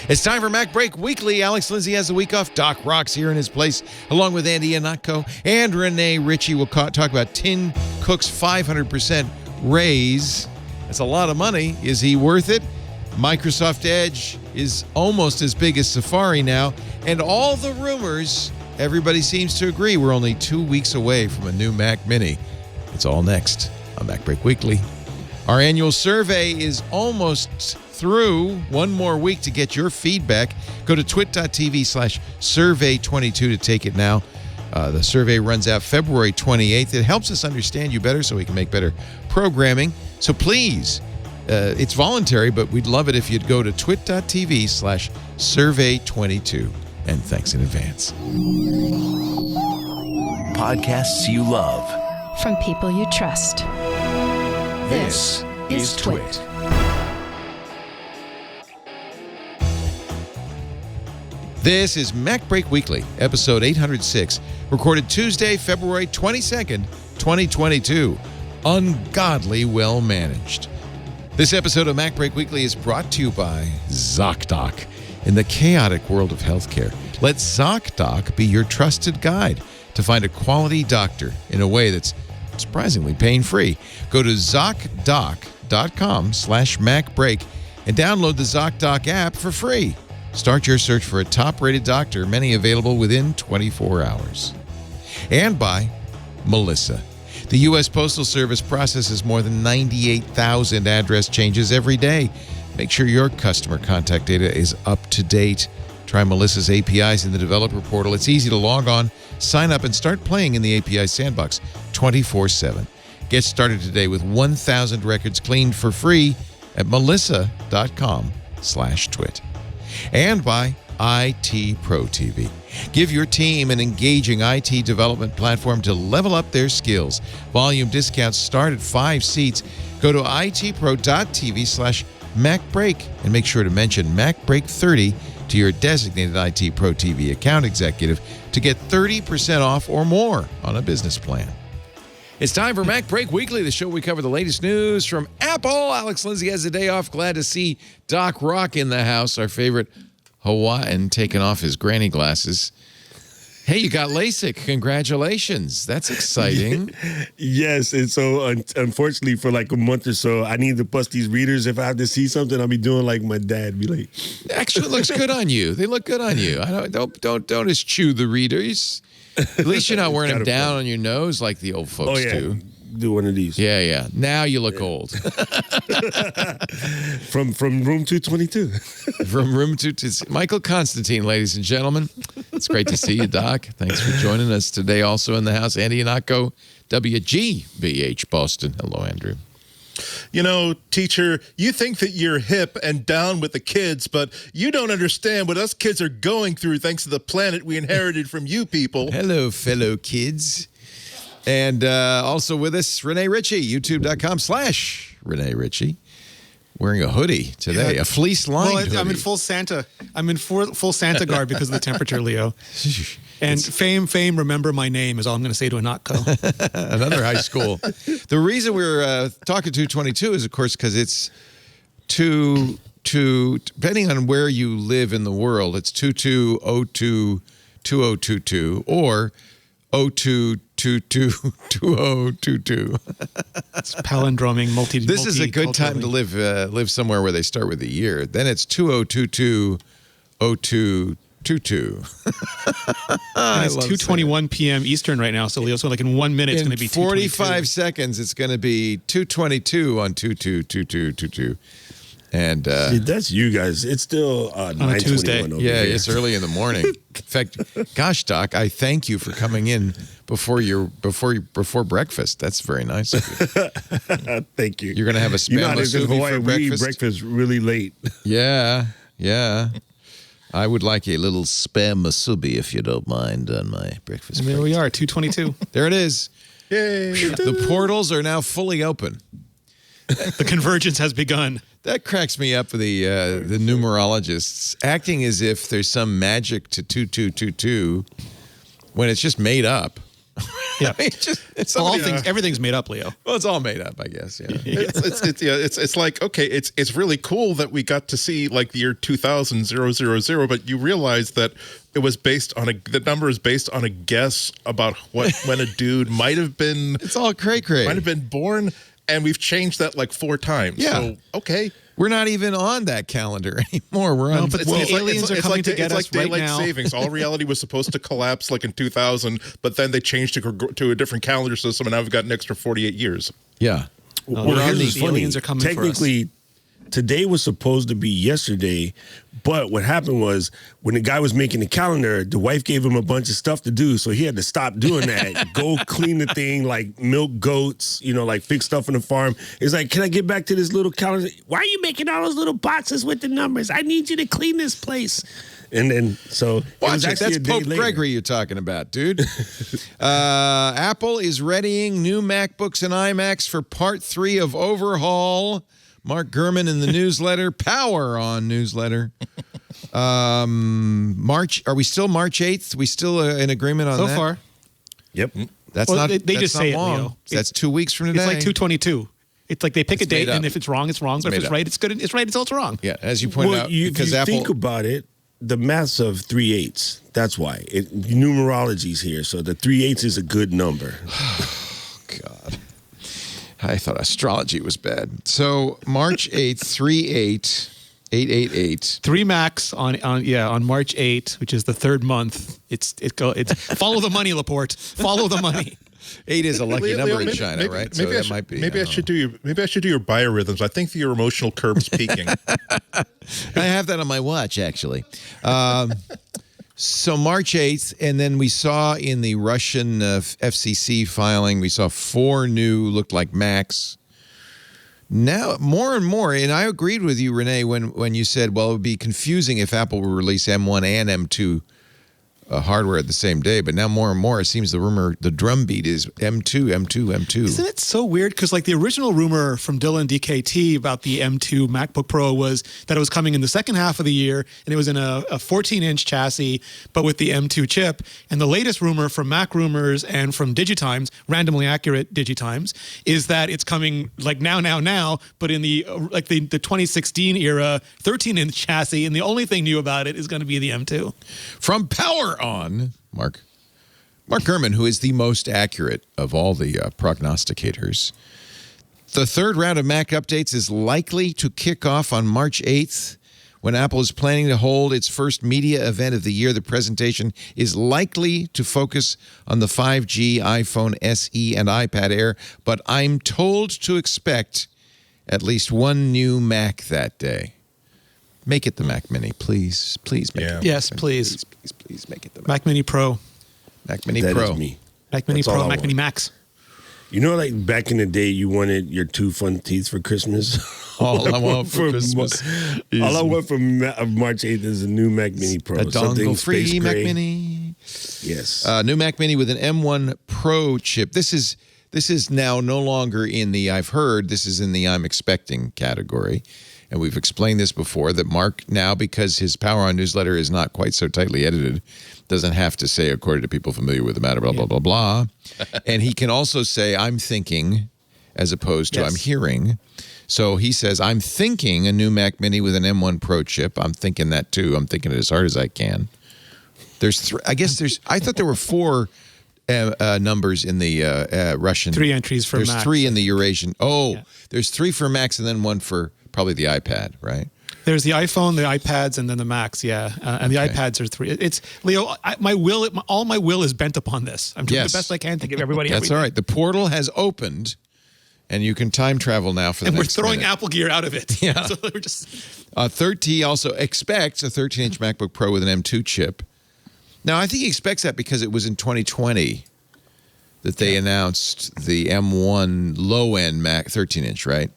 It's time for MacBreak Weekly. Alex Lindsay has the week off. Doc Rock's here in his place, along with Andy Anatko and Renee Ritchie. We'll talk about Tim Cook's 500% raise. That's a lot of money. Is he worth it? Microsoft Edge is almost as big as Safari now. And all the rumors, everybody seems to agree we're only 2 weeks away from a new Mac Mini. It's all next on MacBreak Weekly. Our annual survey is almost through. One more week to get your feedback. Go to twit.tv/survey22 to take it now. The survey runs out February 28th. It helps us understand you better so we can make better programming. So please, it's voluntary, but we'd love it if you'd go to twit.tv/survey22. And thanks in advance. Podcasts you love. From people you trust. This is Twit. This is MacBreak Weekly, episode 806, recorded Tuesday, February 22nd, 2022. Ungodly well managed. This episode of MacBreak Weekly is brought to you by ZocDoc. In the chaotic world of healthcare, let ZocDoc be your trusted guide to find a quality doctor in a way that's surprisingly pain-free. Go to ZocDoc.com/MacBreak and download the ZocDoc app for free. Start your search for a top-rated doctor, many available within 24 hours. And by Melissa. The U.S. Postal Service processes more than 98,000 address changes every day. Make sure your customer contact data is up to date. Try Melissa's APIs in the developer portal. It's easy to log on, sign up, and start playing in the API sandbox 24/7. Get started today with 1,000 records cleaned for free at melissa.com/twit. And by IT Pro TV. Give your team an engaging IT development platform to level up their skills. Volume discounts start at 5 seats. Go to itpro.tv/MacBreak and make sure to mention MacBreak 30 to your designated IT Pro TV account executive to get 30% off or more on a business plan. It's time for MacBreak Weekly, the show we cover the latest news from Apple. Alex Lindsay has a day off. Glad to see Doc Rock in the house, our favorite Hawaiian, taking off his granny glasses. Hey, you got LASIK. Congratulations. That's exciting. Yes, and so unfortunately for like a month or so, I need to bust these readers. If I have to see something, I'll be doing like my dad. Be like, actually, it looks good on you. They look good on you. Don't eschew the readers. At least you're not wearing them down on your nose like the old folks do. Do one of these. Yeah. Now you look old. From room 222. From room 222. Michael Constantine, ladies and gentlemen. It's great to see you, Doc. Thanks for joining us today. Also in the house, Andy Anatko, WGBH Boston. Hello, Andrew. You know, teacher, you think that you're hip and down with the kids, but you don't understand what us kids are going through thanks to the planet we inherited from you people. Hello, fellow kids. And also with us, Renee Ritchie, youtube.com/Renee Ritchie. Wearing a hoodie today, a fleece-lined hoodie. I'm in full Santa. I'm in full Santa garb because of the temperature, Leo. And fame, remember my name is all I'm going to say to Anatko. Another high school. The reason we're talking 222 is, of course, because it's depending on where you live in the world, it's 2202-2022 or 0222-2022. It's palindroming, This is a good time to live somewhere where they start with the year. Then it's 2022-0222. And it's 2:21 p.m. Eastern right now, so Leo, so like in 1 minute it's going to be 45 seconds. It's going to be 2:22 on 222222. And see, that's you guys. It's still on a Tuesday. Over yeah, here. it's early in the morning. In fact, gosh, Doc, I thank you for coming in before breakfast. That's very nice of you. Thank you. You're going to have a spam musubi for breakfast. We eat breakfast really late. Yeah. I would like a little spam musubi, if you don't mind, on my breakfast. And there we are, 2:22. There it is. Yay. The portals are now fully open. The convergence has begun. That cracks me up, the numerologists acting as if there's some magic to 2222 when it's just made up. Yeah. It's All somebody- things, everything's made up, Leo. Well, it's all made up, I guess. Yeah. It's like, okay, it's really cool that we got to see like the year 2000, but you realize that it was based on the number is based on a guess about when a dude might have been It's all cray-cray. might have been born, and we've changed that like 4 times. Yeah. So, okay. We're not even on that calendar anymore. We're on. but the aliens are coming to get us right daylight now. savings. All reality was supposed to collapse like in 2000, but then they changed to a different calendar system, and now we've got an extra 48 years. yeah. No, Well, the here's aliens what's funny. are coming for us. Technically, today was supposed to be yesterday, but what happened was when the guy was making the calendar, the wife gave him a bunch of stuff to do, so he had to stop doing that. Go clean the thing, like milk goats, like fix stuff on the farm. It's like, can I get back to this little calendar? Why are you making all those little boxes with the numbers? I need you to clean this place. And then, so Watch it. actually That's a day Pope later. Gregory you're talking about, dude. Apple is readying new MacBooks and iMacs for part 3 of overhaul. Mark Gurman in the newsletter, Power on newsletter. Are we still March 8th? We still in agreement on So that? far. Yep. That's Well, not. they that's just not say it, long. Leo. That's 2 weeks from today. It's like 222. It's like they pick It's a date, made up. and if it's wrong, it's wrong. But made if it's up. right, it's good. It's right until it's wrong. Yeah, as you pointed out, If because you Apple. think about it, the maths of 3/8. That's why numerology's here. So the 3/8 is a good number. God. I thought astrology was bad. So March 8th, 3/8/888. 3 Macs on March 8th, which is the 3rd month. It's follow the money, Laporte. Follow the money. 8 is a lucky Leo, number in maybe- China, maybe- right? Maybe So that might be. Maybe I should do your biorhythms. I think your emotional curve's peaking. I have that on my watch, actually. So March 8th, and then we saw in the Russian FCC filing, we saw 4 new looked like Macs. Now, more and more, and I agreed with you, Renee, when you said, well, it would be confusing if Apple would release M1 and M2 hardware at the same day. But now more and more, it seems the drumbeat is M2, M2, M2. Isn't it so weird? Because like the original rumor from Dylan DKT about the M2 MacBook Pro was that it was coming in the second half of the year, and it was in a 14-inch chassis, but with the M2 chip. And the latest rumor from Mac Rumors and from Digitimes, randomly accurate Digitimes, is that it's coming like now, but in the 2016 era 13-inch chassis, and the only thing new about it is going to be the M2. From Power On, Mark Gurman, who is the most accurate of all the prognosticators. The 3rd round of Mac updates is likely to kick off on March 8th when Apple is planning to hold its first media event of the year. The presentation is likely to focus on the 5G iPhone SE and iPad Air, but I'm told to expect at least one new Mac that day. Make it the Mac Mini, please. Please make it. Yes, please. Please make it the Mac Mini Pro. Mac Mini That Pro. is me. Mac Mini That's all Pro, I Mac want. Mini Max. Like back in the day, you wanted your 2 front teeth for Christmas. All I want for Christmas is All I want for March 8th is a new Mac Mini Pro. a Something dongle-free space Mac gray. Mini. Yes. New Mac Mini with an M1 Pro chip. This is now no longer in the I've heard. This is in the I'm expecting category. And we've explained this before, that Mark now, because his Power On newsletter is not quite so tightly edited, doesn't have to say, according to people familiar with the matter, blah, blah, blah, blah. And he can also say, I'm thinking, as opposed to Yes. I'm hearing. So he says, I'm thinking a new Mac Mini with an M1 Pro chip. I'm thinking that too. I'm thinking it as hard as I can. There's I thought there were 4 numbers in the Russian. 3 entries for There's Macs. 3 in the Eurasian. There's 3 for Macs and then 1 for probably the iPad, right? There's the iPhone, the iPads, and then the Macs. Yeah, and the iPads are 3. It's Leo. All my will is bent upon this. I'm doing Yes. the best I can to give everybody. That's everything. all right. The portal has opened, and you can time travel now for the And we're next throwing minute. Apple Gear out of it. Yeah. So we're just. 13 also expects a 13-inch MacBook Pro with an M2 chip. Now, I think he expects that because it was in 2020 that they announced the M1 low-end Mac 13-inch, right?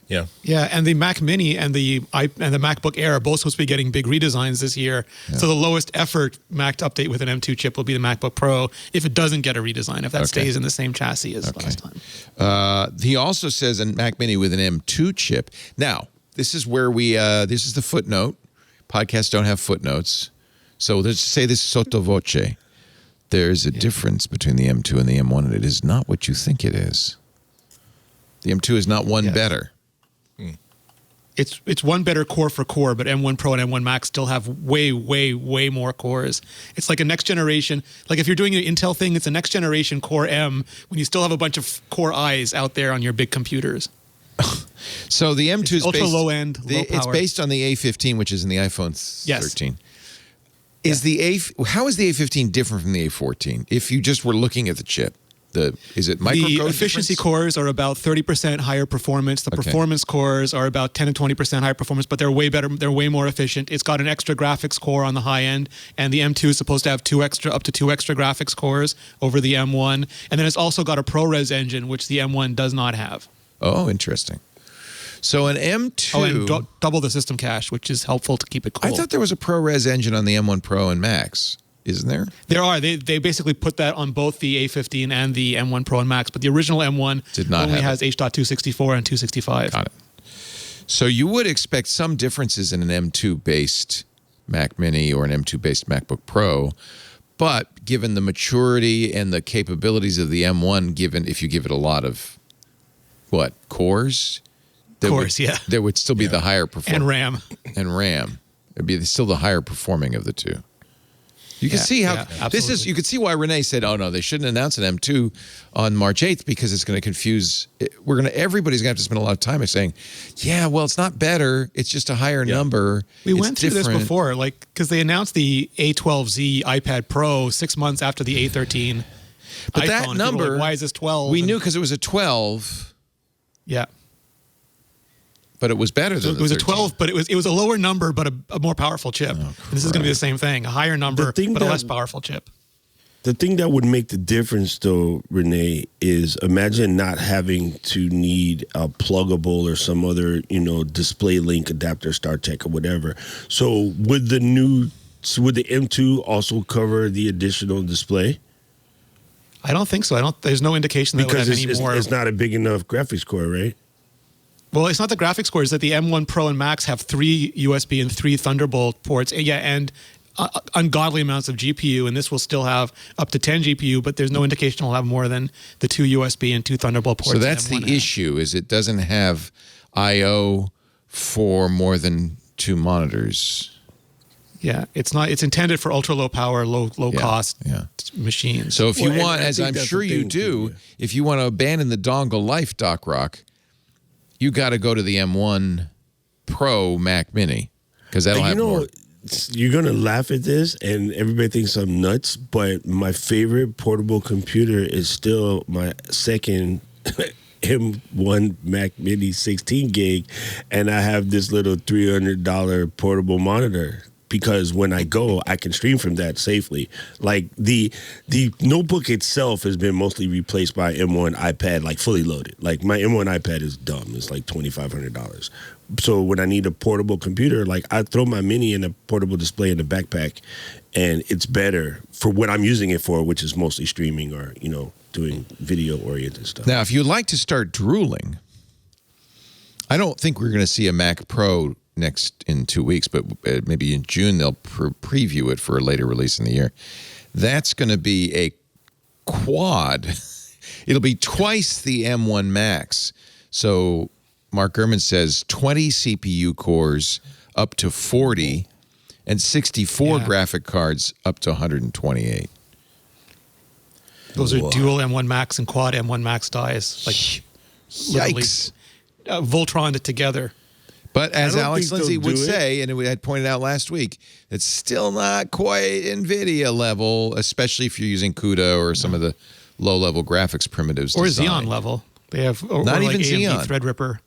Yeah. Yeah, and the Mac Mini and the MacBook Air are both supposed to be getting big redesigns this year. So the lowest effort Mac to update with an M2 chip will be the MacBook Pro if it doesn't get a redesign, if that stays in the same chassis as last time. He also says a Mac Mini with an M2 chip. Now, this is where this is the footnote. Podcasts don't have footnotes. So let's say this is sotto voce. There's a difference between the M2 and the M1, and it is not what you think it is. The M2 is not one better. It's one better core for core, but M1 Pro and M1 Max still have way, way, way more cores. It's like a next generation. Like if you're doing an Intel thing, it's a next generation Core M when you still have a bunch of Core I's out there on your big computers. So the M2 is ultra based, low end, low power. It's based on the A15, which is in the iPhone 13. Is how is the A15 different from the A14? If you just were looking at the chip, is it microcode? The efficiency cores are about 30% higher performance. The performance cores are about 10 to 20% higher performance, but they're way better. They're way more efficient. It's got an extra graphics core on the high end, and the M2 is supposed to have up to two extra graphics cores over the M1. And then it's also got a ProRes engine, which the M1 does not have. Oh, interesting. So an M2... Oh, and double the system cache, which is helpful to keep it cool. I thought there was a ProRes engine on the M1 Pro and Max. Isn't there? There are. They basically put that on both the A15 and the M1 Pro and Max, but the original M1 only has H.264 and 265. Got it. So you would expect some differences in an M2-based Mac Mini or an M2-based MacBook Pro, but given the maturity and the capabilities of the M1, if you give it a lot of, cores? There would still be the higher performing. And RAM. It'd be still the higher performing of the two. You can see how this is. You can see why Renee said, "Oh no, they shouldn't announce an M2 on March 8th because it's going to confuse." Everybody's going to have to spend a lot of time saying, "Yeah, well, it's not better. It's just a higher number." We went through this before, because they announced the A12Z iPad Pro 6 months after the A13. But iPhone. that number, why is this 12? We knew because it was a 12. Yeah. But it was better than it was 13. a 12, but it was a lower number, but a more powerful chip. And this is going to be the same thing, a higher number, but a less powerful chip. The thing that would make the difference, though, Renee, is imagine not having to need a pluggable or some other, display link adapter, StarTech or whatever. So would the M2 also cover the additional display? I don't think so. There's no indication that it would have any more. It's not a big enough graphics core, right? Well, it's not the graphics cores. That the M1 Pro and Max have 3 USB and 3 Thunderbolt ports. And ungodly amounts of GPU, and this will still have up to 10 GPU, but there's no indication it'll have more than the 2 USB and 2 Thunderbolt ports. So that's the issue, is it doesn't have I/O for more than 2 monitors. Yeah, it's not. It's intended for ultra low power, low cost machines. So if you want, as I'm sure you do, if you want to abandon the dongle life, Doc Rock, you got to go to the M1 Pro Mac Mini because that'll have more. You're going to laugh at this and everybody thinks I'm nuts, but my favorite portable computer is still my second M1 Mac Mini 16 gig, and I have this little $300 portable monitor. Because when I go, I can stream from that safely. Like the notebook itself has been mostly replaced by M1 iPad, like fully loaded. Like my M1 iPad is dumb. It's like $2,500. So when I need a portable computer, like I throw my Mini in a portable display in the backpack, and it's better for what I'm using it for, which is mostly streaming or doing video oriented stuff. Now, if you'd like to start drooling, I don't think we're going to see a Mac Pro in 2 weeks, but maybe in June they'll preview it for a later release in the year. That's going to be a quad. It'll be twice the M1 Max. So Mark Gurman says 20 CPU cores up to 40 and 64 graphic cards up to 128. Those are dual M1 Max and quad M1 Max dies. Like, yikes. Voltroned it together. But as Alex Lindsay would say, and we had pointed out last week, it's still not quite NVIDIA level, especially if you're using CUDA or some of the low-level graphics primitives. Or Xeon level. They have not even AMD Xeon. Threadripper.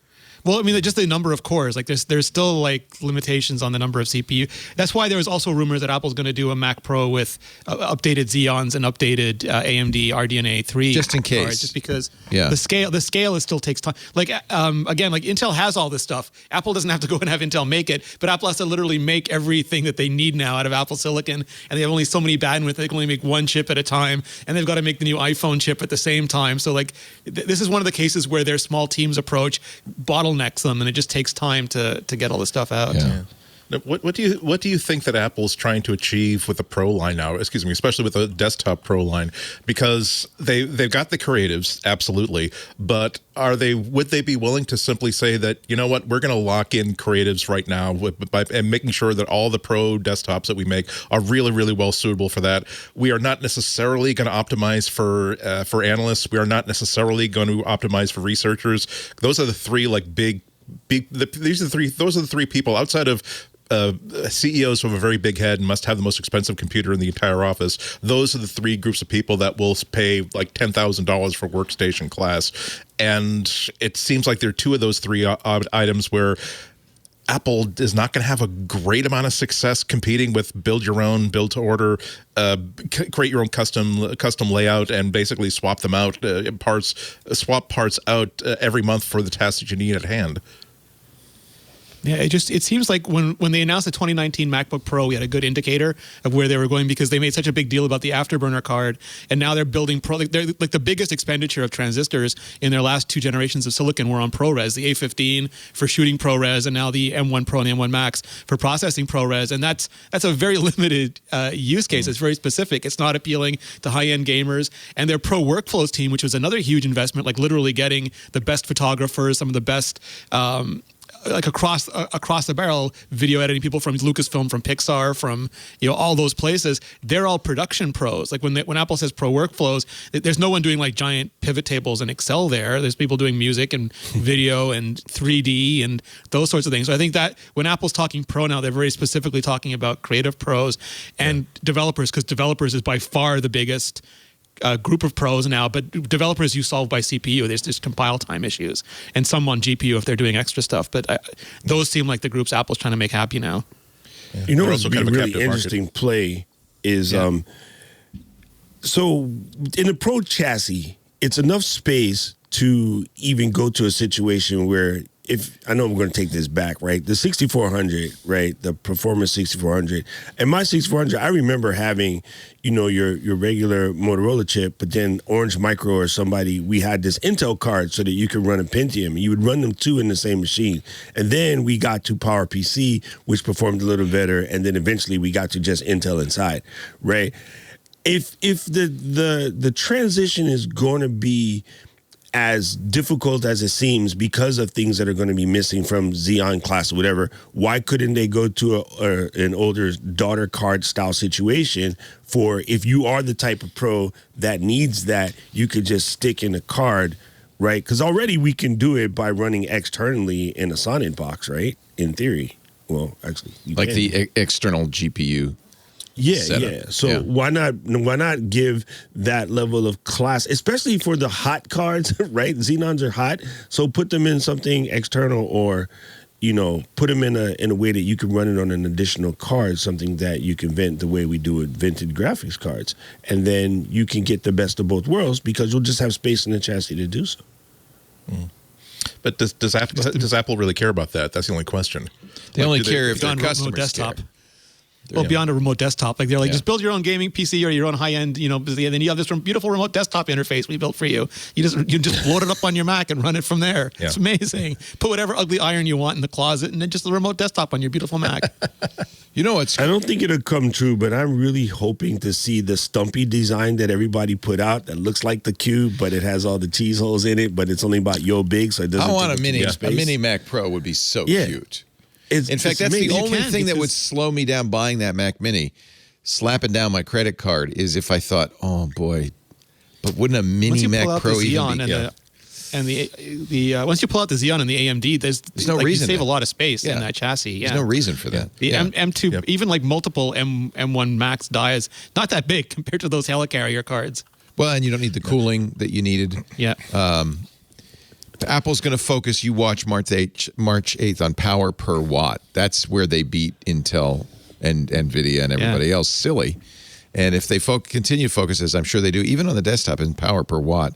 Well, I mean, just the number of cores. Like, there's still like limitations on the number of CPU. That's why there was also rumors that Apple's going to do a Mac Pro with updated Xeons and updated AMD RDNA 3, just in case. Cards, just because the scale still takes time. Like again, like Intel has all this stuff. Apple doesn't have to go and have Intel make it, but Apple has to literally make everything that they need now out of Apple Silicon, and they have only so many bandwidth. They can only make one chip at a time, and they've got to make the new iPhone chip at the same time. So like, this is one of the cases where their small teams approach bottlenecks them, and it just takes time to get all this stuff out. Yeah. Now, what do you think that Apple's trying to achieve with the Pro line now? Excuse me, especially with the desktop Pro line, because they've got the creatives, absolutely, but would they be willing to simply say that, you know what, we're going to lock in creatives right now and making sure that all the Pro desktops that we make are really, really well suitable for that. We are not necessarily going to optimize for analysts. We are not necessarily going to optimize for researchers. Those are the three those are the three people outside of CEOs who have a very big head and must have the most expensive computer in the entire office. Those are the three groups of people that will pay like $10,000 for workstation class. And it seems like there are two of those three items where Apple is not going to have a great amount of success competing with build your own, build to order, create your own custom layout, and basically swap them out, swap parts out every month for the tasks that you need at hand. Yeah, it seems like when they announced the 2019 MacBook Pro, we had a good indicator of where they were going because they made such a big deal about the Afterburner card, and now they're building they're like the biggest expenditure of transistors in their last two generations of silicon were on ProRes, the A15 for shooting ProRes, and now the M1 Pro and the M1 Max for processing ProRes, and that's a very limited use case. It's very specific. It's not appealing to high-end gamers, and their Pro Workflows team, which was another huge investment, like literally getting the best photographers, some of the best like across the barrel video editing people from Lucasfilm, from Pixar, from all those places. They're all production pros. Like when Apple says Pro Workflows, there's no one doing like giant pivot tables in Excel there. There's people doing music and video and 3D and those sorts of things. So I think that when Apple's talking pro now, they're very specifically talking about creative pros and developers, because developers is by far the biggest group of pros now, but developers you solve by CPU. There's just compile time issues, and some on GPU if they're doing extra stuff. But those seem like the groups Apple's trying to make happy now. Yeah. You know what's a really interesting play is so in a Pro chassis, it's enough space to even go to a situation where, if I know I'm going to take this back, right? The 6400, right? The Performance 6400. And my 6400, I remember having, your regular Motorola chip, but then Orange Micro or somebody, we had this Intel card so that you could run a Pentium. You would run them two in the same machine. And then we got to PowerPC, which performed a little better. And then eventually we got to just Intel inside, right? If the transition is going to be as difficult as it seems because of things that are going to be missing from Xeon class or whatever, why couldn't they go to an older daughter card style situation for, if you are the type of pro that needs that, you could just stick in a card, right? Because already we can do it by running externally in a Sonnet box, right? In theory. Well, actually, like the external GPU. Yeah. So why not give that level of class, especially for the hot cards, right? Xenons are hot, so put them in something external, or put them in a way that you can run it on an additional card, something that you can vent the way we do with vented graphics cards, and then you can get the best of both worlds because you'll just have space in the chassis to do so. But does Apple really care about that? That's the only question. They only care if their customers desktop. care. Well, beyond a remote desktop, like they're like, just build your own gaming PC or your own high-end, and then you have this beautiful remote desktop interface we built for you. You just load it up on your Mac and run it from there. Yeah. It's amazing. Put whatever ugly iron you want in the closet, and then just the remote desktop on your beautiful Mac. I don't think it'll come true, but I'm really hoping to see the stumpy design that everybody put out that looks like the cube, but it has all the cheese holes in it, but it's only about big, so it doesn't. I want a mini Mac Pro would be so cute. In fact, that's the only thing that would slow me down buying that Mac Mini, slapping down my credit card, is if I thought, oh boy, but wouldn't a mini Mac Pro even be? And the once you pull out the Xeon and the AMD, there's no reason. You save a lot of space in that chassis. There's no reason for that. The M2, even like multiple M1 Max die is not that big compared to those helicarrier cards. Well, and you don't need the cooling that you needed. Yeah. Apple's going to focus, you watch March 8th on power per watt. That's where they beat Intel and NVIDIA and everybody else silly. And if they continue to focus, as I'm sure they do, even on the desktop, in power per watt,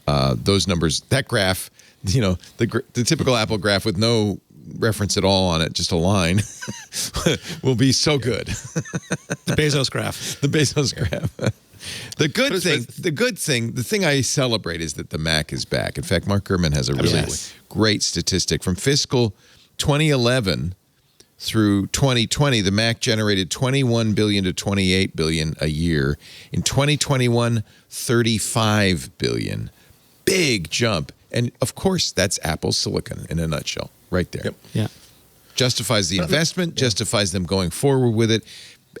those numbers, that graph, the typical Apple graph with no reference at all on it, just a line, will be so good. The Bezos graph. The Bezos graph. The thing I celebrate is that the Mac is back. In fact, Mark Gurman has a really great statistic from fiscal 2011 through 2020, the Mac generated $21 billion to $28 billion a year. In 2021, $35 billion. Big jump. And of course, that's Apple's silicon in a nutshell, right there. Yep. Yeah. Justifies the investment, justifies them going forward with it.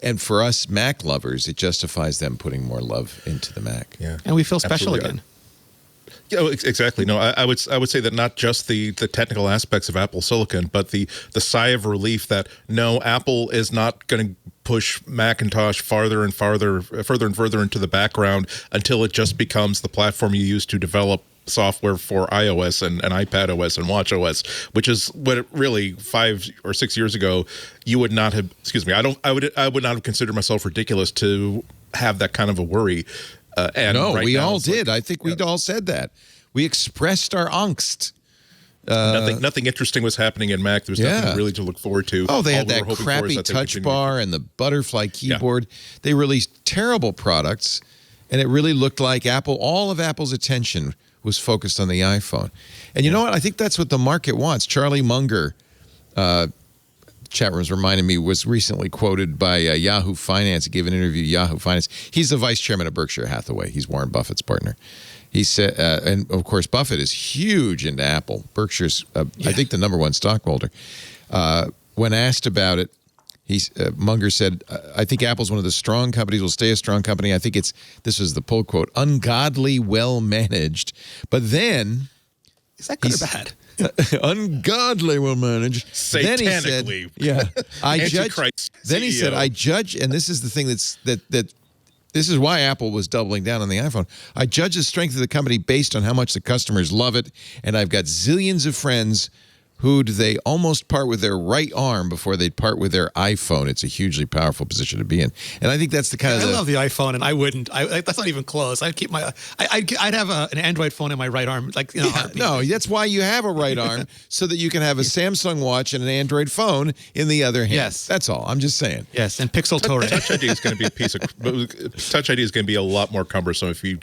And for us Mac lovers, it justifies them putting more love into the Mac. Yeah. And we feel special Absolutely. again. Yeah, exactly. No, I would say that not just the technical aspects of Apple Silicon, but the sigh of relief that no, Apple is not going to push Macintosh further and further into the background until it just becomes the platform you use to develop software for iOS and iPad OS and Watch OS, which is what it really 5 or 6 years ago you would not have. Excuse me. I would not have considered myself ridiculous to have that kind of a worry. And No, right we now all it's like- did. I think we'd all said that. We expressed our angst. Nothing interesting was happening in Mac. There was nothing really to look forward to. Oh, they All had we were that hoping for is crappy that they would touch continue. bar and the butterfly keyboard. They released terrible products, and it really looked like all of Apple's attention was focused on the iPhone. And you know what? I think that's what the market wants. Charlie Munger, chat room's reminding me, was recently quoted by Yahoo Finance. He gave an interview to Yahoo Finance. He's the vice chairman of Berkshire Hathaway. He's Warren Buffett's partner. He said, and of course, Buffett is huge into Apple. Berkshire's, I think, the number one stockholder. When asked about it, Munger said, I think Apple's one of the strong companies, will stay a strong company. I think this was the pull quote, ungodly well managed. But then... Is that good or bad? Ungodly well managed. Satanically. Then he said, I judge. Antichrist Then he said, CEO. I judge, and this is the thing that this is why Apple was doubling down on the iPhone. I judge the strength of the company based on how much the customers love it, and I've got zillions of friends who'd they almost part with their right arm before they'd part with their iPhone. It's a hugely powerful position to be in. And I think that's the kind of I love the iPhone, and I wouldn't. That's not even close. I'd keep I'd have an Android phone in my right arm, like heartbeat. No, that's why you have a right arm, so that you can have a Samsung watch and an Android phone in the other hand. Yes. That's all. I'm just saying. Yes, and Pixel Torrent. Touch ID is going to be Touch ID is going to be a lot more cumbersome if you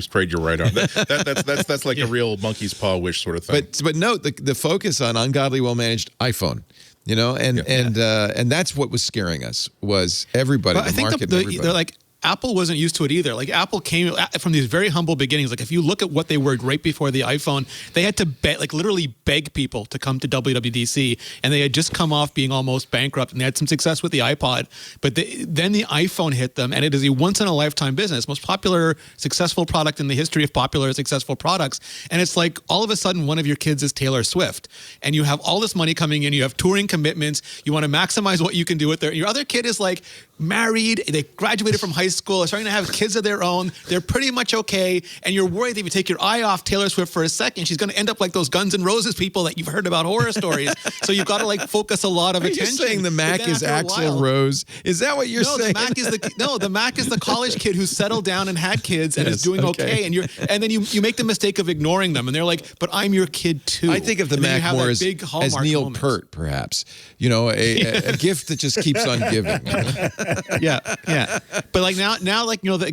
trade your right arm. That's like a real monkey's paw wish sort of thing. But note the focus on ungodly well managed iPhone, and that's what was scaring us, was everybody, But I the think market, everybody. they're like, Apple wasn't used to it either. Like, Apple came from these very humble beginnings. Like, if you look at what they were right before the iPhone, they had to literally beg people to come to WWDC, and they had just come off being almost bankrupt, and they had some success with the iPod. But then the iPhone hit them, and it is a once-in-a-lifetime business, most popular, successful product in the history of popular, successful products. And it's like, all of a sudden, one of your kids is Taylor Swift, and you have all this money coming in, you have touring commitments, you want to maximize what you can do with your other kid is like married, they graduated from high school, are starting to have kids of their own, they're pretty much okay, and you're worried that if you take your eye off Taylor Swift for a second, she's going to end up like those Guns N' Roses people that you've heard about horror stories. So you've got to like focus a lot of Are attention. you saying the But Mac then is after a Axl while- Rose? Is that what you're no, saying? the Mac is the college kid who's settled down and had kids and Yes, is doing okay. And then you make the mistake of ignoring them, and they're like, "But I'm your kid too." I think of the And then you Mac have more that as big Hallmark Neil moment. Peart, perhaps. A gift that just keeps on giving. Yeah. But like now,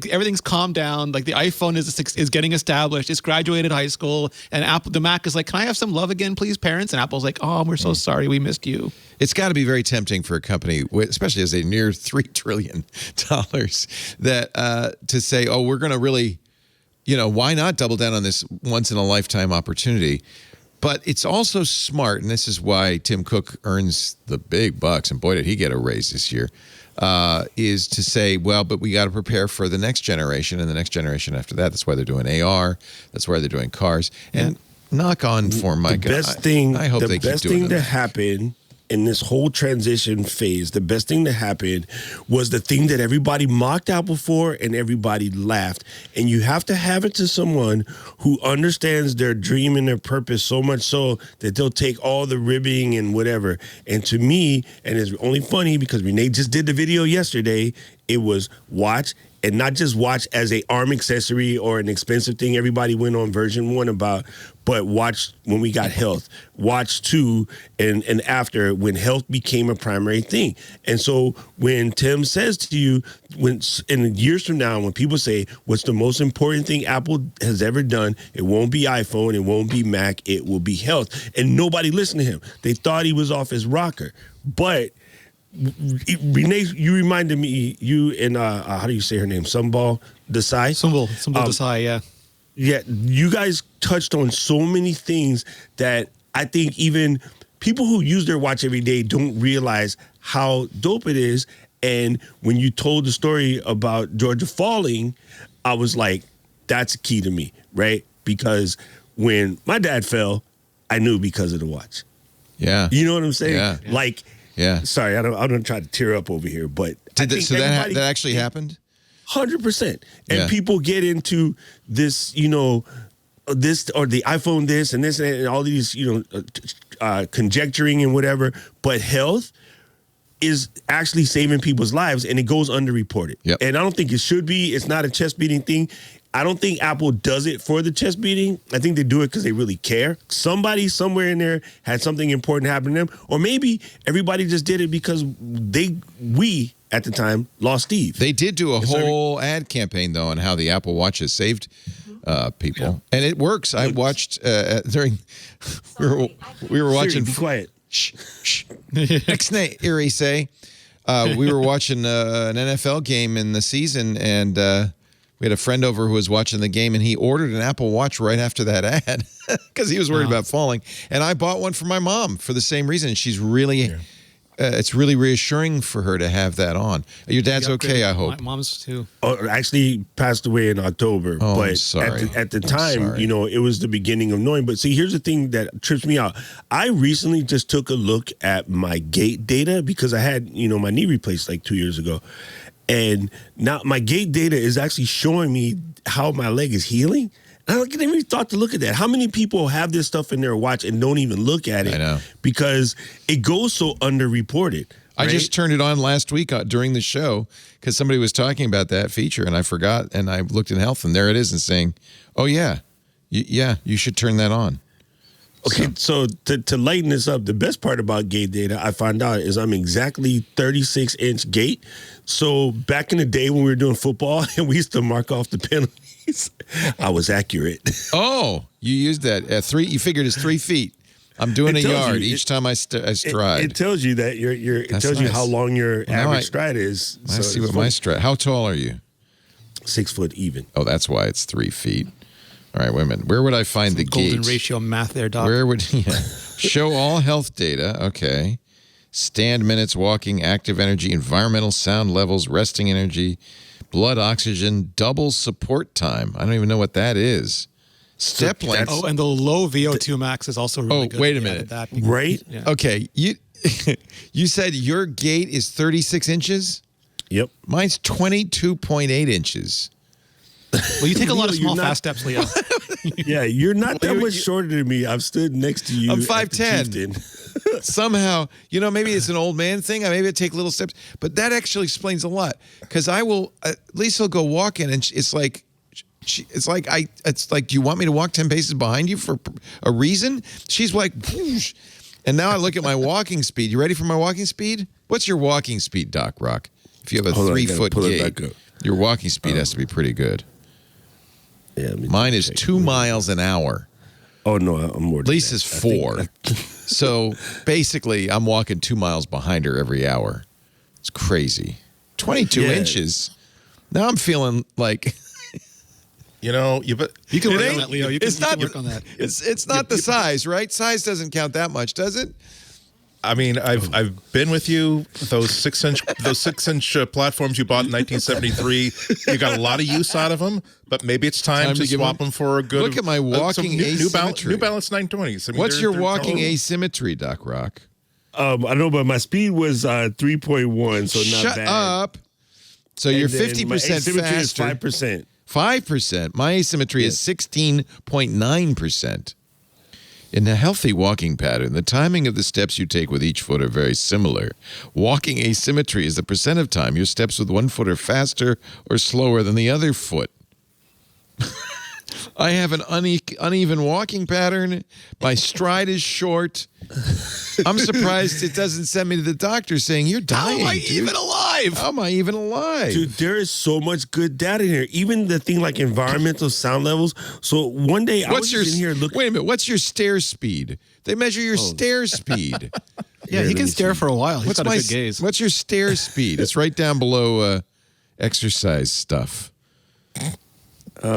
everything's calmed down. Like the iPhone is getting established. It's graduated high school, and the Mac is like, "Can I have some love again, please, parents?" And Apple's like, "Oh, we're so sorry, we missed you." It's got to be very tempting for a company, especially as they near $3 trillion, that to say, "Oh, we're going to really, why not double down on this once in a lifetime opportunity?" But it's also smart, and this is why Tim Cook earns the big bucks, and boy, did he get a raise this year, is to say, well, but we got to prepare for the next generation and the next generation after that. That's why they're doing AR. That's why they're doing cars. And knock on for Mike. The best thing, I hope the they keep best doing thing that. that happened in this whole transition phase, the best thing that happened was the thing that everybody mocked Apple for and everybody laughed. And you have to have it to someone who understands their dream and their purpose so much so that they'll take all the ribbing and whatever. And to me, and it's only funny because Renee just did the video yesterday, it was watch, and not just watch as a arm accessory or an expensive thing everybody went on version 1 about, but watch when we got health, watch too, and after when health became a primary thing. And so when Tim says to you, when in years from now, when people say what's the most important thing Apple has ever done, it won't be iPhone, it won't be Mac, it will be health. And nobody listened to him. They thought he was off his rocker. But Renee, you reminded me, you and how do you say her name? Sumbul Desai? Sumbul Desai, yeah. Yeah, you guys touched on so many things that I think even people who use their watch every day don't realize how dope it is. And when you told the story about Georgia falling, I was like, that's key to me, right? Because when my dad fell, I knew because of the watch. Yeah. You know what I'm saying? Yeah. Like, Yeah. sorry, I don't try to tear up over here, but that actually happened? 100%. And Yeah. people get into this, this or the iPhone this and this and all these, conjecturing and whatever. But health is actually saving people's lives, and it goes underreported. Yep. And I don't think it should be. It's not a chest beating thing. I don't think Apple does it for the chest beating. I think they do it because they really care. Somebody somewhere in there had something important happen to them, or maybe everybody just did it because we at the time lost Steve. They did do a whole ad campaign though on how the Apple Watch has saved people, and it works. I watched during we were watching. Siri, be quiet. Shh. Ixnay, Erie say. We were watching an NFL game in the season, and we had a friend over who was watching the game, and he ordered an Apple Watch right after that ad because he was worried about falling. And I bought one for my mom for the same reason. She's really, it's really reassuring for her to have that on. Your dad's okay, I hope. My mom's too. Oh, actually passed away in October. Oh, but I'm sorry. At the time, sorry. it was the beginning of knowing. But see, here's the thing that trips me out. I recently just took a look at my gait data because I had, my knee replaced like 2 years ago. And now my gait data is actually showing me how my leg is healing. I don't get any thought to look at that. How many people have this stuff in their watch and don't even look at it? I know. Because it goes so underreported. I right? just turned it on last week during the show because somebody was talking about that feature, and I forgot, and I looked in health, and there it is, and saying, oh, yeah, you should turn that on. Okay, so to lighten this up, the best part about gait data I found out is I'm exactly 36-inch gait. So back in the day when we were doing football and we used to mark off the penalties, I was accurate. Oh, you used that. You figured it's 3 feet. I'm doing a yard each time I stride. It tells you that it tells you how long your average stride is. I see what my stride. How tall are you? 6 foot even. Oh, that's why it's 3 feet. All right, wait a minute. Where would I find the Golden gauge? ratio math there, Doc. Where would show all health data? Okay, stand minutes, walking, active energy, environmental sound levels, resting energy, blood oxygen, double support time. I don't even know what that is. Step length. Oh, and the low VO2 max is also really good. Wait a minute. Right? Yeah. Okay, you said your gait is 36 inches. Yep. Mine's 22.8 inches. Well, you take a lot of Leo, small, fast steps, Leo. Yeah, you're not that much shorter than me. I've stood next to you. I'm at the 5'10". Chieftain. Somehow, maybe it's an old man thing. Maybe I take little steps, but that actually explains a lot. Because I will, Lisa will go walking, and it's like, do you want me to walk 10 paces behind you for a reason? She's like, whoosh. And now I look at my walking speed. You ready for my walking speed? What's your walking speed, Doc Rock? If you have a 3 foot gait, your walking speed has to be pretty good. Yeah, mine is 2 miles an hour. Oh, no, I'm more than Lisa's 4. So basically, I'm walking 2 miles behind her every hour. It's crazy. 22 inches. Now I'm feeling like... You can work on that, Leo. You can work on that. It's not the size, right? Size doesn't count that much, does it? I mean, I've been with you. Those 6-inch platforms you bought in 1973. You got a lot of use out of them, but maybe it's time to swap them for a good. Look at my walking asymmetry. New Balance 920s. I mean, what's your walking asymmetry, Doc Rock? I don't know, but my speed was 3.1, so not Shut bad. up. So you're 50% faster. 5%. 5%. My asymmetry is 16.9%. In a healthy walking pattern, the timing of the steps you take with each foot are very similar. Walking asymmetry is the percent of time your steps with one foot are faster or slower than the other foot. I have an uneven walking pattern. My stride is short. I'm surprised it doesn't send me to the doctor saying, you're dying. How am I even alive? How am I even alive? Dude, there is so much good data in here. Even the thing like environmental sound levels. So one day I was just in here looking. Wait a minute. What's your stair speed? They measure your stair speed. Yeah, he can stare for a while. He's got a good gaze. What's your stair speed? It's right down below exercise stuff.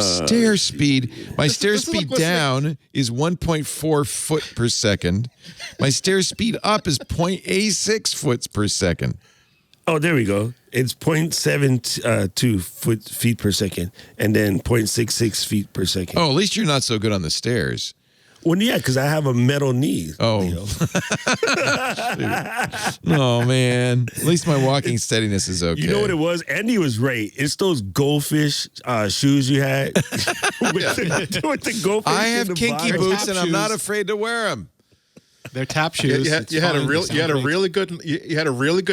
Stair speed. My stair speed down is 1.4 foot per second. My stair speed up is 0.86 foot per second. Oh, there we go. It's 0.72 feet per second, and then 0.66 feet per second. Oh, at least you're not so good on the stairs. Well, yeah, because I have a metal knee. Oh. You Oh, know? man. At least my walking steadiness is okay. You know what it was? Andy was right. It's those goldfish shoes you had with the goldfish. I have kinky bottom. boots, and I'm not afraid to wear them. They're tap shoes. You had a really good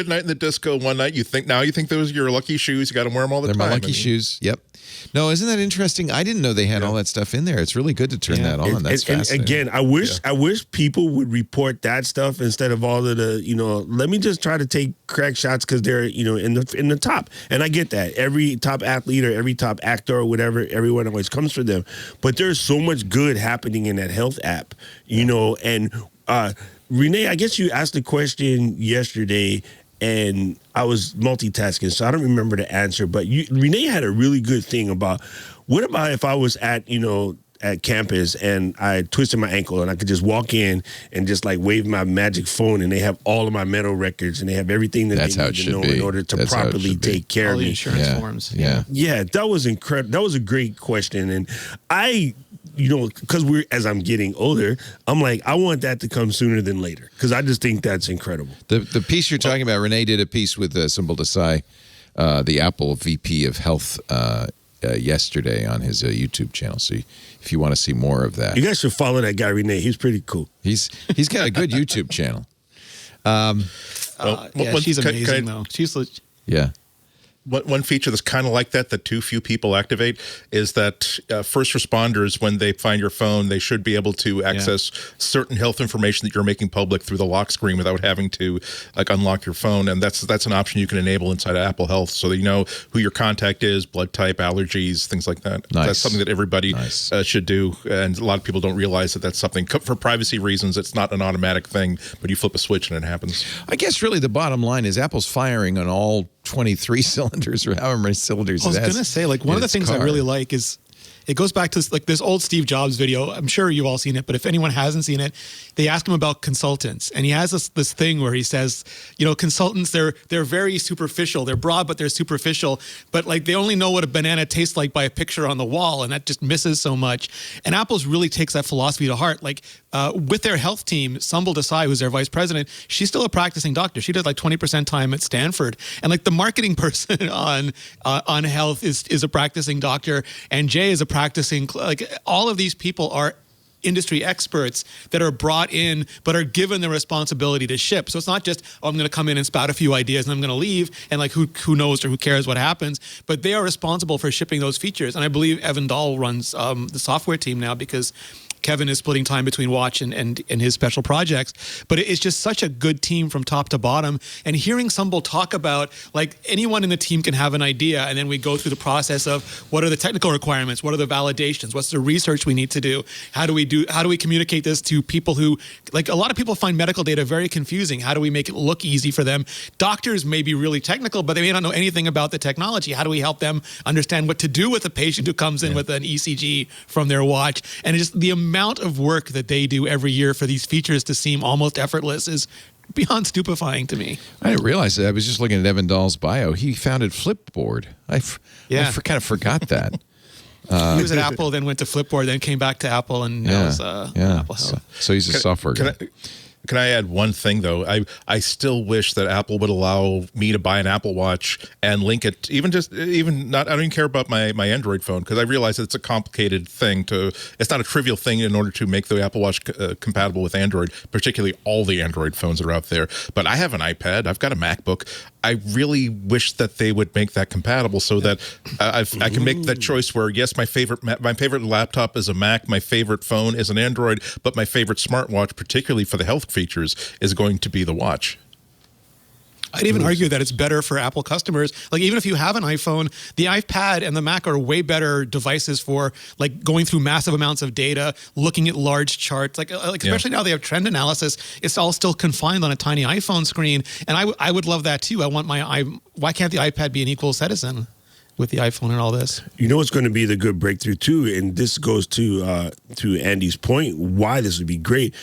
night in the disco one night. Now you think those are your lucky shoes. You got to wear them all the time. They're my lucky shoes. Yep. No, isn't that interesting? I didn't know they had all that stuff in there. It's really good to turn that on. That's fascinating. And again, I wish people would report that stuff instead of all of the, let me just try to take crack shots because they're, in the top. And I get that. Every top athlete or every top actor or whatever, everyone always comes for them. But there's so much good happening in that health app, and Renee, I guess you asked the question yesterday, and I was multitasking, so I don't remember the answer. But Renee had a really good thing about, what about if I was at campus and I twisted my ankle and I could just walk in and just like wave my magic phone and they have all of my medical records and they have everything that they need to know in order to properly take care of me. Insurance forms. Yeah, that was incredible. That was a great question, and because as I'm getting older, I'm like, I want that to come sooner than later because I just think that's incredible. The piece you're talking about, Renee did a piece with Sumbul Desai, the Apple VP of Health, yesterday on his YouTube channel. So if you want to see more of that, you guys should follow that guy, Renee. He's pretty cool. He's got a good YouTube channel. She's amazing though. She's yeah. One feature that's kind of like that too few people activate is that first responders, when they find your phone, they should be able to access certain health information that you're making public through the lock screen without having to unlock your phone. And that's an option you can enable inside of Apple Health so that you know who your contact is, blood type, allergies, things like that. Nice. That's something that everybody should do. And a lot of people don't realize that that's something for privacy reasons. It's not an automatic thing, but you flip a switch and it happens. I guess really the bottom line is Apple's firing on all 23 cylinders or however many cylinders it has. I was going to say, one of the things I really like is it goes back to this old Steve Jobs video. I'm sure you've all seen it, but if anyone hasn't seen it, they ask him about consultants. And he has this thing where he says, consultants, they're very superficial. They're broad, but they're superficial. But they only know what a banana tastes like by a picture on the wall. And that just misses so much. And Apple's really takes that philosophy to heart. With their health team, Sumbul Desai, who's their vice president, she's still a practicing doctor. She does 20% time at Stanford. And the marketing person on health is a practicing doctor. And Jay is a practicing, all of these people are industry experts that are brought in but are given the responsibility to ship. So it's not just, I'm going to come in and spout a few ideas and I'm going to leave and who knows or who cares what happens, but they are responsible for shipping those features. And I believe Evan Dahl runs the software team now because Kevin is splitting time between Watch and his special projects. But it's just such a good team from top to bottom. And hearing Sumbul talk about, anyone in the team can have an idea, and then we go through the process of what are the technical requirements, what are the validations, what's the research we need to do, how do we communicate this to people who, a lot of people find medical data very confusing. How do we make it look easy for them? Doctors may be really technical, but they may not know anything about the technology. How do we help them understand what to do with a patient who comes in with an ECG from their watch? And it's just the amount of work that they do every year for these features to seem almost effortless is beyond stupefying to me. I didn't realize that. I was just looking at Evan Dahl's bio. He founded Flipboard. I kind of forgot that. He was at Apple, then went to Flipboard, then came back to Apple, and now is Apple Health. So he's a software guy. Can I add one thing, though? I still wish that Apple would allow me to buy an Apple Watch and link it, I don't even care about my Android phone, because I realize that it's a complicated thing it's not a trivial thing in order to make the Apple Watch compatible with Android, particularly all the Android phones that are out there. But I have an iPad, I've got a MacBook. I really wish that they would make that compatible so that I can make that choice where, yes, my favorite laptop is a Mac, my favorite phone is an Android, but my favorite smartwatch, particularly for the health features, is going to be the watch. I'd even argue that it's better for Apple customers. Like, even if you have an iPhone, the iPad and the Mac are way better devices for like going through massive amounts of data, looking at large charts. Like especially now they have trend analysis. It's all still confined on a tiny iPhone screen, and I would love that too. I want why can't the iPad be an equal citizen with the iPhone and all this? You know what's going to be the good breakthrough too, and this goes to Andy's point, why this would be great.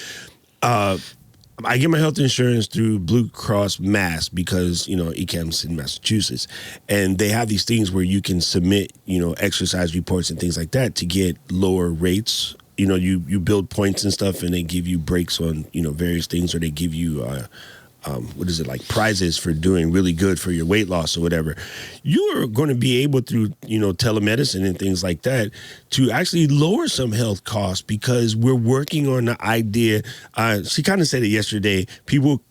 I get my health insurance through Blue Cross Mass because, ECAM's in Massachusetts. And they have these things where you can submit, exercise reports and things like that to get lower rates. You build points and stuff, and they give you breaks on, various things, or they give you, prizes for doing really good for your weight loss or whatever. You are going to be able through, telemedicine and things like that to actually lower some health costs because we're working on the idea. She kind of said it yesterday. People,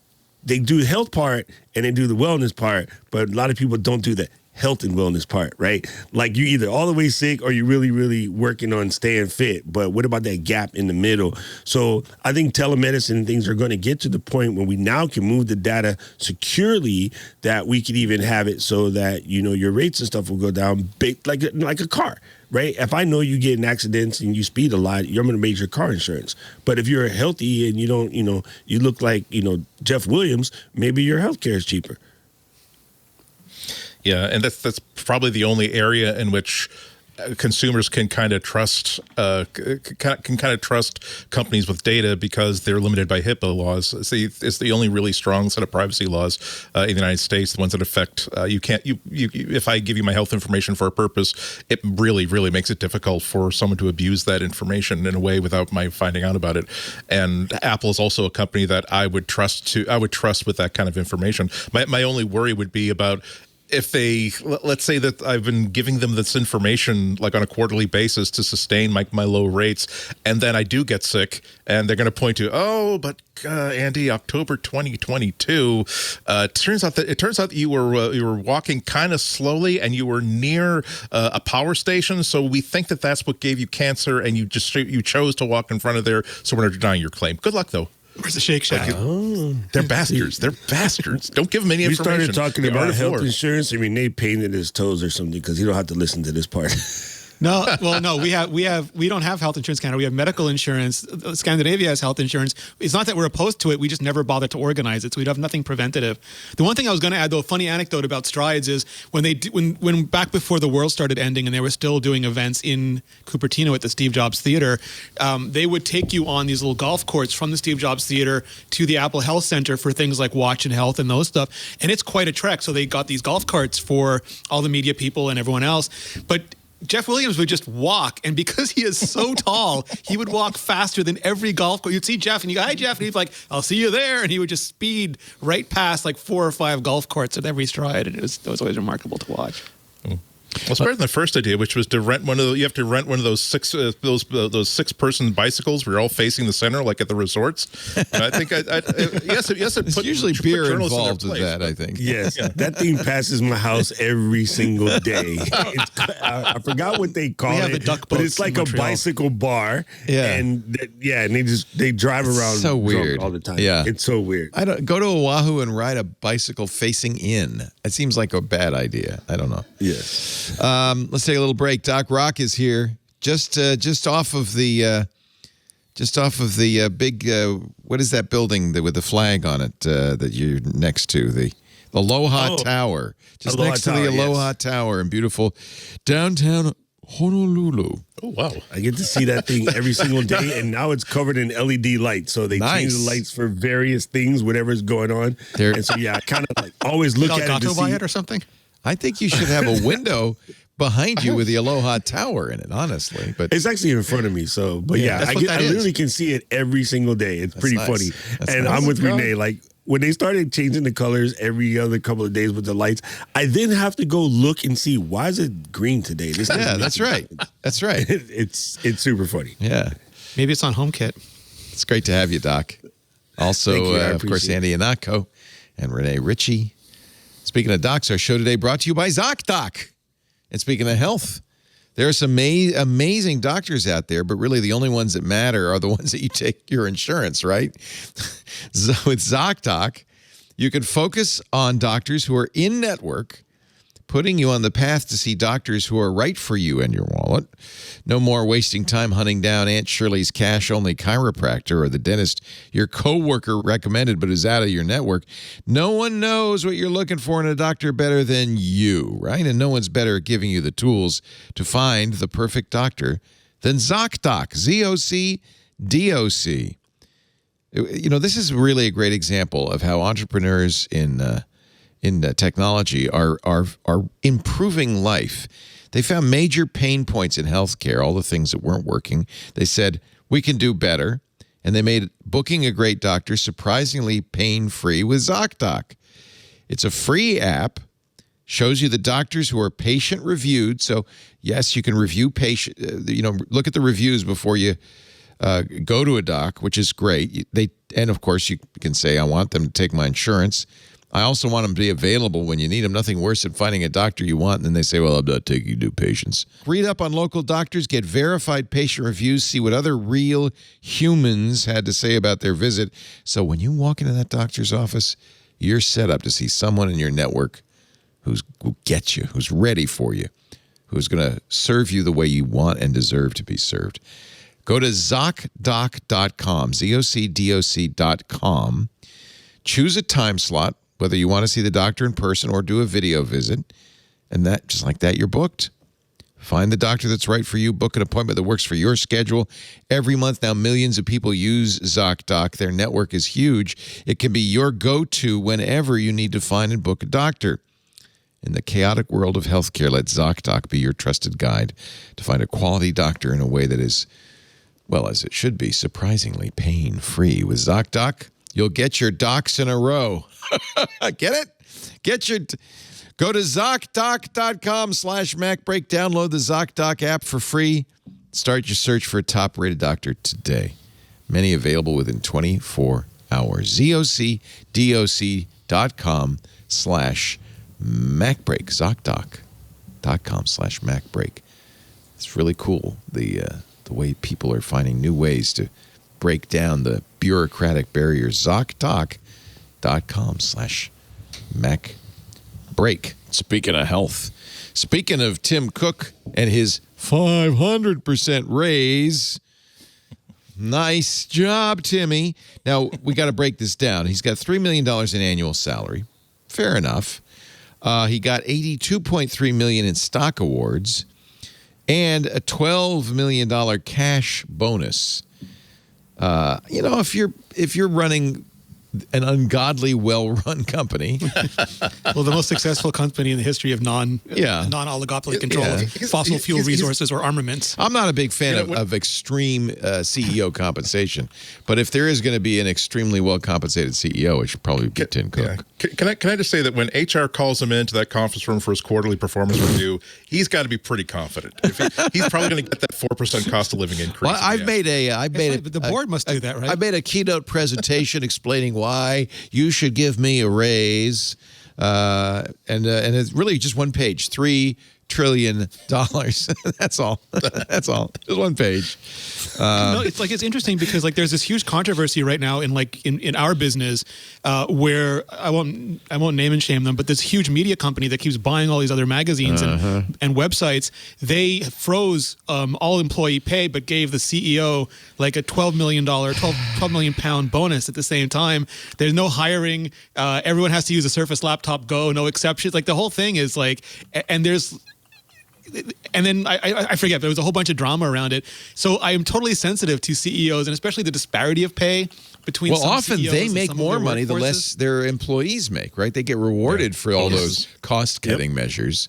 they do the health part and they do the wellness part, but a lot of people don't do the health and wellness part, right? Like, you either all the way sick or you're really, really working on staying fit. But what about that gap in the middle? So I think telemedicine and things are going to get to the point where we now can move the data securely, that we could even have it so that, your rates and stuff will go down like a car, right? If I know you get in accidents and you speed a lot, you're going to raise your car insurance. But if you're healthy and you don't, you look like, Jeff Williams, maybe your health care is cheaper. Yeah, and that's probably the only area in which consumers can kind of trust trust companies with data because they're limited by HIPAA laws. It's the only really strong set of privacy laws in the United States, the ones that affect you can't you if I give you my health information for a purpose, it really, really makes it difficult for someone to abuse that information in a way without my finding out about it. And Apple is also a company that I would trust with that kind of information. My only worry would be about if let's say that I've been giving them this information like on a quarterly basis to sustain my low rates, and then I do get sick, and they're going to point to, but Andy, October 2022, it turns out that you were walking kind of slowly and you were near a power station, so we think that that's what gave you cancer, and you chose to walk in front of there, so we're not denying your claim. Good luck, though. Where's the Shake Shack? They're bastards. They're bastards. Don't give them any information. We started talking about health insurance, and Renee painted his toes or something because he don't have to listen to this part. No, well, no, we don't have health insurance in Canada. We have medical insurance. Scandinavia has health insurance. It's not that we're opposed to it. We just never bothered to organize it, so we'd have nothing preventative. The one thing I was going to add, though, a funny anecdote about Strides is when back before the world started ending and they were still doing events in Cupertino at the Steve Jobs Theater, they would take you on these little golf courts from the Steve Jobs Theater to the Apple Health Center for things like Watch and Health and those stuff. And it's quite a trek. So they got these golf carts for all the media people and everyone else. But Jeff Williams would just walk, and because he is so tall, he would walk faster than every golf course. You'd see Jeff, and you go, "Hi, Jeff," and he'd be like, "I'll see you there," and he would just speed right past like 4 or 5 golf courts at every stride, and it was always remarkable to watch. Well, it's better than the first idea, which was to rent one of the. You have to rent one of those 6-person bicycles where you're all facing the center, like at the resorts. And I think, yes, it's usually beer involved with that. I think. Yes, that thing passes my house every single day. I forgot what they call it, but it's like a bicycle bar. Yeah, and they drive around so weird all the time. Yeah, it's so weird. I don't go to Oahu and ride a bicycle facing in. It seems like a bad idea. I don't know. Yes. Let's take a little break. Doc Rock is here, just off of the big. What is that building with the flag on it that you're next to? The Aloha Tower, just Aloha next to the Tower, Aloha Tower in beautiful downtown Honolulu. Oh, wow. I get to see that thing every single day, and now it's covered in LED lights. So they change the lights for various things, whatever's going on. And so, I kind of like always look at it to see it or something. I think you should have a window behind you with the Aloha Tower in it, honestly. But it's actually in front of me. So, but I literally can see it every single day. It's pretty funny. And I'm with Renee. Like, when they started changing the colors every other couple of days with the lights, I then have to go look and see, why is it green today? That's right. That's right. It's super funny. Yeah. Maybe it's on HomeKit. It's great to have you, Doc. Also, of course, Andy Ihnatko and Renee Ritchie. Speaking of docs, our show today brought to you by ZocDoc. And speaking of health, there are some amazing doctors out there, but really the only ones that matter are the ones that you take your insurance, right? So with ZocDoc, you can focus on doctors who are in-network, putting you on the path to see doctors who are right for you and your wallet. No more wasting time hunting down Aunt Shirley's cash-only chiropractor or the dentist your coworker recommended but is out of your network. No one knows what you're looking for in a doctor better than you, right? And no one's better at giving you the tools to find the perfect doctor than ZocDoc, Z-O-C-D-O-C. You know, this is really a great example of how entrepreneurs in technology are improving life. They found major pain points in healthcare, all the things that weren't working. They said, we can do better. And they made booking a great doctor surprisingly pain-free with ZocDoc. It's a free app, shows you the doctors who are patient-reviewed. So, yes, you can review look at the reviews before you go to a doc, which is great. And, of course, you can say, I want them to take my insurance. I also want them to be available when you need them. Nothing worse than finding a doctor you want, and then they say, well, I'm not taking new patients. Read up on local doctors, get verified patient reviews, see what other real humans had to say about their visit. So when you walk into that doctor's office, you're set up to see someone in your network who gets you, who's ready for you, who's going to serve you the way you want and deserve to be served. Go to ZocDoc.com, ZocDoc.com. Choose a time slot, whether you want to see the doctor in person or do a video visit, and that, just like that, you're booked. Find the doctor that's right for you. Book an appointment that works for your schedule. Every month now, millions of people use ZocDoc. Their network is huge. It can be your go-to whenever you need to find and book a doctor. In the chaotic world of healthcare, let ZocDoc be your trusted guide to find a quality doctor in a way that is, well, as it should be, surprisingly pain-free. With ZocDoc, you'll get your docs in a row. Get it? Go to ZocDoc.com/MacBreak. Download the ZocDoc app for free. Start your search for a top-rated doctor today. Many available within 24 hours. ZocDoc.com/MacBreak. ZocDoc.com/MacBreak. It's really cool, the way people are finding new ways to break down the bureaucratic barriers. ZocDoc.com/MacBreak. Speaking of health, speaking of Tim Cook and his 500% raise, nice job, Timmy. Now, we got to break this down. He's got $3 million in annual salary. Fair enough. He got $82.3 million in stock awards and a $12 million cash bonus. If you're running an ungodly, well-run company. Well, the most successful company in the history of non-oligopoly controlled fossil fuel resources or armaments. I'm not a big fan of extreme CEO compensation, but if there is going to be an extremely well-compensated CEO, it should probably be Tim Cook. Can I just say that when HR calls him into that conference room for his quarterly performance review, he's got to be pretty confident. He's probably going to get that 4% cost of living increase. Well, But the board must do that, right? I made a keynote presentation explaining why you should give me a raise, and it's really just one page, $3 trillion. That's all. That's all. Just one page. It's interesting because there's this huge controversy right now in our business where I won't name and shame them, but this huge media company that keeps buying all these other magazines and websites, they froze all employee pay, but gave the CEO a $12 million pound bonus at the same time. There's no hiring. Everyone has to use a Surface Laptop Go, no exceptions. The whole thing is and then I forget, there was a whole bunch of drama around it. So I am totally sensitive to CEOs and especially the disparity of pay between some often CEOs they and make some more of their money the less their employees make, right? They get rewarded for all those cost-cutting measures.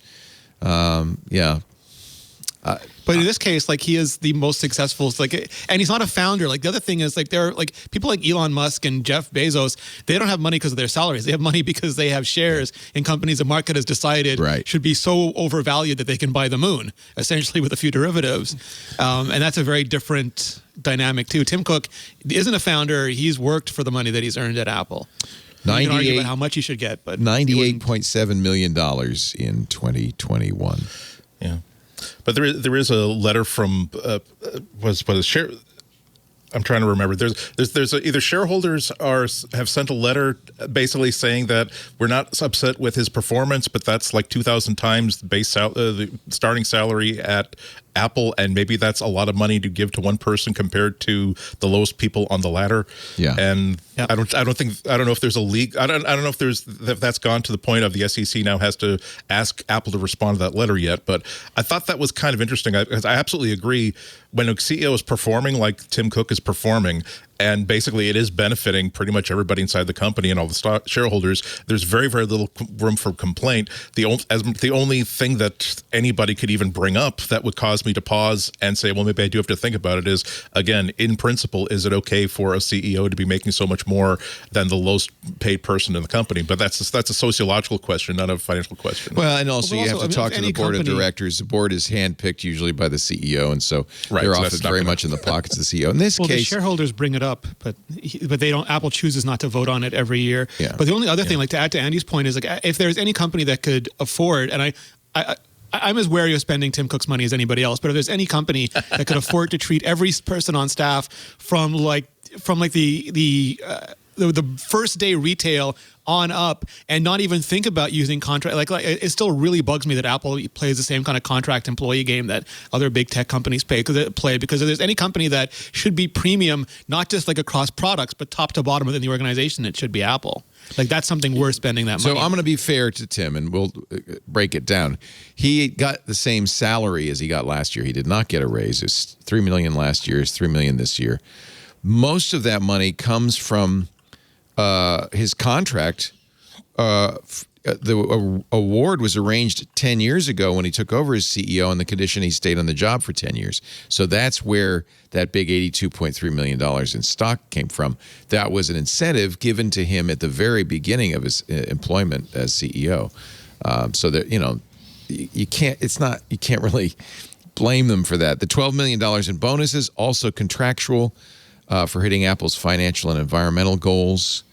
But in this case, he is the most successful, and he's not a founder. The other thing is, there are people like Elon Musk and Jeff Bezos. They don't have money because of their salaries. They have money because they have shares in companies the market has decided should be so overvalued that they can buy the moon, essentially with a few derivatives. And that's a very different dynamic too. Tim Cook isn't a founder. He's worked for the money that he's earned at Apple. You can argue 98 about how much you should get, but $98.7 million in 2021. Yeah, but there is a letter from was a share. I'm trying to remember. Either shareholders have sent a letter basically saying that we're not upset with his performance, but that's like 2,000 times the starting salary at Apple, and maybe that's a lot of money to give to one person compared to the lowest people on the ladder. Yeah, and I don't know if there's a leak. I don't know if that's gone to the point of the SEC now has to ask Apple to respond to that letter yet. But I thought that was kind of interesting because I absolutely agree. When a CEO is performing like Tim Cook is performing, and basically it is benefiting pretty much everybody inside the company and all the shareholders, there's very, very little room for complaint. The only thing that anybody could even bring up that would cause me to pause and say, well, maybe I do have to think about it is, again, in principle, is it okay for a CEO to be making so much more than the lowest paid person in the company? But that's a sociological question, not a financial question. Well, and also Well, you have to talk to the board of directors. The board is handpicked usually by the CEO, and so they're often very much in the pockets of the CEO. In this case, the shareholders bring it up, but they don't. Apple chooses not to vote on it every year. Yeah. But the only other thing, like to add to Andy's point, is like if there's any company that could afford, and I'm as wary of spending Tim Cook's money as anybody else, but if there's any company that could afford to treat every person on staff from the first day retail on up and not even think about using contract, like it still really bugs me that Apple plays the same kind of contract employee game that other big tech companies because if there's any company that should be premium, not just like across products, but top to bottom within the organization, it should be Apple. Like that's something worth spending that money. So I'm going to be fair to Tim, and we'll break it down. He got the same salary as he got last year. He did not get a raise. It's $3 million last year. It's $3 million this year. Most of that money comes from his contract. The award was arranged 10 years ago when he took over as CEO, on the condition he stayed on the job for 10 years. So that's where that big $82.3 million in stock came from. That was an incentive given to him at the very beginning of his employment as CEO. So that, you can't really blame them for that. The $12 million in bonuses, also contractual, for hitting Apple's financial and environmental goals.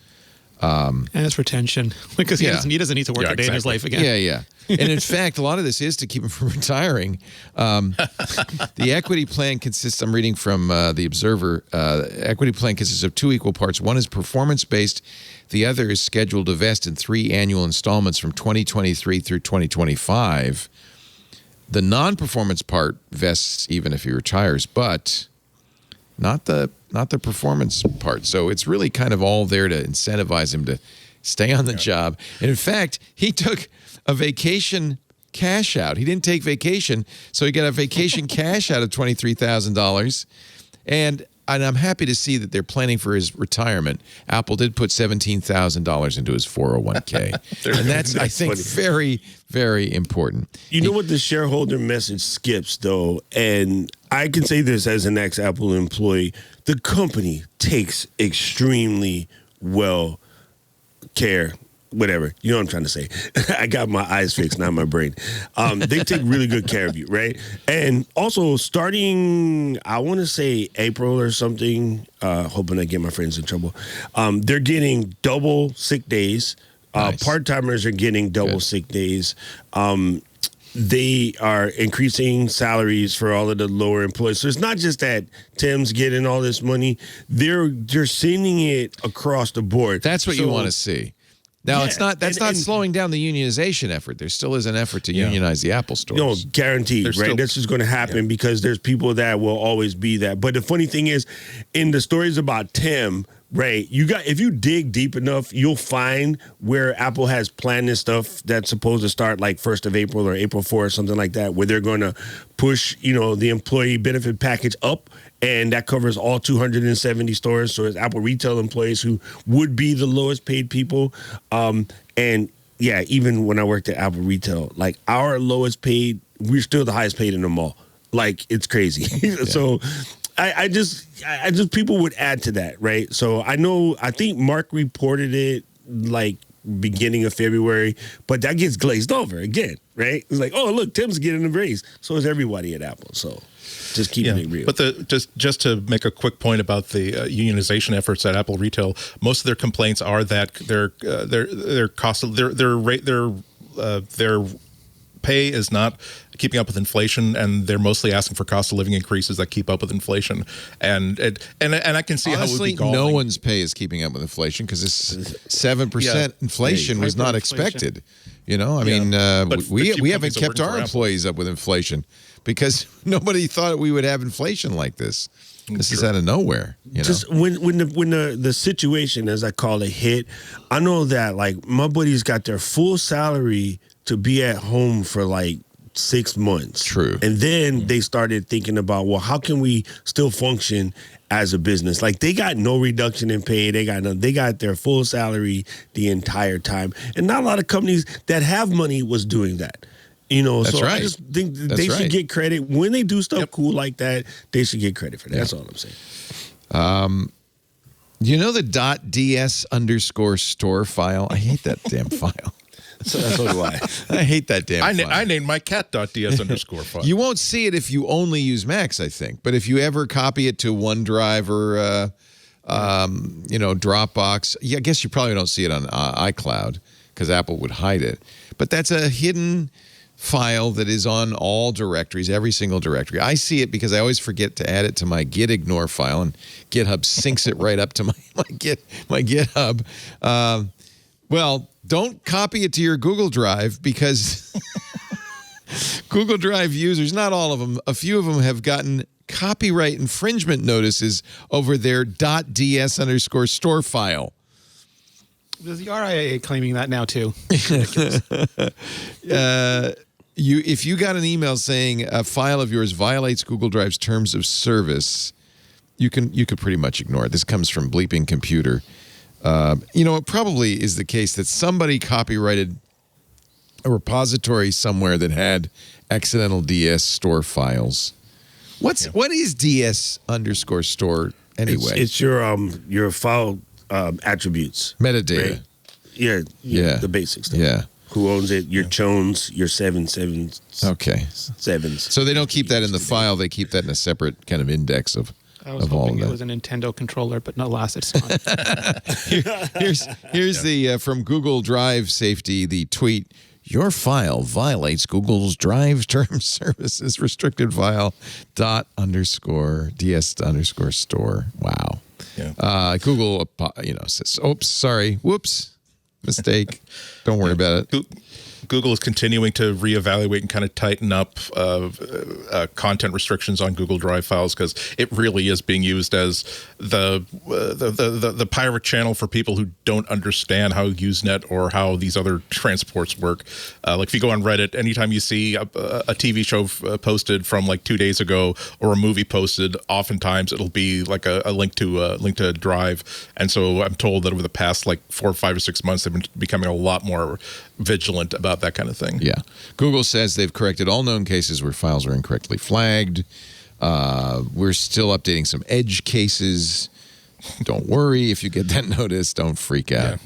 And it's retention because he doesn't need to work a day in his life again. Yeah. And in fact, a lot of this is to keep him from retiring. The equity plan consists, I'm reading from The Observer, equity plan consists of two equal parts. One is performance-based. The other is scheduled to vest in 3 annual installments from 2023 through 2025. The non-performance part vests even if he retires, but not the performance part. So it's really kind of all there to incentivize him to stay on the job. And in fact, he took a vacation cash out. He didn't take vacation, so he got a vacation cash out of $23,000. And I'm happy to see that they're planning for his retirement. Apple did put $17,000 into his 401k. And that's I think, funny. Very, very important. You know what the shareholder message skips, though? And I can say this as an ex-Apple employee. The company takes extremely well care, whatever. You know what I'm trying to say. I got my eyes fixed, not my brain. They take really good care of you, right? And also starting, I want to say April or something, hoping I get my friends in trouble, they're getting double sick days. Nice. Part-timers are getting double sick days. They are increasing salaries for all of the lower employees. So it's not just that Tim's getting all this money. They're sending it across the board. That's what you want to see. Now, it's not slowing down the unionization effort. There still is an effort to unionize the Apple stores. No, guaranteed, right? This is going to happen because there's people that will always be that. But the funny thing is, in the stories about Tim, right, if you dig deep enough, you'll find where Apple has planned this stuff that's supposed to start like 1st of April or April 4th or something like that, where they're going to push, the employee benefit package up. And that covers all 270 stores. So it's Apple retail employees who would be the lowest paid people. And yeah, even when I worked at Apple retail, like our lowest paid, we're still the highest paid in the mall. Like it's crazy. Yeah. So I just people would add to that, right? So I think Mark reported it like beginning of February, but that gets glazed over again, right? It's like, oh, look, Tim's getting a raise. So is everybody at Apple. So just keeping it real. But just to make a quick point about the unionization efforts at Apple Retail, most of their complaints are that their cost of their pay is not keeping up with inflation, and they're mostly asking for cost of living increases that keep up with inflation. And I can see honestly, how it would be galling. no one's pay is keeping up with inflation because this 7% inflation was not expected. You know, I mean, we haven't kept our employees up with inflation because nobody thought we would have inflation like this. This is out of nowhere. You know? Just when the situation, as I call it, hit, I know that like my buddies got their full salary to be at home for like 6 months. True. And then they started thinking about, well, how can we still function as a business? Like they got no reduction in pay. They got their full salary the entire time. And not a lot of companies that have money was doing that. You know, That's so right. I just think That's they right. should get credit. When they do stuff cool like that, they should get credit for that. That's all I'm saying. You know the .ds_store file? I hate that damn file. So do I. I hate that damn file. I named my cat .ds_ file. You won't see it if you only use Macs, I think. But if you ever copy it to OneDrive or, Dropbox, I guess you probably don't see it on iCloud because Apple would hide it. But that's a hidden file that is on all directories, every single directory. I see it because I always forget to add it to my gitignore file, and GitHub syncs it right up to my GitHub. Well, don't copy it to your Google Drive because Google Drive users, not all of them, a few of them have gotten copyright infringement notices over their .ds_store file. There's the RIAA claiming that now too. If you got an email saying a file of yours violates Google Drive's terms of service, you could pretty much ignore it. This comes from Bleeping Computer. It probably is the case that somebody copyrighted a repository somewhere that had accidental DS store files. What is DS_store anyway? It's your file attributes. Metadata. Right? Yeah, the basic stuff. Yeah. Who owns it? Your chones, your 777s. Okay. Sevens. So they don't keep that in the file. They keep that in a separate kind of index of I was of all hoping of it that. was a Nintendo controller, but no, alas, it's not. Here's the from Google Drive Safety, the tweet. Your file violates Google's Drive Terms Services restricted file ._ds_store. Wow. Yeah. Google, says, oops, sorry, whoops, mistake. Don't worry about it. Google is continuing to reevaluate and kind of tighten up content restrictions on Google Drive files because it really is being used as the pirate channel for people who don't understand how Usenet or how these other transports work. Like if you go on Reddit, anytime you see a TV show posted from like 2 days ago or a movie posted, oftentimes it'll be like a link to Drive. And so I'm told that over the past like 4 or 5 or 6 months, they've been becoming a lot more vigilant about that kind of thing. Yeah. Google says they've corrected all known cases where files are incorrectly flagged. We're still updating some edge cases. Don't worry if you get that notice. Don't freak out. Yeah.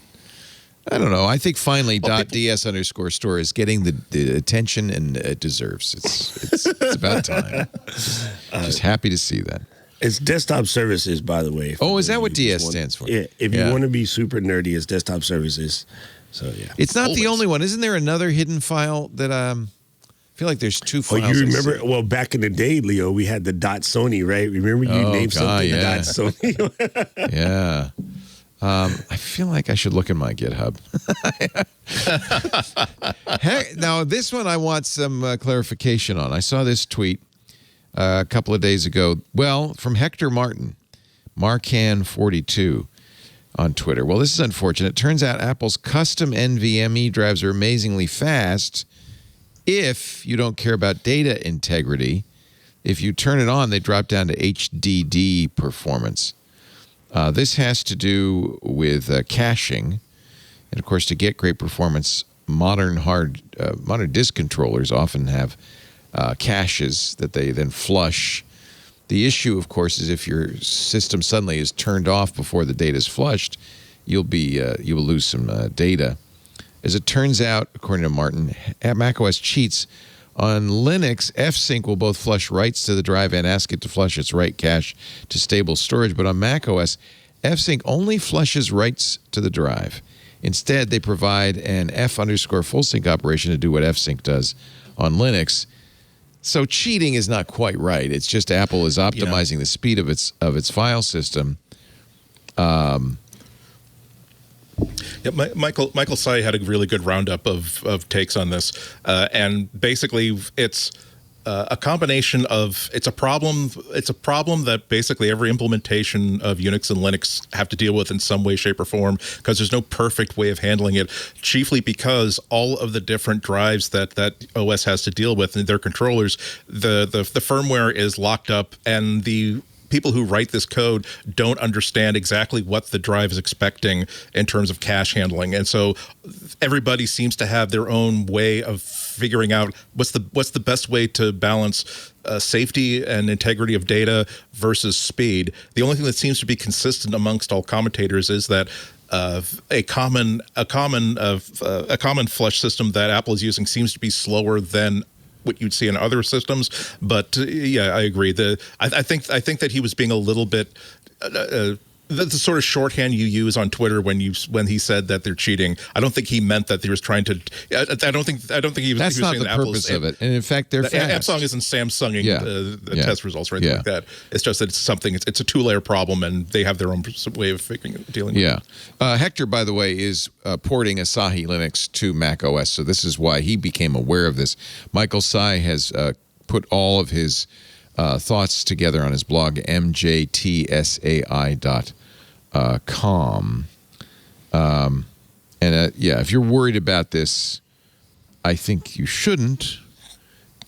I don't know. I think finally .ds_store is getting the attention and it deserves. It's about time. Just happy to see that. It's desktop services, by the way. Oh, is that what DS stands for? Yeah. If you want to be super nerdy, it's desktop services. So, yeah. It's not the only one. Isn't there another hidden file that I feel like there's two files? Oh, you remember? Well, back in the day, Leo, we had the .Sony, right? Remember you named something .Sony? Yeah. I feel like I should look in my GitHub. Heck, now, this one I want some clarification on. I saw this tweet a couple of days ago. Well, from Hector Martin, Marcan42. On Twitter. Well, this is unfortunate. It turns out Apple's custom NVMe drives are amazingly fast if you don't care about data integrity. If you turn it on, they drop down to HDD performance. This has to do with caching. And, of course, to get great performance, modern disk controllers often have caches that they then flush. The issue, of course, is if your system suddenly is turned off before the data is flushed, you will lose some data. As it turns out, according to Martin, macOS cheats. On Linux, fsync will both flush writes to the drive and ask it to flush its write cache to stable storage. But on macOS, fsync only flushes writes to the drive. Instead, they provide an f_fullsync operation to do what fsync does on Linux. So cheating is not quite right. It's just Apple is optimizing the speed of its file system. Yeah, Michael Tsai had a really good roundup of takes on this, and basically it's a combination of it's a problem that basically every implementation of Unix and Linux have to deal with in some way, shape, or form, because there's no perfect way of handling it, chiefly because all of the different drives that OS has to deal with and their controllers, the firmware is locked up, and the people who write this code don't understand exactly what the drive is expecting in terms of cache handling. And so everybody seems to have their own way of figuring out what's the best way to balance safety and integrity of data versus speed. The only thing that seems to be consistent amongst all commentators is that a common flush system that Apple is using seems to be slower than what you'd see in other systems. But yeah, I agree. I think that he was being a little bit the sort of shorthand you use on Twitter when he said that they're cheating. I don't think he meant that he was trying to. I don't think he was. That's he was not saying the that purpose of it. And in fact, they're fast. Samsung isn't Samsunging the test results or anything like that. It's just that it's a two-layer problem, and they have their own way of dealing with it. Hector, by the way, is porting Asahi Linux to Mac OS, so this is why he became aware of this. Michael Tsai has put all of his thoughts together on his blog, mjtsai.com. If you're worried about this, I think you shouldn't.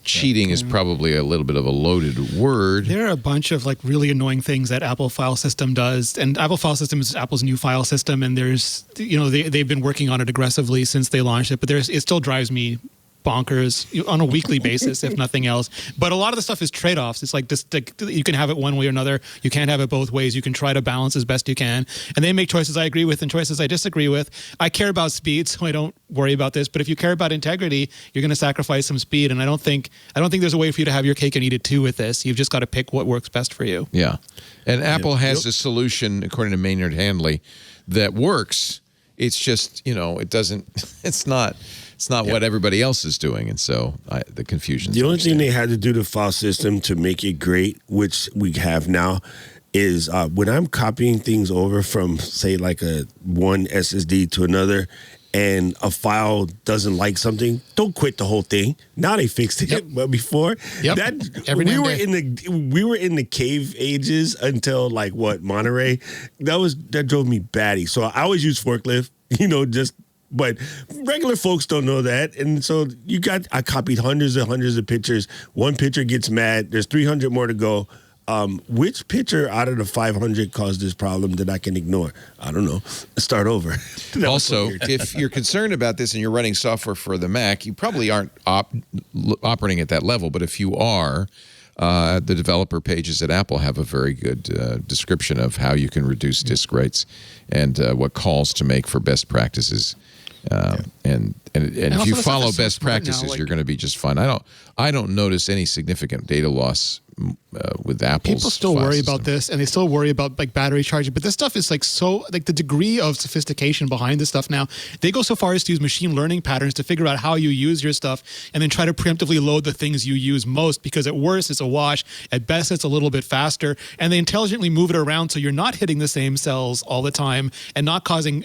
Cheating is probably a little bit of a loaded word. There are a bunch of like really annoying things that Apple File System does, and Apple File System is Apple's new file system, and there's they've been working on it aggressively since they launched it, but it still drives me bonkers on a weekly basis, if nothing else. But a lot of the stuff is trade-offs. It's like this, you can have it one way or another. You can't have it both ways. You can try to balance as best you can. And they make choices I agree with and choices I disagree with. I care about speed, so I don't worry about this. But if you care about integrity, you're going to sacrifice some speed. And I don't think there's a way for you to have your cake and eat it too with this. You've just got to pick what works best for you. Yeah. And Apple has a solution, according to Maynard Handley, that works. It's just, it doesn't, it's not what everybody else is doing. And so the confusion. The only thing they had to do to file system to make it great, which we have now, is when I'm copying things over from, say, like one SSD to another, and a file doesn't like something, don't quit the whole thing. Now they fixed it, but before we were in the cave ages until Monterey. That drove me batty. So I always use forklift, but regular folks don't know that. And so I copied hundreds and hundreds of pictures. One picture gets mad. There's 300 more to go. Which picture out of the 500 caused this problem that I can ignore? I don't know. Start over. Also, if you're concerned about this and you're running software for the Mac, you probably aren't operating at that level. But if you are, the developer pages at Apple have a very good description of how you can reduce disk writes and what calls to make for best practices. And if you follow best practices, you're going to be just fine. I don't notice any significant data loss with Apple's. People still worry about this, and they still worry about battery charging. But this stuff is the degree of sophistication behind this stuff now. They go so far as to use machine learning patterns to figure out how you use your stuff, and then try to preemptively load the things you use most. Because at worst, it's a wash. At best, it's a little bit faster, and they intelligently move it around so you're not hitting the same cells all the time and not causing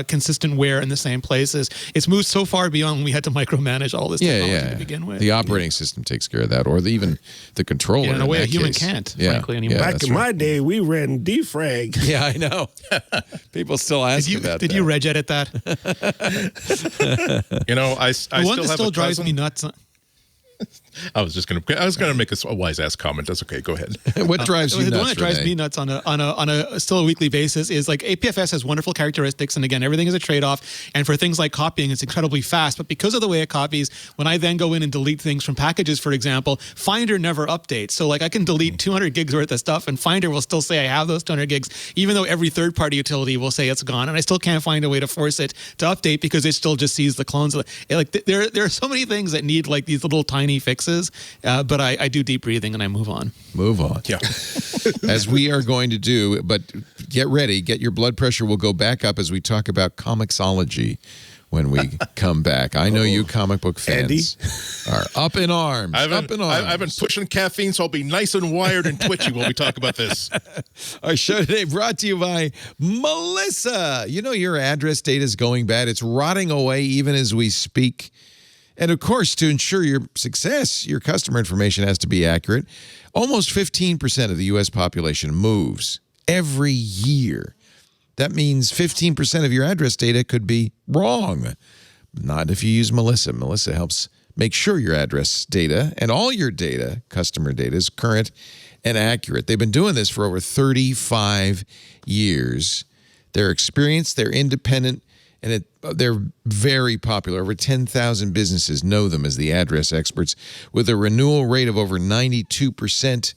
consistent wear in the same places. It's moved so far beyond when we had to micromanage all this technology to begin with. The operating system takes care of that, or even the controller. In a way a human can't, frankly, anymore. Back in my day, we ran defrag. Yeah, I know. People still ask about that. Did you reg edit that? I still have drives me nuts. I was gonna make a wise ass comment. That's okay. Go ahead. What drives you nuts? The one that drives Renee? me nuts on a still a weekly basis is like APFS has wonderful characteristics, and again, everything is a trade-off. And for things like copying, it's incredibly fast. But because of the way it copies, when I then go in and delete things from packages, for example, Finder never updates. So like I can delete 200 gigs worth of stuff, and Finder will still say I have those 200 gigs, even though every third-party utility will say it's gone, and I still can't find a way to force it to update because it still just sees the clones. Like there are so many things that need like these little tiny fixes. But I do deep breathing and I move on. Move on. Yeah. As we are going to do, but get ready. Get your blood pressure will go back up as we talk about Comixology when we come back. I know you comic book fans are up in arms. Up in arms. I've been pushing caffeine, so I'll be nice and wired and twitchy while we talk about this. Our show today brought to you by Melissa. You know your address data is going bad. It's rotting away even as we speak. And of course, to ensure your success, your customer information has to be accurate. Almost 15% of the U.S. population moves every year. That means 15% of your address data could be wrong. Not if you use Melissa. Melissa helps make sure your address data and all your data, customer data, is current and accurate. They've been doing this for over 35 years. They're experienced, they're independent, and they're very popular. Over 10,000 businesses know them as the address experts. With a renewal rate of over 92%,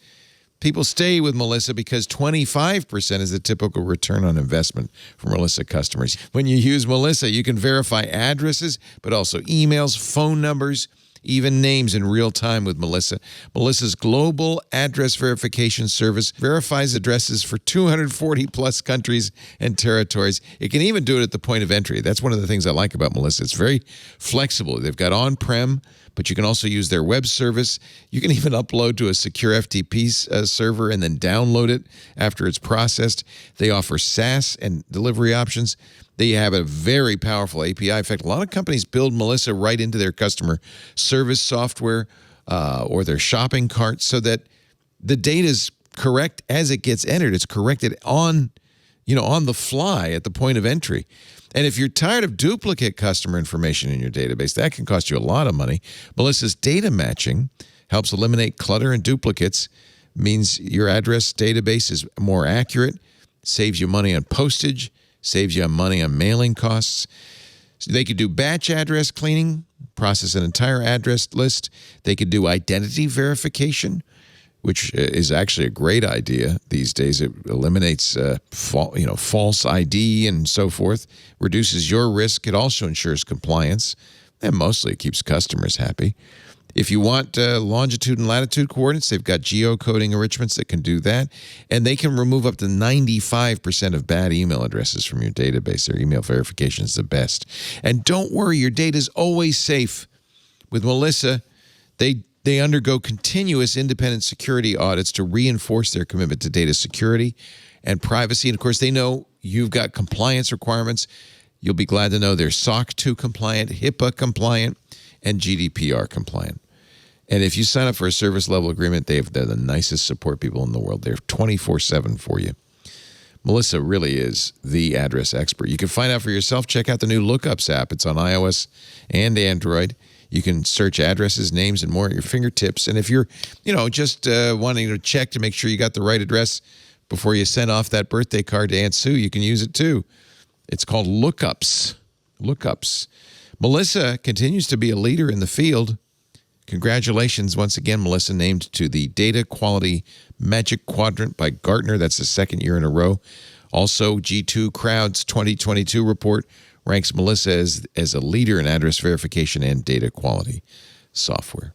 people stay with Melissa because 25% is the typical return on investment for Melissa customers. When you use Melissa, you can verify addresses, but also emails, phone numbers, even names in real time with Melissa. Melissa's global address verification service verifies addresses for 240 plus countries and territories. It can even do it at the point of entry. That's one of the things I like about Melissa. It's very flexible. They've got on-prem, but you can also use their web service. You can even upload to a secure FTP server and then download it after it's processed. They offer SaaS and delivery options. They have a very powerful API. In fact, a lot of companies build Melissa right into their customer service software or their shopping cart so that the data is correct as it gets entered. It's corrected on the fly at the point of entry. And if you're tired of duplicate customer information in your database, that can cost you a lot of money. Melissa's data matching helps eliminate clutter and duplicates, means your address database is more accurate, saves you money on postage, saves you money on mailing costs. So they could do batch address cleaning, process an entire address list. They could do identity verification, which is actually a great idea these days. It eliminates false ID and so forth, reduces your risk. It also ensures compliance, and mostly it keeps customers happy. If you want longitude and latitude coordinates, they've got geocoding enrichments that can do that. And they can remove up to 95% of bad email addresses from your database. Their email verification is the best. And don't worry, your data is always safe. With Melissa, they undergo continuous independent security audits to reinforce their commitment to data security and privacy. And of course, they know you've got compliance requirements. You'll be glad to know they're SOC 2 compliant, HIPAA compliant, and GDPR compliant. And if you sign up for a service level agreement, they're the nicest support people in the world. They're 24/7 for you. Melissa really is the address expert. You can find out for yourself. Check out the new Lookups app. It's on iOS and Android. You can search addresses, names, and more at your fingertips. And if you're, just wanting to check to make sure you got the right address before you send off that birthday card to Aunt Sue, you can use it too. It's called Lookups. Lookups. Melissa continues to be a leader in the field. Congratulations once again, Melissa, named to the Data Quality Magic Quadrant by Gartner. That's the second year in a row. Also, G2 Crowd's 2022 report ranks Melissa as a leader in address verification and data quality software.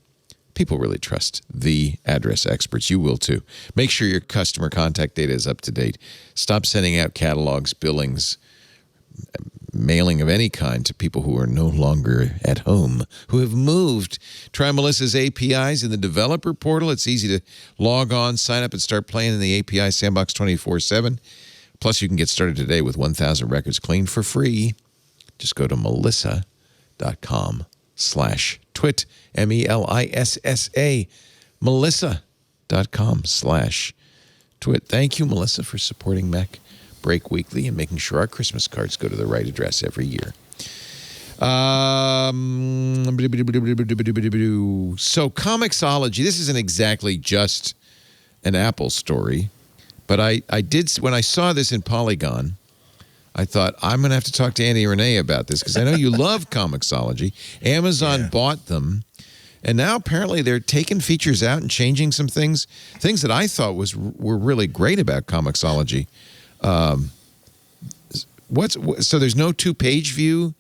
People really trust the address experts. You will too. Make sure your customer contact data is up to date. Stop sending out catalogs, billings, mailing of any kind to people who are no longer at home, who have moved. Try Melissa's APIs in the developer portal. It's easy to log on, sign up, and start playing in the API sandbox 24/7. Plus, you can get started today with 1,000 records cleaned for free. Just go to melissa.com/twit, MELISSA, melissa.com/twit. Thank you, Melissa, for supporting MacBreak Weekly and making sure our Christmas cards go to the right address every year. So Comixology, this isn't exactly just an Apple story, but I did, when I saw this in Polygon, I thought, I'm going to have to talk to Andy Renee about this because I know you love Comixology. Amazon bought them, and now apparently they're taking features out and changing some things that I thought were really great about Comixology. So there's no two-page view.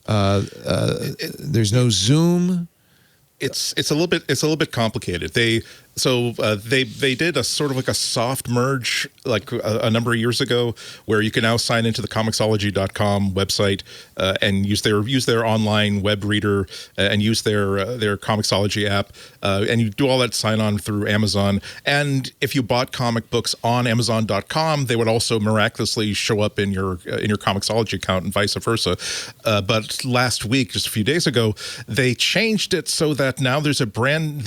There's no zoom. It's a little bit complicated. They did a sort of like a soft merge like a number of years ago, where you can now sign into the Comixology.com website and use their online web reader and use their Comixology app, and you do all that sign on through Amazon. And if you bought comic books on Amazon.com, they would also miraculously show up in your Comixology account and vice versa. But last week, just a few days ago, they changed it so that now there's a brand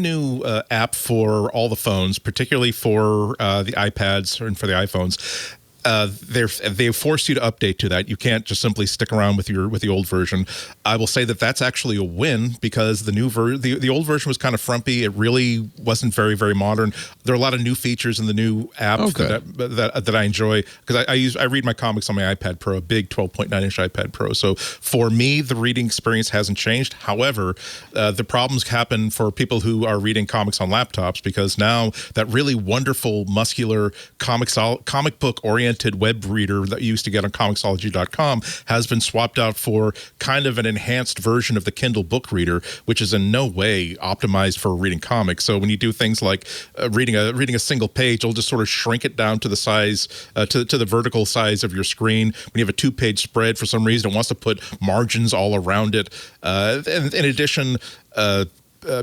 new app for all the phones, particularly for the iPads and for the iPhones. They've forced you to update to that. You can't just simply stick around with the old version. I will say that that's actually a win, because the old version was kind of frumpy. It really wasn't very, very modern. There are a lot of new features in the new app that I enjoy, because I read my comics on my iPad Pro, a big 12.9-inch iPad Pro. So for me, the reading experience hasn't changed. However, the problems happen for people who are reading comics on laptops, because now that really wonderful, muscular comic book oriented web reader that you used to get on Comixology.com has been swapped out for kind of an enhanced version of the Kindle book reader, which is in no way optimized for reading comics. So when you do things like reading a single page, it'll just sort of shrink it down to the size, to the vertical size of your screen. When you have a 2-page spread, for some reason, it wants to put margins all around it. And in addition,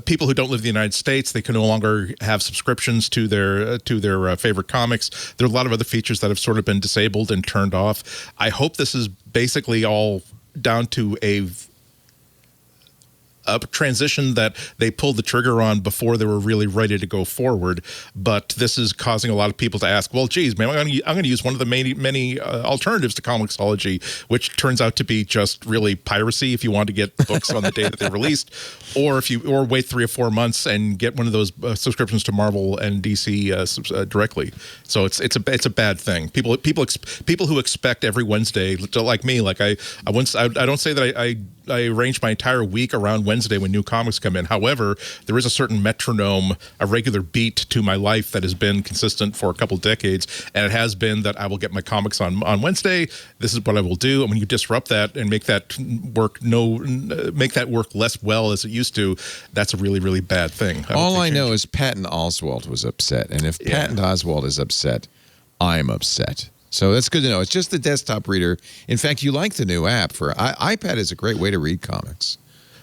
people who don't live in the United States, they can no longer have subscriptions to their favorite comics. There are a lot of other features that have sort of been disabled and turned off. I hope this is basically all down to a transition that they pulled the trigger on before they were really ready to go forward. But this is causing a lot of people to ask, well, geez, man, I'm going to use one of the many alternatives to Comixology, which turns out to be just really piracy if you want to get books on the day that they're released, or wait 3 or 4 months and get one of those subscriptions to Marvel and DC directly. So it's a bad thing. People who expect every Wednesday, like me, like I don't say that I arrange my entire week around Wednesday when new comics come in. However, there is a certain metronome, a regular beat to my life that has been consistent for a couple decades, and it has been that I will get my comics on Wednesday. This is what I will do. And when you disrupt that and make that work less well as it used to, that's a really, really bad thing. All I know is Patton Oswalt was upset, and if Patton Oswalt is upset, I'm upset. So that's good to know. It's just the desktop reader. In fact, you like the new app for iPad is a great way to read comics.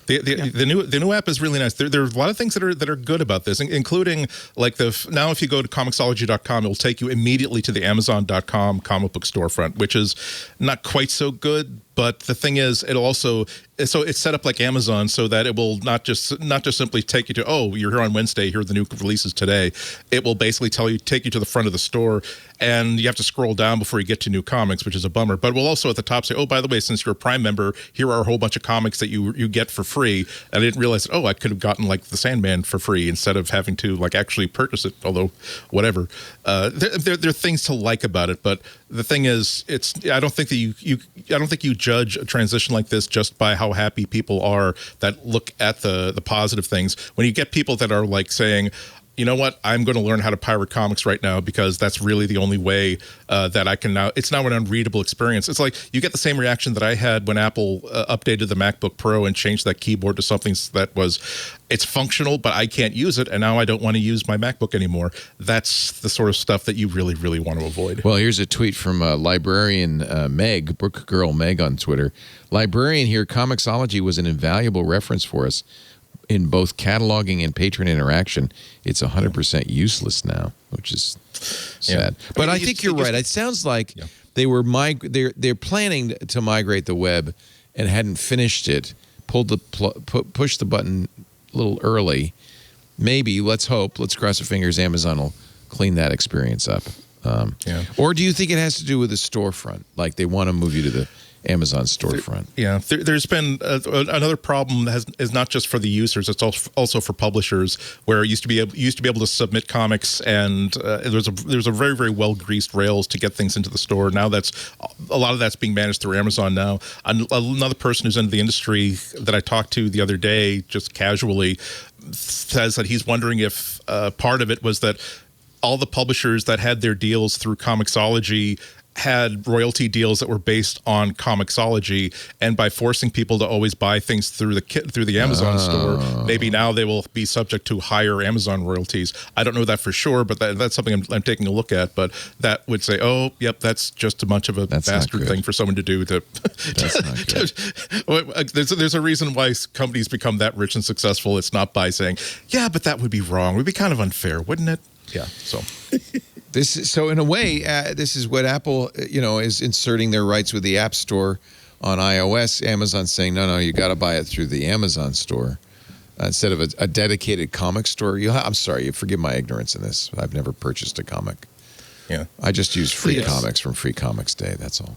The new app is really nice. There are a lot of things that are good about this, including like now if you go to Comixology.com, it'll take you immediately to the Amazon.com comic book storefront, which is not quite so good. But the thing is, it's set up like Amazon so that it will not just simply take you to, oh, you're here on Wednesday, here are the new releases today. It will basically take you to the front of the store, and you have to scroll down before you get to new comics, which is a bummer. But we'll also at the top say, oh, by the way, since you're a Prime member, here are a whole bunch of comics that you get for free. And I didn't realize, I could have gotten like the Sandman for free instead of having to like actually purchase it. Although, whatever. There are things to like about it, but the thing is, I don't think you judge a transition like this just by how happy people are that look at the positive things. When you get people that are like saying, you know what, I'm going to learn how to pirate comics right now because that's really the only way that I can now. It's now an unreadable experience. It's like you get the same reaction that I had when Apple updated the MacBook Pro and changed that keyboard to something that it's functional, but I can't use it, and now I don't want to use my MacBook anymore. That's the sort of stuff that you really, really want to avoid. Well, here's a tweet from librarian Meg, Book Girl Meg on Twitter. Librarian here, Comixology was an invaluable reference for us in both cataloging and patron interaction. It's 100% useless now, which is sad. Yeah. But I think you're right. It sounds like they were they're planning to migrate the web and hadn't finished it. Pushed the button a little early. Maybe, let's hope, let's cross our fingers, Amazon will clean that experience up. Or do you think it has to do with the storefront? Like they want to move you to the Amazon storefront. There's been another problem that is not just for the users; it's also for publishers. Where it used to be able to submit comics, and there's a very, very well greased rails to get things into the store. Now a lot of that's being managed through Amazon now. Another person who's in the industry that I talked to the other day, just casually, says that he's wondering if part of it was that all the publishers that had their deals through Comixology had royalty deals that were based on Comixology, and by forcing people to always buy things through the Amazon store, maybe now they will be subject to higher Amazon royalties. I don't know that for sure, but that's something I'm taking a look at. But that would say, oh, yep, that's just a bunch of a bastard thing for someone to do. That's not good. There's a reason why companies become that rich and successful. It's not by saying, yeah, but that would be wrong. It would be kind of unfair, wouldn't it? Yeah. So in a way, this is what Apple, is inserting their rights with the App Store on iOS. Amazon's saying, no, you got to buy it through the Amazon store instead of a dedicated comic store. I'm sorry, forgive my ignorance in this. I've never purchased a comic. Yeah, I just use free comics from Free Comics Day. That's all.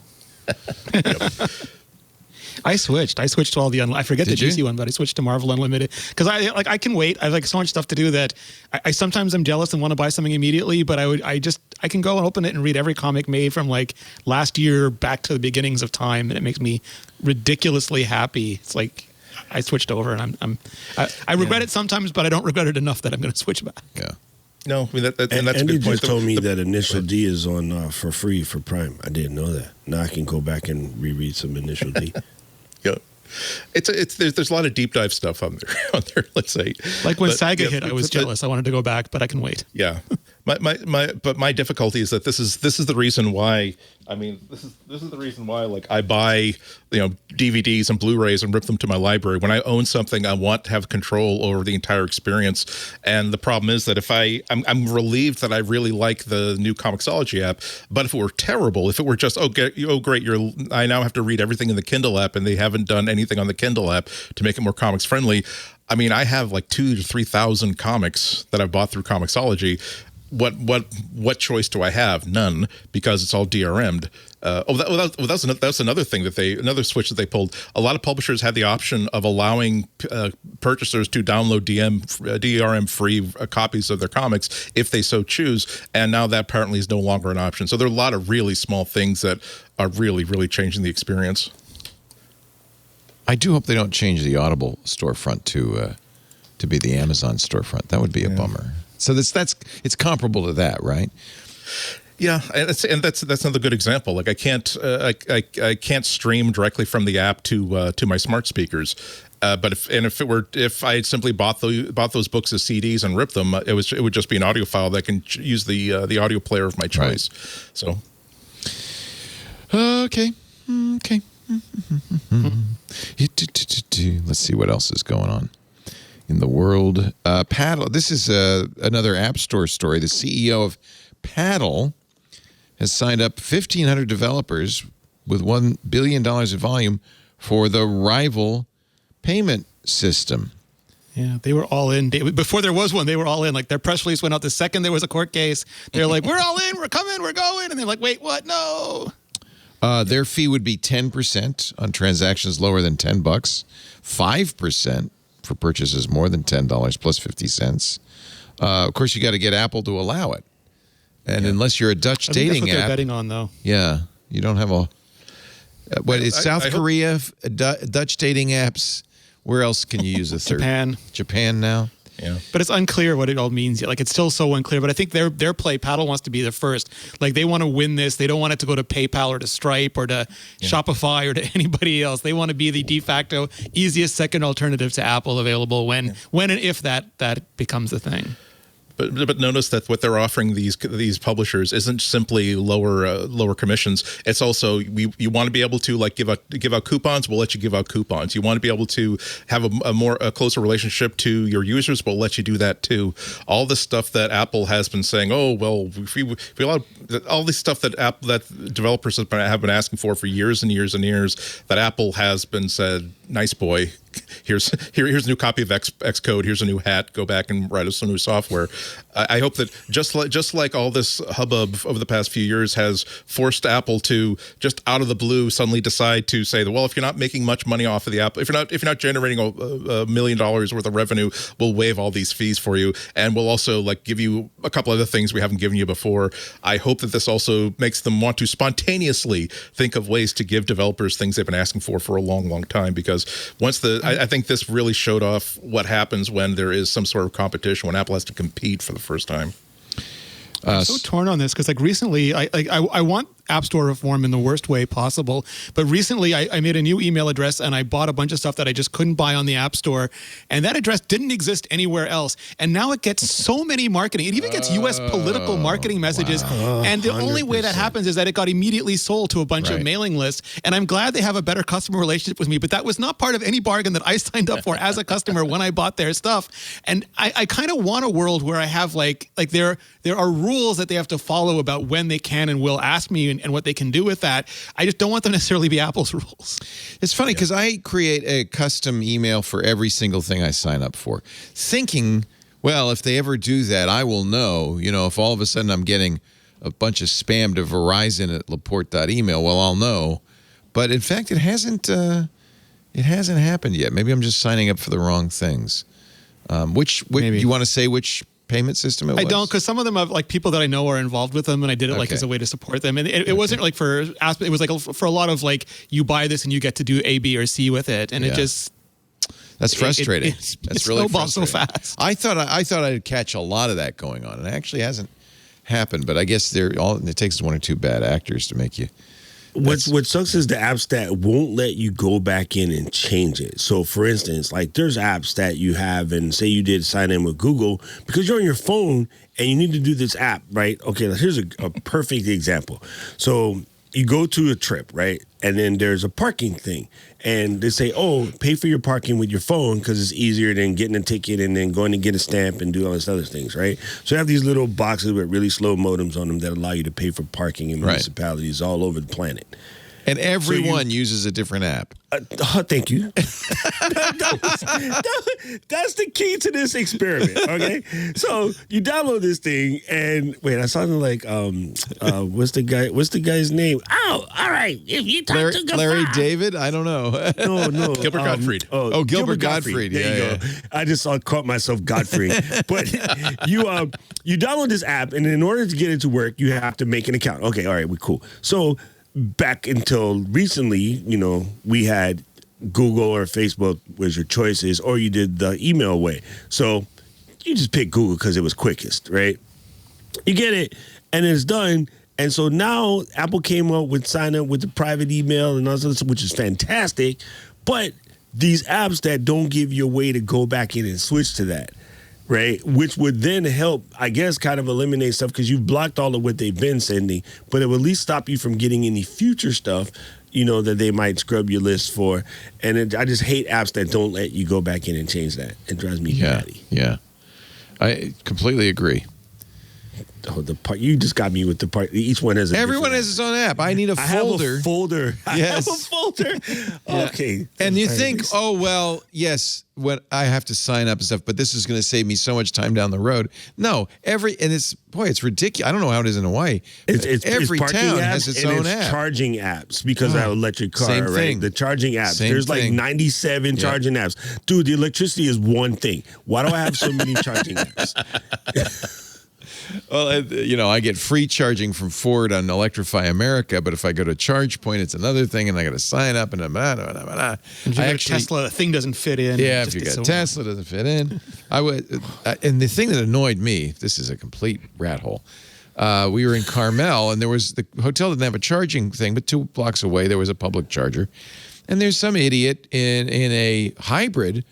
I switched to all the I forget the DC one, but I switched to Marvel Unlimited because I can wait. I have so much stuff to do that I sometimes I'm jealous and want to buy something immediately, but I can go and open it and read every comic made from like last year back to the beginnings of time, and it makes me ridiculously happy. It's like I switched over, and I regret it sometimes, but I don't regret it enough that I'm going to switch back. Yeah. No, I mean that's and a good point. Just told me that Initial D is on for free for Prime. I didn't know that. Now I can go back and reread some Initial D. Yeah, there's a lot of deep dive stuff on there. Let's say, like when Saga hit, I was jealous. I wanted to go back, but I can wait. Yeah, my difficulty is that this is the reason why. I mean, this is the reason why, like, I buy DVDs and Blu-rays and rip them to my library. When I own something, I want to have control over the entire experience. And the problem is that if I'm relieved that I really like the new Comixology app, but if it were terrible, if it were just great, I now have to read everything in the Kindle app, and they haven't done anything on the Kindle app to make it more comics friendly. I mean, I have like 2,000 to 3,000 comics that I've bought through Comixology. What choice do I have? None, because it's all DRM'd. That's another thing another switch that they pulled. A lot of publishers had the option of allowing purchasers to download DRM-free copies of their comics if they so choose, and now that apparently is no longer an option. So there are a lot of really small things that are really, really changing the experience. I do hope they don't change the Audible storefront to be the Amazon storefront. That would be a bummer. So it's comparable to that, right? Yeah, and that's another good example. Like I can't stream directly from the app to my smart speakers. But if I had simply bought those books as CDs and ripped them, it would just be an audio file that can use the audio player of my choice. Right. So okay. Let's see what else is going on in the world. Paddle. This is another App Store story. The CEO of Paddle has signed up 1,500 developers with $1 billion in volume for the rival payment system. Yeah, they were all in. Before there was one, they were all in. Like their press release went out the second there was a court case. They're like, we're all in, we're coming, we're going. And they're like, wait, what? No. Their fee would be 10% on transactions lower than $10, 5% for purchases more than $10 plus 50 cents. Of course, you got to get Apple to allow it. And unless you're a Dutch dating that's what app, they're betting on, though. Yeah, you don't have a. It's South Korea, Dutch dating apps. Where else can you use a third? Japan now. Yeah, but it's unclear what it all means yet. Like it's still so unclear. But I think their play, Paddle wants to be the first. Like they want to win this. They don't want it to go to PayPal or to Stripe or to Shopify or to anybody else. They want to be the de facto easiest second alternative to Apple available when and if that becomes a thing. But notice that what they're offering these publishers isn't simply lower commissions. It's also you want to be able to like give out coupons. We'll let you give out coupons. You want to be able to have a closer relationship to your users. We'll let you do that too. All the stuff that Apple has been saying. Oh well, if we allow all this stuff that developers have been asking for years and years and years. That Apple has been said. nice boy. Here's a new copy of Xcode. Here's a new hat. Go back and write us some new software. I hope that just like all this hubbub over the past few years has forced Apple to just out of the blue suddenly decide to say that, well, if you're not making much money off of the Apple, if you're not generating $1 million worth of revenue, we'll waive all these fees for you, and we'll also like give you a couple other things we haven't given you before. I hope that this also makes them want to spontaneously think of ways to give developers things they've been asking for a long, long time. Because once I think this really showed off what happens when there is some sort of competition, when Apple has to compete for the first time. I'm so torn on this because like recently I want App Store reform in the worst way possible, but recently I made a new email address and I bought a bunch of stuff that I just couldn't buy on the App Store, and that address didn't exist anywhere else, and now it gets so many marketing. It even gets US political marketing messages, and the only way that happens is that it got immediately sold to a bunch of mailing lists, and I'm glad they have a better customer relationship with me, but that was not part of any bargain that I signed up for as a customer when I bought their stuff. And I kind of want a world where I have like there are rules that they have to follow about when they can and will ask me and what they can do with that. I just don't want them to necessarily be Apple's rules. It's funny because I create a custom email for every single thing I sign up for, thinking, well, if they ever do that, I will know. You know, if all of a sudden I'm getting a bunch of spam to Verizon at laporte.email, well, I'll know. But in fact, it hasn't happened yet. Maybe I'm just signing up for the wrong things. Which you want to say which payment system it was? I don't, because some of them have like people that I know are involved with them, and I did it like as a way to support them. And it wasn't like it was like for a lot of like, you buy this and you get to do A, B, or C with it, and it just. That's frustrating. That's really snowballs so frustrating. fast. I thought I'd catch a lot of that going on, and it actually hasn't happened. But I guess it takes one or two bad actors to make you. What sucks is the apps that won't let you go back in and change it. So, for instance, like there's apps that you have, and say you did sign in with Google because you're on your phone and you need to do this app, right? Okay, here's a perfect example. So you go to a trip, right? And then there's a parking thing. And they say, oh, pay for your parking with your phone because it's easier than getting a ticket and then going to get a stamp and do all these other things, right? So you have these little boxes with really slow modems on them that allow you to pay for parking in municipalities all over the planet. And everyone uses a different app. Thank you. That's the key to this experiment, okay? So you download this thing, and wait, I sounded like what's the guy's name? Oh, all right. If you talk to Larry David, I don't know. No, Gilbert Gottfried. Gilbert Gottfried. There you go. I just caught myself Gottfried. But you download this app, and in order to get it to work, you have to make an account. Okay, all right, we're cool. So back until recently, you know, we had Google or Facebook was your choices, or you did the email way. So you just picked Google because it was quickest, right? You get it, and it's done. And so now Apple came up with sign up with the private email and all this, which is fantastic. But these apps that don't give you a way to go back in and switch to that, right? Which would then help, I guess, kind of eliminate stuff because you've blocked all of what they've been sending, but it will at least stop you from getting any future stuff, you know, that they might scrub your list for. And I just hate apps that don't let you go back in and change that. It drives me batty. Yeah. I completely agree. Oh, the part you just got me with the part. Each one has everyone has its own app. I need a folder. I have a folder. Yes. I have a folder. Okay. And you think, oh well, yes, when I have to sign up and stuff, but this is going to save me so much time down the road. No, it's ridiculous. I don't know how it is in Hawaii. Every town has its own app. Charging apps because of electric car, same right? thing. The charging apps. Same There's thing. like 97 charging apps. Dude, the electricity is one thing. Why do I have so many charging apps? Well, you know, I get free charging from Ford on Electrify America, but if I go to ChargePoint, it's another thing, and I got to sign up and Tesla, the thing doesn't fit in. Yeah, if you got Tesla, doesn't fit in. And the thing that annoyed me, this is a complete rat hole. We were in Carmel, and the hotel didn't have a charging thing, but 2 blocks away there was a public charger, and there's some idiot in a hybrid.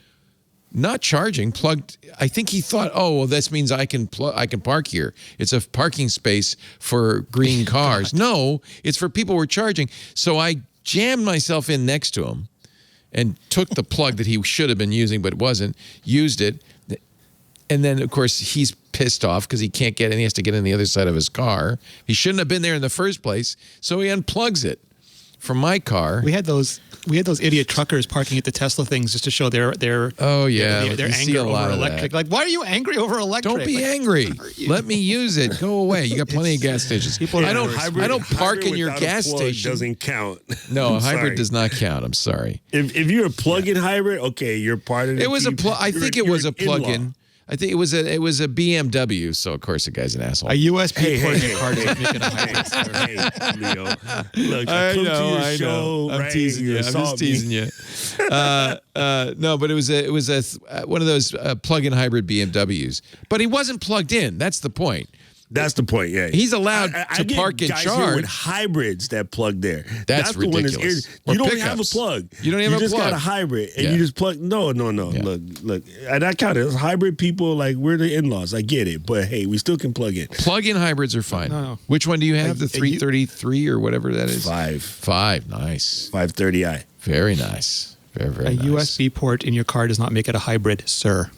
Not charging, plugged. I think he thought, oh, well, this means I can park here. It's a parking space for green cars. No, it's for people who are charging. So I jammed myself in next to him and took the plug that he should have been using but wasn't, used it. And then, of course, he's pissed off because he can't get in. He has to get in the other side of his car. He shouldn't have been there in the first place, so he unplugs it. from my car. We had those idiot truckers parking at the Tesla things just to show their Oh, yeah. their You see anger a lot over of electric. that. Like, why are you angry over electric? Don't be Like, angry. Let me use it. Go away. You got plenty of gas stations. People are I don't park Hybrid in your without a gas plug station. doesn't count. No, I'm a hybrid sorry. does not count. I'm sorry. If you're a plug-in hybrid, okay, you're part of the It was a team. plug. I You're think a- it was you're a an in-law. plug-in. I think it was a BMW. So of course the guy's an asshole. A USB Hey, port hey, in your car doesn't make it a hybrid. Hey, Leo. Look, I come to your show, I'm right? teasing you. I'm just teasing you. No, but it was one of those plug-in hybrid BMWs. But he wasn't plugged in. That's the point. That's the point. Yeah, He's allowed I to get park and guys here charge. with hybrids that plug there. That's the one ridiculous. You Or don't have a pickups. plug. You don't even have a just got plug. a hybrid, and Yeah. you just plug. No. Yeah. Look. And I count it. It's hybrid people, like we're the in-laws. I get it, but hey, we still can plug in. Plug-in hybrids are fine. No. Which one do you have? The you- 333 or whatever that is? 530i. Nice. 530i. Very nice. Very, very A nice. USB port in your car does not make it a hybrid, sir.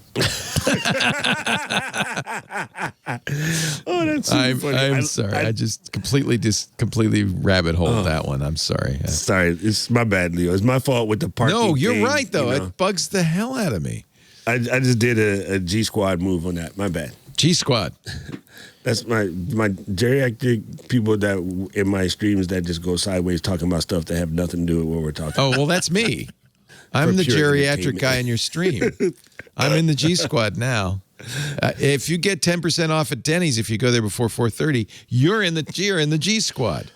Oh, that's so I'm funny. sorry. I just completely rabbit holed that one. I'm sorry. Sorry, it's my bad, Leo. It's my fault with the parking. No, you're thing, right though. you know. It bugs the hell out of me. I just did a G Squad move on that. My bad. G Squad. That's my geriatric people that in my streams that just go sideways talking about stuff that have nothing to do with what we're talking. Oh, well, that's me. I'm For the pure geriatric entertainment. guy in your stream. I'm in the G Squad now. If you get 10% off at Denny's if you go there before 4:30, you're in the G Squad.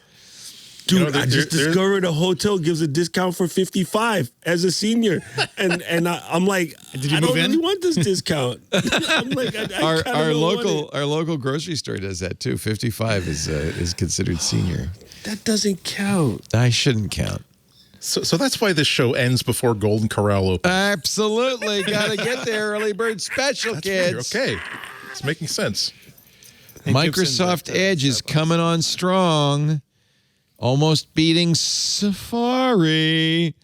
Dude, You know, I just discovered a hotel gives a discount for 55 as a senior, and I'm like, Did you I move don't in? really want this discount. I'm like, I Our kinda don't want our local grocery store does that too. 55 is considered senior. it. That doesn't count. I shouldn't count. So that's why this show ends before Golden Corral opens. Absolutely, gotta get there. Early bird special, kids. Okay, it's making sense. Microsoft Edge is coming on strong, almost beating Safari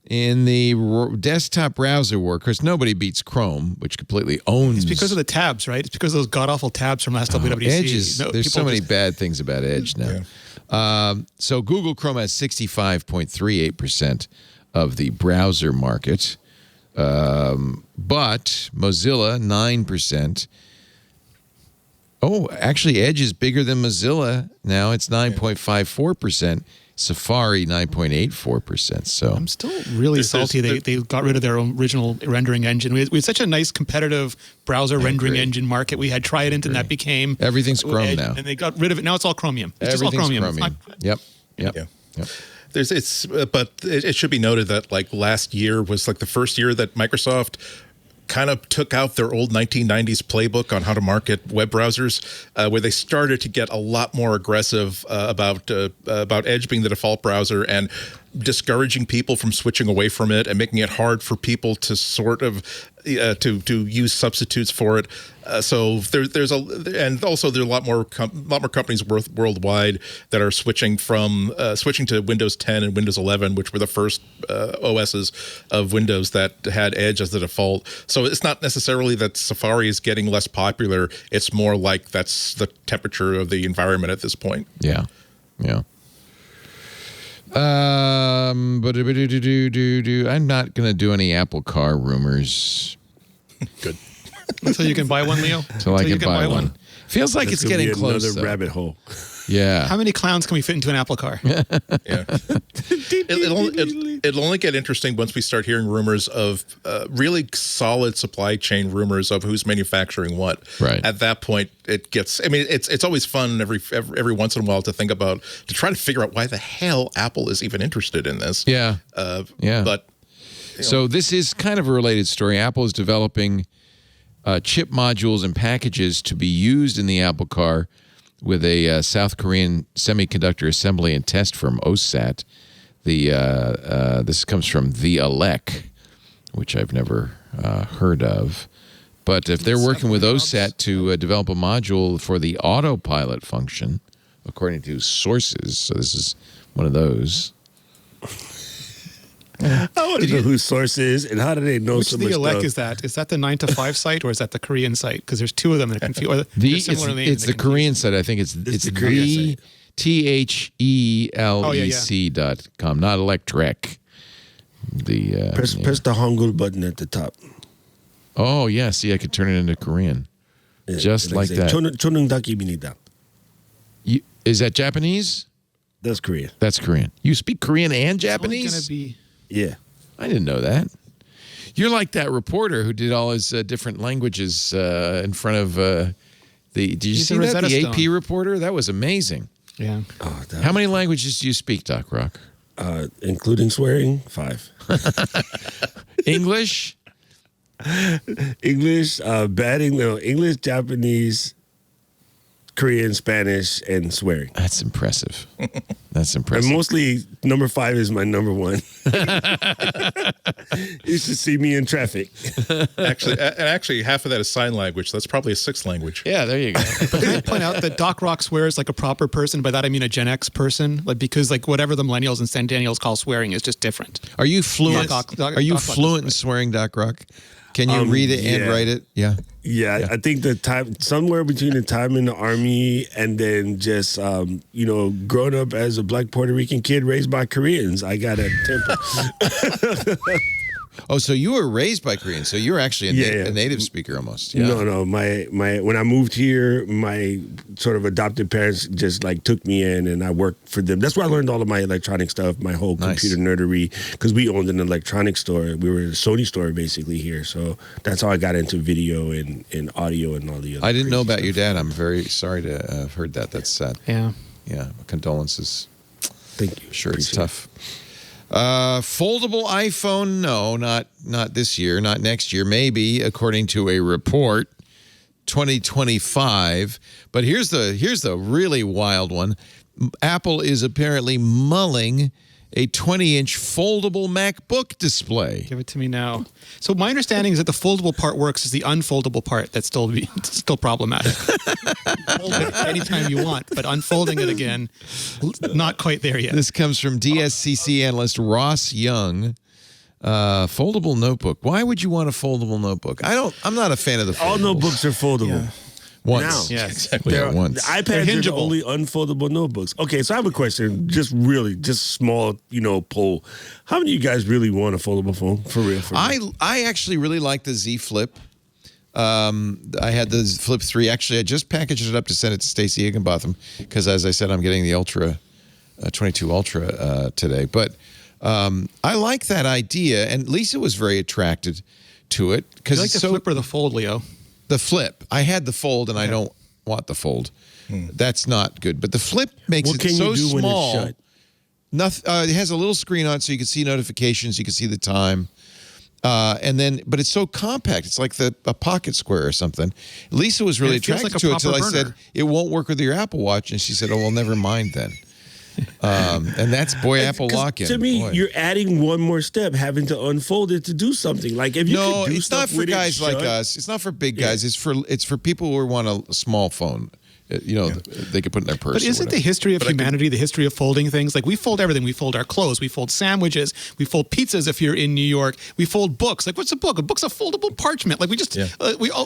in the desktop browser war. Of course, nobody beats Chrome, which completely owns. It's because of the tabs, right? It's because of those god-awful tabs from last WWDC. Edge is, there's so people many just- bad things about Edge now. So Google Chrome has 65.38% of the browser market, but Mozilla 9%. Oh, actually, Edge is bigger than Mozilla now. It's 9.54%. Safari 9.84%. So I'm still really salty they got rid of their original rendering engine. We had such a nice competitive browser rendering agree. engine market. We had Trident, and that became Everything's Chrome Edge, now. And they got rid of it. Now it's all Chromium. It's just all everything's Chromium. Yep. Yeah. But it should be noted that like last year was like the first year that Microsoft kind of took out their old 1990s playbook on how to market web browsers, where they started to get a lot more aggressive about Edge being the default browser and discouraging people from switching away from it and making it hard for people to sort of to use substitutes for it. So there's and also there are a lot more companies worldwide that are switching to Windows 10 and Windows 11, which were the first OSs of Windows that had Edge as the default. So it's not necessarily that Safari is getting less popular. It's more like that's the temperature of the environment at this point. Yeah. But I'm not going to do any Apple car rumors Good. Until you can buy one, Leo. until I Until can you buy one. Feels like That's it's gonna getting be close. Another though. rabbit hole. Yeah. How many clowns can we fit into an Apple car? Yeah. It'll only get interesting once we start hearing rumors of really solid supply chain rumors of who's manufacturing what. Right. At that point, it gets. I mean, it's always fun every once in a while to think about to try to figure out why the hell Apple is even interested in this. Yeah. Yeah. But So this is kind of a related story. Apple is developing chip modules and packages to be used in the Apple car with a South Korean semiconductor assembly and test firm, OSAT. This comes from the Alec, which I've never heard of. But if they're working with OSAT to develop a module for the autopilot function, according to sources, so this is one of those. I want to know who source is and how do they know Which so the much Elec stuff? is that? Is that the 9 to 5 site or is that the Korean site? Because there's two of them that are confused. It's the Korean site. I think it's the Korean the site. THELEC.com, not electric. Press the Hangul button at the top. Oh, yeah. See, I could turn it into Korean. Just like that. 초능닭입니다. Is that Japanese? That's Korean. That's Korean. You speak Korean and It's only Japanese? gonna be Yeah. I didn't know that. You're like that reporter who did all his different languages in front of did you He's see a that? Rosetta The Stone. AP reporter? That was amazing. yeah. Oh, that, How many languages do you speak, Doc Rock? including swearing? 5. English? English, English, Japanese, Korean, Spanish, and swearing. That's impressive. That's And impressive. mostly number 5 is my number 1. You should see me in traffic. Actually, half of that is sign language. That's probably a 6th language. Yeah, there you go. But can I point out that Doc Rock swears like a proper person? By that I mean a Gen X person, like because like whatever the millennials and centennials call swearing is just different. Are you fluent? Doc Are you Rock is fluent in right. swearing, Doc Rock? Can you read it and yeah. write it? Yeah. Yeah, I think the time somewhere between the time in the army and then just growing up as a black Puerto Rican kid raised by Koreans, I got a temper. Oh, so you were raised by Koreans. So you were actually Yeah. a native speaker almost. Yeah. No, my when I moved here, my sort of adopted parents just like took me in and I worked for them. That's where I learned all of my electronic stuff, my whole Nice. computer nerdery, because we owned an electronics store. We were a Sony store basically here, so that's how I got into video and audio and all the other. I didn't know crazy about your stuff. dad. I'm very sorry to have heard that. That's sad. Yeah. Yeah. Condolences. Thank you. Sure, it's Appreciate tough. Foldable iPhone? No, not this year, not next year. Maybe, according to a report, 2025. But here's the really wild one. Apple is apparently mulling a 20-inch foldable MacBook display. Give it to me now. So my understanding is that the foldable part works is the unfoldable part that's still problematic. Fold it anytime you want, but unfolding it again, not quite there yet. This comes from DSCC analyst Ross Young. Foldable notebook. Why would you want a foldable notebook? I'm not a fan of the foldables. All notebooks are foldable. Once. Now. Yes. Exactly. Yeah, once. The iPads are the hingeable. only unfoldable notebooks. Okay, so I have a question. Just small, poll. How many of you guys really want a foldable phone? For real? I actually really like the Z Flip. I had the Flip 3. Actually, I just packaged it up to send it to Stacey Higginbotham because, as I said, I'm getting the Ultra 22 Ultra today. But I like that idea, and Lisa was very attracted to it Do because you like it's the so flip or the fold, Leo? the Flip. I had the Fold, and I don't want the Fold. That's not good. But the Flip makes What it can so you do when small. it's shut? It has a little screen on it so you can see notifications, you can see the time. But it's so compact. It's like a pocket square or something. Lisa was really And it feels attracted like a to it until I proper said, burner. it won't work with your Apple Watch. And she said, oh, well, never mind then. And that's, Apple 'Cause lock-in. To me, Boy. you're adding one more step, having to unfold it to do something. Like if you No, could do it's stuff not for with it guys like shut- us. It's not for big guys. It's for people who want a small phone. They could put in their purse. But or isn't the whatever. history of humanity the history of folding things? Like we fold everything. We fold our clothes. We fold sandwiches. We fold pizzas if you're in New York. We fold books. Like what's a book? A book's a foldable parchment. Like we just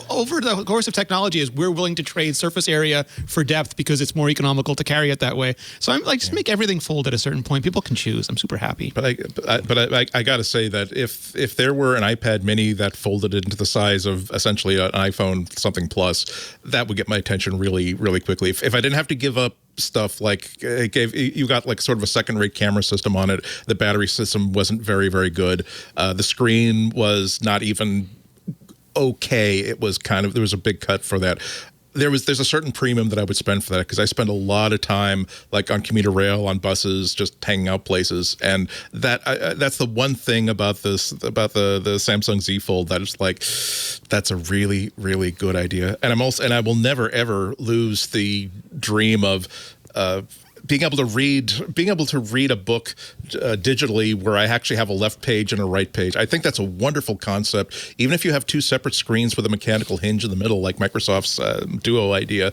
over the course of technology is we're willing to trade surface area for depth because it's more economical to carry it that way. So I'm like just make everything fold at a certain point. People can choose. I'm super happy. But I got to say that if there were an iPad Mini that folded into the size of essentially an iPhone something plus, that would get my attention really, really quickly. If I didn't have to give up stuff like you got like sort of a second-rate camera system on it, the battery system wasn't very, very good. The screen was not even okay. It was there was a big cut for that. There's a certain premium that I would spend for that because I spend a lot of time like on commuter rail, on buses, just hanging out places, and that's the one thing about the Samsung Z Fold that is like that's a really, really good idea. And I will never ever lose the dream of being able to read a book digitally where I actually have a left page and a right page. I think that's a wonderful concept. Even if you have two separate screens with a mechanical hinge in the middle, like Microsoft's Duo idea,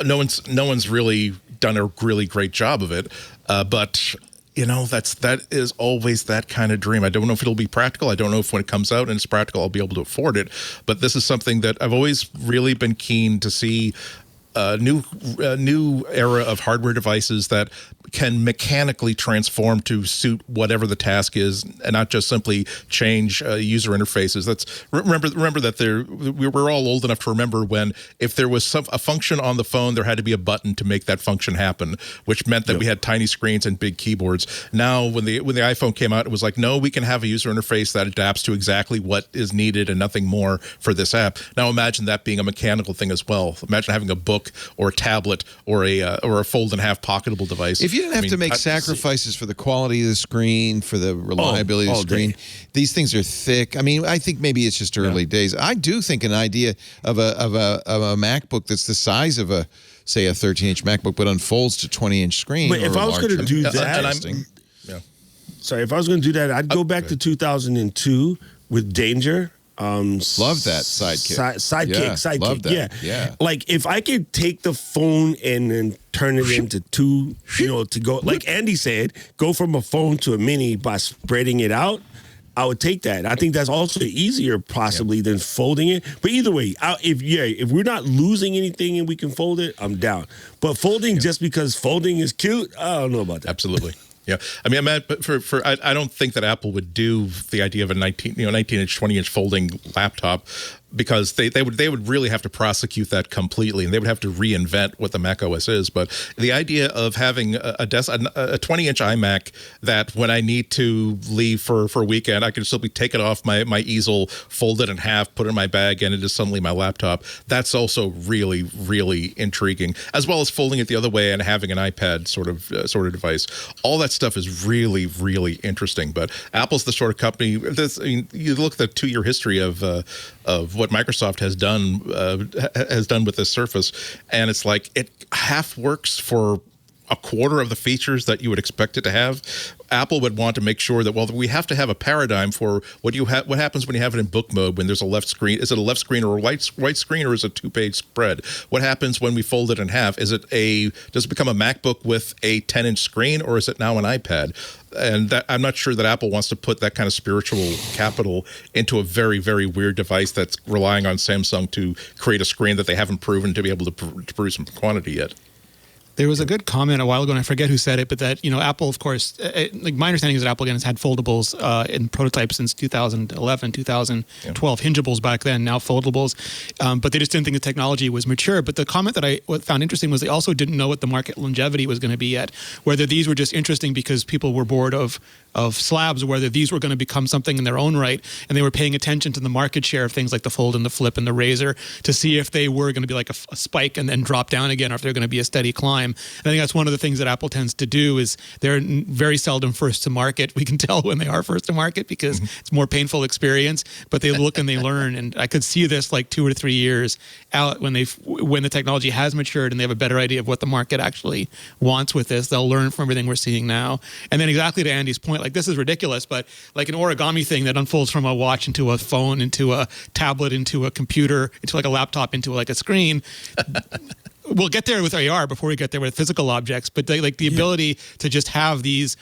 no one's really done a really great job of it. But that is always that kind of dream. I don't know if it'll be practical. I don't know if when it comes out and it's practical, I'll be able to afford it. But this is something that I've always really been keen to see. new era of hardware devices that can mechanically transform to suit whatever the task is, and not just simply change user interfaces. Remember that we're all old enough to remember when if there was a function on the phone, there had to be a button to make that function happen, which meant that we had tiny screens and big keyboards. Now, when the iPhone came out, it was like, no, we can have a user interface that adapts to exactly what is needed and nothing more for this app. Now, imagine that being a mechanical thing as well. Imagine having a book or a tablet or a fold-in-half pocketable device. If you didn't have to make sacrifices for the quality of the screen, for the reliability of the screen, these things are thick. I mean, I think maybe it's just early days. I do think an idea of a MacBook that's the size of a 13-inch MacBook, but unfolds to 20-inch screen. But if I was going to do that, if I was going to do that, I'd go back to 2002 with Danger. Love that sidekick. Love that. Yeah. Like if I could take the phone and then turn it into two, to go, like Andy said, go from a phone to a mini by spreading it out, I would take that. I think that's also easier possibly than folding it. But either way, if we're not losing anything and we can fold it, I'm down. But folding just because folding is cute, I don't know about that. Absolutely. Yeah, I mean, I don't think that Apple would do the idea of a 19-inch, 20-inch folding laptop, because they would really have to prosecute that completely, and they would have to reinvent what the Mac OS is. But the idea of having a 20-inch iMac that when I need to leave for a weekend, I can simply take it off my easel, fold it in half, put it in my bag, and it is suddenly my laptop. That's also really, really intriguing, as well as folding it the other way and having an iPad sort of device. All that stuff is really, really interesting. But Apple's the sort of company. You look at the 2-year history of what Microsoft has done with this Surface, and it's like it half works for a quarter of the features that you would expect it to have. Apple would want to make sure that, well, we have to have a paradigm for what happens when you have it in book mode, when there's a left screen. Is it a left screen or a white screen, or is it a 2-page spread? What happens when we fold it in half? Does it become a MacBook with a 10-inch screen, or is it now an iPad? And I'm not sure that Apple wants to put that kind of spiritual capital into a very, very weird device that's relying on Samsung to create a screen that they haven't proven to be able to produce in quantity yet. There was a good comment a while ago, and I forget who said it, but that, Apple, of course, like my understanding is that Apple, again, has had foldables in prototypes since 2011, 2012, hingeables back then, now foldables, but they just didn't think the technology was mature. But the comment that I found interesting was they also didn't know what the market longevity was going to be yet, whether these were just interesting because people were bored of slabs, or whether these were going to become something in their own right, and they were paying attention to the market share of things like the Fold and the Flip and the Razor to see if they were going to be like a spike and then drop down again, or if they're going to be a steady climb. And I think that's one of the things that Apple tends to do is they're very seldom first to market. We can tell when they are first to market because it's more painful experience, but they look and they learn. And I could see this like 2 or 3 years out when the technology has matured and they have a better idea of what the market actually wants with this. They'll learn from everything we're seeing now. And then exactly to Andy's point, like this is ridiculous, but like an origami thing that unfolds from a watch into a phone, into a tablet, into a computer, into like a laptop, into like a screen. We'll get there with AR before we get there with physical objects, but the ability to just have these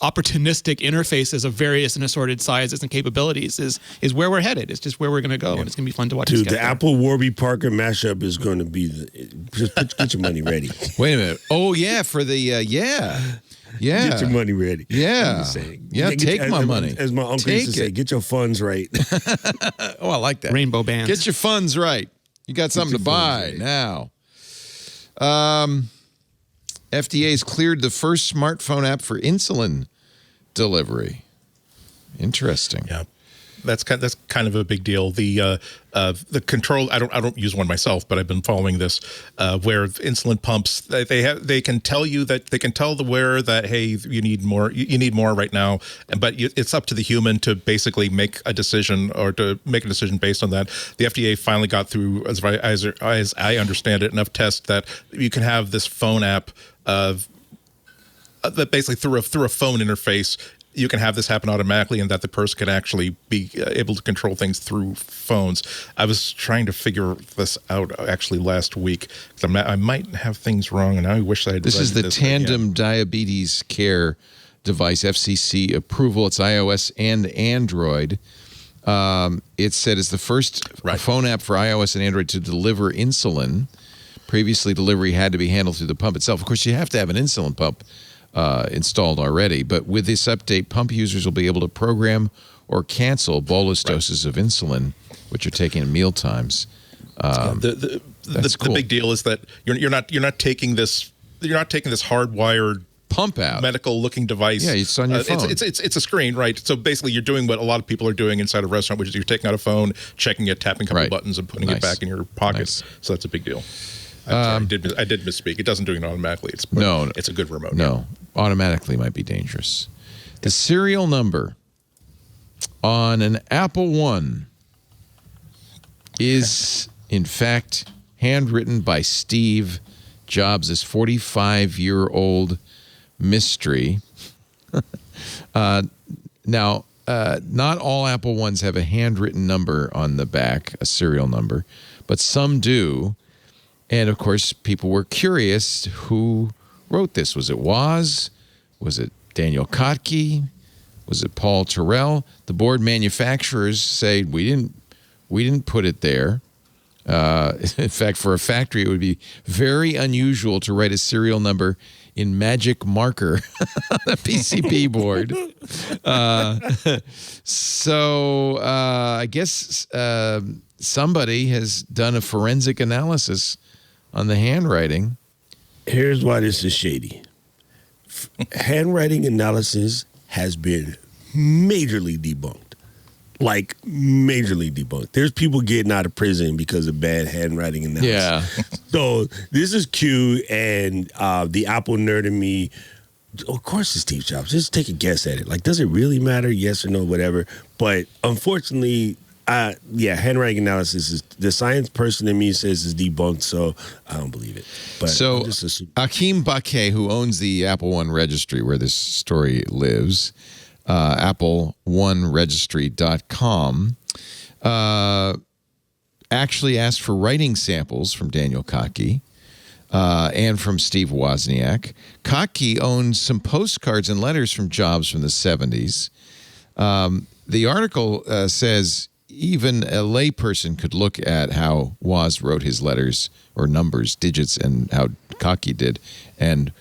opportunistic interfaces of various and assorted sizes and capabilities is where we're headed. It's just where we're going to go, and it's going to be fun to watch. Dude, the Apple Warby Parker mashup is going to be just get your money ready. Wait a minute. Oh yeah, for the Yeah. Get your money ready. Yeah. Take my money. As my uncle used to say, get your funds right. Oh, I like that. Rainbow bands. Get your funds right. You got something to buy now. FDA's cleared the first smartphone app for insulin delivery. Interesting. Yeah. That's kind of a big deal. The control. I don't use one myself, but I've been following this where insulin pumps they can tell you that they can tell the wearer that, hey, you need more right now, but it's up to the human to basically make a decision based on that. The FDA finally got through, as I understand it, enough tests that you can have this phone app that basically through a phone interface. You can have this happen automatically, and that the person can actually be able to control things through phones. I was trying to figure this out actually last week. I might have things wrong, and I wish I had. This is the Tandem Diabetes Care device, FCC approval. It's iOS and Android. It said it's the first phone app for iOS and Android to deliver insulin Previously, delivery had to be handled through the pump itself. Of course, you have to have an insulin pump installed already. But with this update, pump users will be able to program or cancel bolus doses of insulin, which are taken at meal times. The big deal is that you're not taking this hardwired pump out medical looking device. Yeah, it's on your phone. It's a screen, right? So basically, you're doing what a lot of people are doing inside a restaurant, which is you're taking out a phone, checking it, tapping a couple buttons, and putting it back in your pocket. So that's a big deal. I did misspeak. It doesn't do it automatically. It's a good remote. No, automatically might be dangerous. The serial number on an Apple One is, in fact, handwritten by Steve Jobs, this 45-year-old mystery. Now, not all Apple Ones have a handwritten number on the back, a serial number, but some do. And, of course, people were curious who wrote this. Was it Woz? Was it Daniel Kotke? Was it Paul Terrell? The board manufacturers say we didn't put it there. In fact, for a factory, it would be very unusual to write a serial number in magic marker on a PCB board. So I guess somebody has done a forensic analysis on the handwriting. Here's why this is shady. Handwriting analysis has been majorly debunked. Like, majorly debunked. There's people getting out of prison because of bad handwriting analysis. Yeah. So this is Q, and the Apple nerd in me, of course it's Steve Jobs. Just take a guess at it. Like, does it really matter? Yes or no, whatever. But unfortunately, handwriting analysis is, the science person in me says is debunked, so I don't believe it. But so Akeem Baquet, who owns the Apple One registry where this story lives, AppleOneRegistry.com, actually asked for writing samples from Daniel Kotke and from Steve Wozniak. Kotke owned some postcards and letters from Jobs from the 70s. The article says even a layperson could look at how Woz wrote his letters or numbers, digits, and how Kotke did, and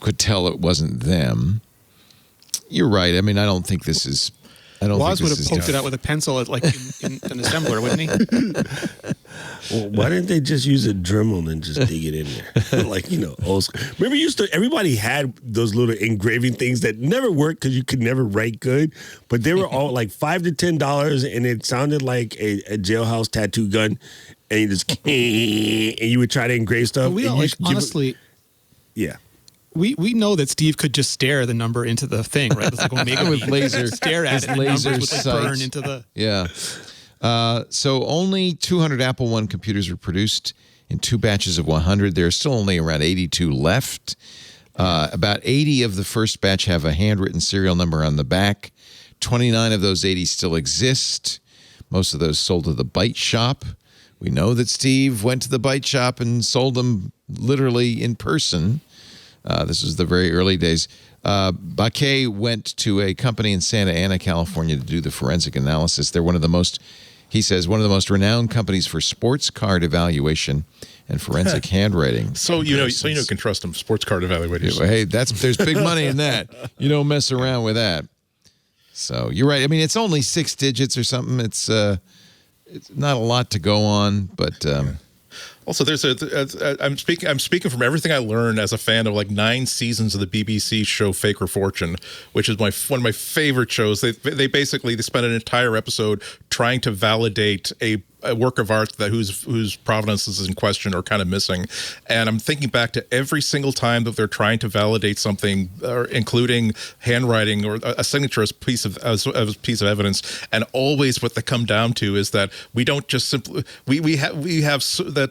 could tell it wasn't them. You're right. I mean, I don't think this is. Woz would have poked it out with a pencil, in an assembler, wouldn't he? Well, why didn't they just use a Dremel and just dig it in there? Like, old school. Remember, everybody had those little engraving things that never worked because you could never write good, but they were all like $5 to $10, and it sounded like a jailhouse tattoo gun, and you just and you would try to engrave stuff. But honestly, yeah. We know that Steve could just stare the number into the thing, right? It's like Omega with laser, stare at it, and laser numbers would burn into the. Yeah. So only 200 Apple One computers were produced in 2 batches of 100. There are still only around 82 left. About 80 of the first batch have a handwritten serial number on the back. 29 of those 80 still exist. Most of those sold to the Byte Shop. We know that Steve went to the Byte Shop and sold them literally in person. This was the very early days. Baquet went to a company in Santa Ana, California to do the forensic analysis. They're one of the most renowned companies for sports card evaluation and forensic handwriting. So you can trust them, sports card evaluators. Hey, there's big money in that. You don't mess around with that. So you're right. I mean, it's only 6 digits or something. It's not a lot to go on, but Also, I'm speaking from everything I learned as a fan of like 9 seasons of the BBC show Fake or Fortune, which is one of my favorite shows. They basically spend an entire episode trying to validate a work of art that whose provenance is in question or kind of missing. And I'm thinking back to every single time that they're trying to validate something, including handwriting or a signature as a piece of evidence. And always what they come down to is that we don't just simply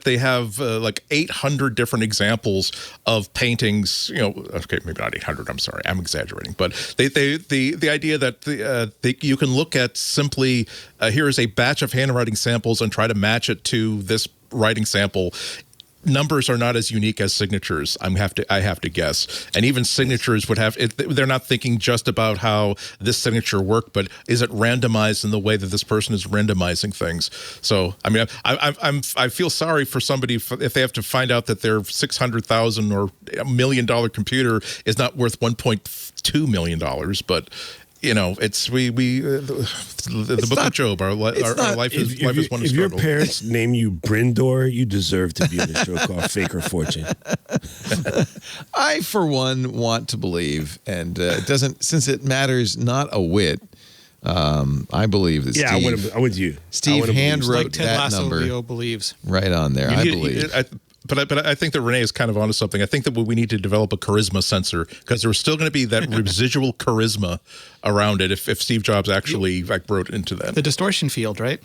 they have like 800 different examples of paintings. Okay, maybe not 800. I'm sorry, I'm exaggerating. But the idea that you can look at simply here is a batch of handwriting samples and try to match it to this writing sample numbers are not as unique as signatures. I have to guess, and even signatures would have. They're not thinking just about how this signature worked, but is it randomized in the way that this person is randomizing things? So, I mean, I feel sorry for somebody if they have to find out that their $600,000 or $1 million computer is not worth $1.2 million, but. You know, it's the book of Job. Our life is one of struggle. If your parents name you Brindor, you deserve to be in a show called Fake or Fortune. I, for one, want to believe, and it doesn't, since it matters not a whit. I believe that. Yeah, Steve, I'm with you. Steve handwrote like Ted that Lasso number. Leo believes Right on there. I believe. But I think that Renee is kind of onto something. I think that we need to develop a charisma sensor because there's still going to be that residual charisma around it if Steve Jobs actually wrote into that. the distortion field, right?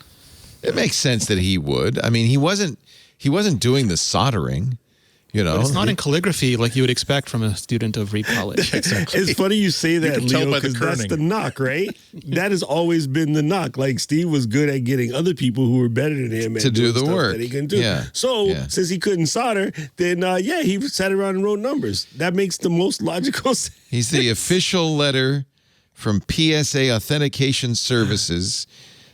It makes sense that he would. I mean, he wasn't doing the soldering. You know, But it's not in calligraphy like you would expect from a student of Reed College. It's funny you say that, can tell Leo, by the because that's kerning. the knock, right? That has always been the knock. Like, Steve was good at getting other people who were better than him To at do doing the stuff work. that he couldn't do. Yeah. So, Yeah. since he couldn't solder, then, he sat around and wrote numbers. That makes the most logical sense. He's the official letter from PSA Authentication Services.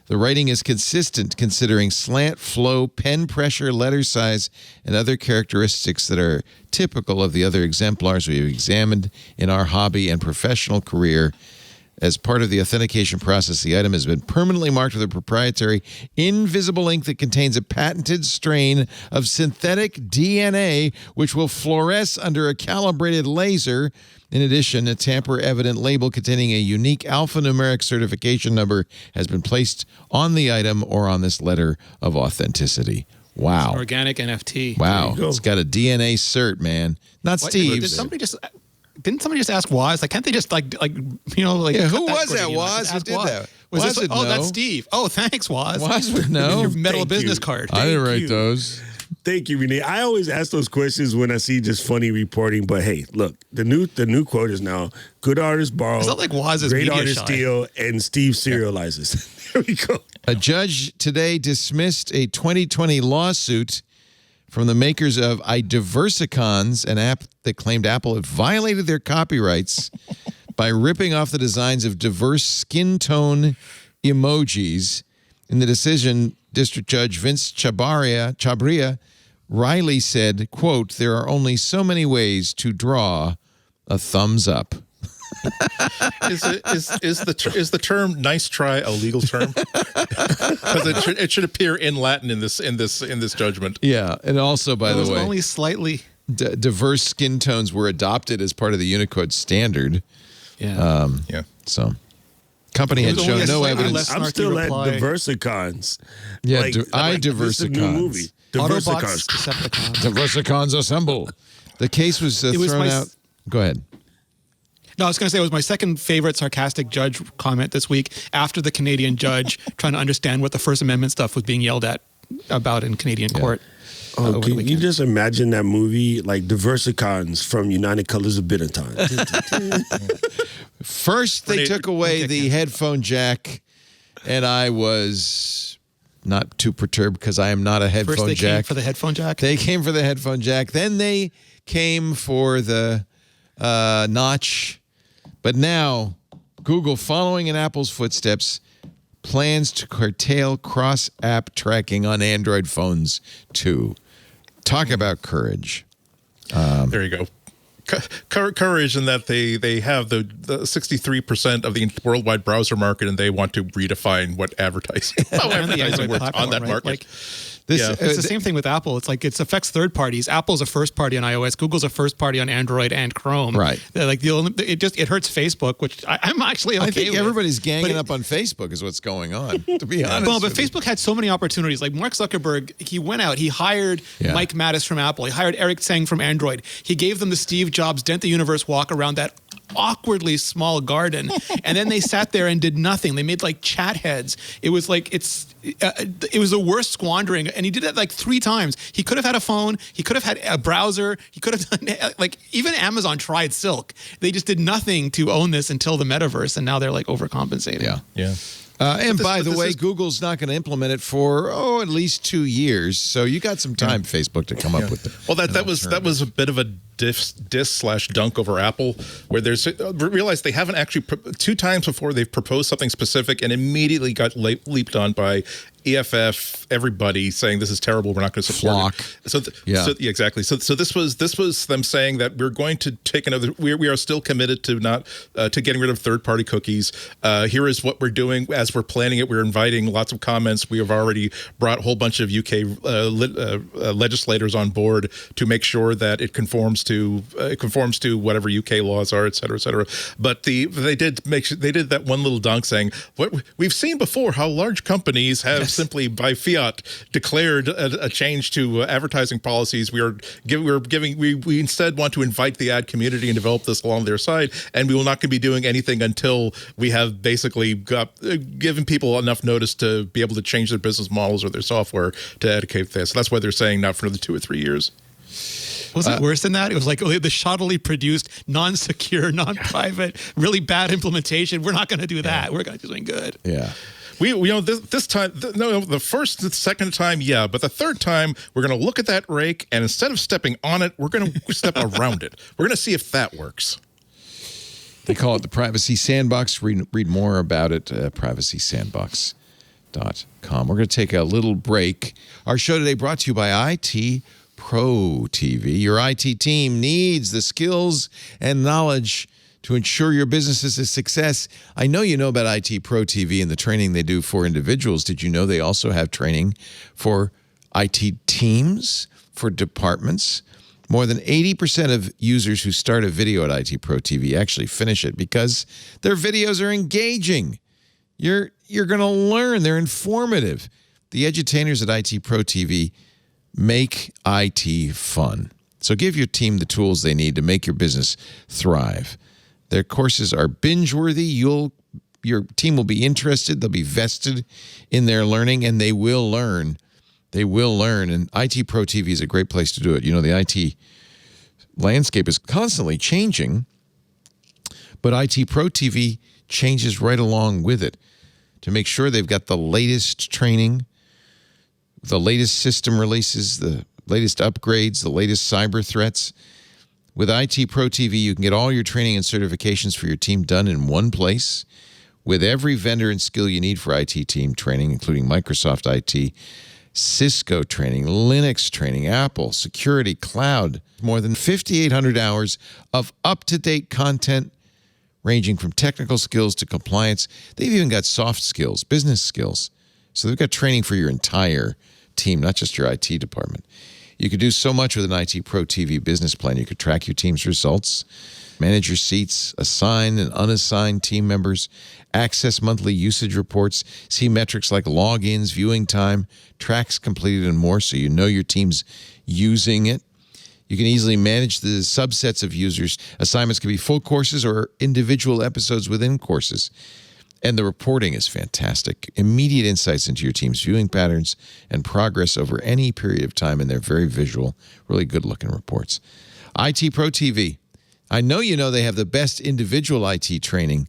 The writing is consistent considering slant flow, pen pressure, letter size, and other characteristics that are typical of the other exemplars we have examined in our hobby and professional career. As part of the authentication process, the item has been permanently marked with a proprietary invisible ink that contains a patented strain of synthetic DNA, which will fluoresce under a calibrated laser. In addition, a tamper-evident label containing a unique alphanumeric certification number has been placed on the item or on this letter of authenticity. Wow. Organic NFT. Wow. go. It's got a DNA cert, man. Not What- Steve's. Didn't somebody just ask Woz? Like, can't they just like Yeah, who cut was that, Gordian? Woz? Just Who ask did Woz. that? Was Woz this? would Oh, know. that's Steve. Oh, thanks, Woz. Woz would know. Your metal Thank business you. card. I didn't Thank write you. those. Thank you, Renee. I always ask those questions when I see just funny reporting. But hey, look, the new quote is now: "Good artists borrow, It's not like Woz is great media artists shy. steal, and Steve serializes." There we go. A judge today dismissed a 2020 lawsuit from the makers of iDiversicons, an app that claimed Apple had violated their copyrights by ripping off the designs of diverse skin tone emojis. In the decision, District Judge Vince Chabria Riley said, quote, "There are only so many ways to draw a thumbs up." Is the term "nice try" a legal term? Because it should appear in Latin in this judgment. Yeah, and also, by It was the way, only slightly. diverse skin tones were adopted as part of the Unicode standard. Yeah. Yeah. So, company had It was shown only no slightly evidence. less I'm snarky still reply. at Diversicons. Yeah, Like, this is a new iDiversicons. movie. Autobots, Diversicons. Decepticons. Diversicons assemble. The case was, It was thrown my- out. Go ahead. No, I was going to say it was my second favorite sarcastic judge comment this week after the Canadian judge trying to understand what the First Amendment stuff was being yelled at about in Canadian court. Oh, over the can you weekend. just imagine that movie like Diversicons from United Colors of Benetton? First, they took away the headphone jack, and I was not too perturbed because I am not a headphone First they came jack. for the headphone jack. They came for the headphone jack. Then they came for the notch. But now, Google, following in Apple's footsteps, plans to curtail cross-app tracking on Android phones, too. Talk about courage. There you go. Courage in that they have the 63% of the worldwide browser market, and they want to redefine what advertising, how And the advertising Android works platform, on that right? market. Like, This, Yeah. it's the same thing with Apple. It's like it affects third parties. Apple's a first party on iOS. Google's a first party on Android and Chrome. Right. They're like it hurts Facebook, which I'm actually okay I think with. everybody's ganging But up on Facebook is what's going on, to be honest. Well, but with you. Facebook had so many opportunities. Like Mark Zuckerberg, he went out, he hired Yeah. Mike Mattis from Apple, he hired Eric Tseng from Android. He gave them the Steve Jobs Dent the Universe walk around that awkwardly small garden, and then they sat there and did nothing. They made like chat heads. It was like it was the worst squandering, and he did it like 3 times. He could have had a phone, he could have had a browser, he could have done like even Amazon tried Silk. They just did nothing to own this until the metaverse, and now they're like overcompensating. Yeah. Yeah. And by the way, Google's not going to implement it for at least 2 years. So you got some time, Facebook, to come up with it. Well, that was a bit of a diss/dunk over Apple, where there's realized they haven't actually 2 times before they've proposed something specific and immediately got leaped on by EFF, everybody saying this is terrible, we're not going to support it. So exactly. So this was them saying that we're going to take another. We are still committed to not to getting rid of third-party cookies. Here is what we're doing as we're planning it. We're inviting lots of comments. We have already brought a whole bunch of UK legislators on board to make sure that it conforms to whatever UK laws are, et cetera, et cetera. But they did that one little dunk saying, what we've seen before, how large companies have simply by fiat declared a change to advertising policies. We instead want to invite the ad community and develop this along their side, and we will not be doing anything until we have basically given people enough notice to be able to change their business models or their software to educate this. So that's why they're saying not for another 2 or 3 years. Was it worse than that? It was like the shoddily produced, non-secure, non-private, really bad implementation. We're not going to do that. We're going to do something good. Yeah. This time, the second time, yeah, but the third time, we're going to look at that rake, and instead of stepping on it, we're going to step around it. We're going to see if that works. They call it the Privacy Sandbox. Read more about it at privacysandbox.com. We're going to take a little break. Our show today brought to you by IT Pro TV. Your IT team needs the skills and knowledge to ensure your business is a success. I know you know about IT Pro TV and the training they do for individuals. Did you know they also have training for IT teams, for departments? More than 80% of users who start a video at IT Pro TV actually finish it because their videos are engaging. You're going to learn. They're informative. The edutainers at IT Pro TV make IT fun. So give your team the tools they need to make your business thrive. Their courses are binge-worthy. Your team will be interested. They'll be vested in their learning, and they will learn. They will learn, and IT Pro TV is a great place to do it. You know, the IT landscape is constantly changing, but IT Pro TV changes right along with it to make sure they've got the latest training, the latest system releases, the latest upgrades, the latest cyber threats. With IT Pro TV, you can get all your training and certifications for your team done in one place with every vendor and skill you need for IT team training, including Microsoft IT, Cisco training, Linux training, Apple, security, cloud. More than 5,800 hours of up-to-date content ranging from technical skills to compliance. They've even got soft skills, business skills. So they've got training for your entire team, not just your IT department. You could do so much with an IT Pro TV business plan. You could track your team's results, manage your seats, assign and unassigned team members, access monthly usage reports, see metrics like logins, viewing time, tracks completed, and more so you know your team's using it. You can easily manage the subsets of users. Assignments can be full courses or individual episodes within courses. And the reporting is fantastic. Immediate insights into your team's viewing patterns and progress over any period of time, and they're very visual, really good-looking reports. IT Pro TV. I know you know they have the best individual IT training.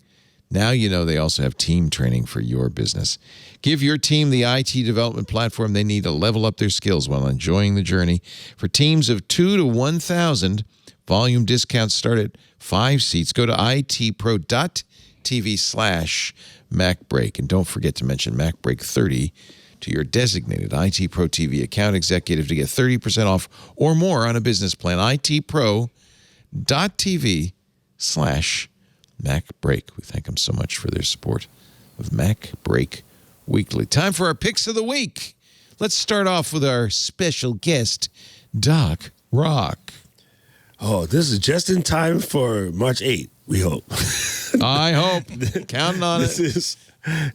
Now you know they also have team training for your business. Give your team the IT development platform they need to level up their skills while enjoying the journey. For teams of 2 to 1,000, volume discounts start at 5 seats. Go to itpro.tv/MacBreak. And don't forget to mention MacBreak 30 to your designated IT Pro TV account executive to get 30% off or more on a business plan. itpro.tv/MacBreak. We thank them so much for their support of MacBreak Weekly. Time for our picks of the week. Let's start off with our special guest, Doc Rock. Oh, this is just in time for March 8th, we hope. I hope. Counting on This it. is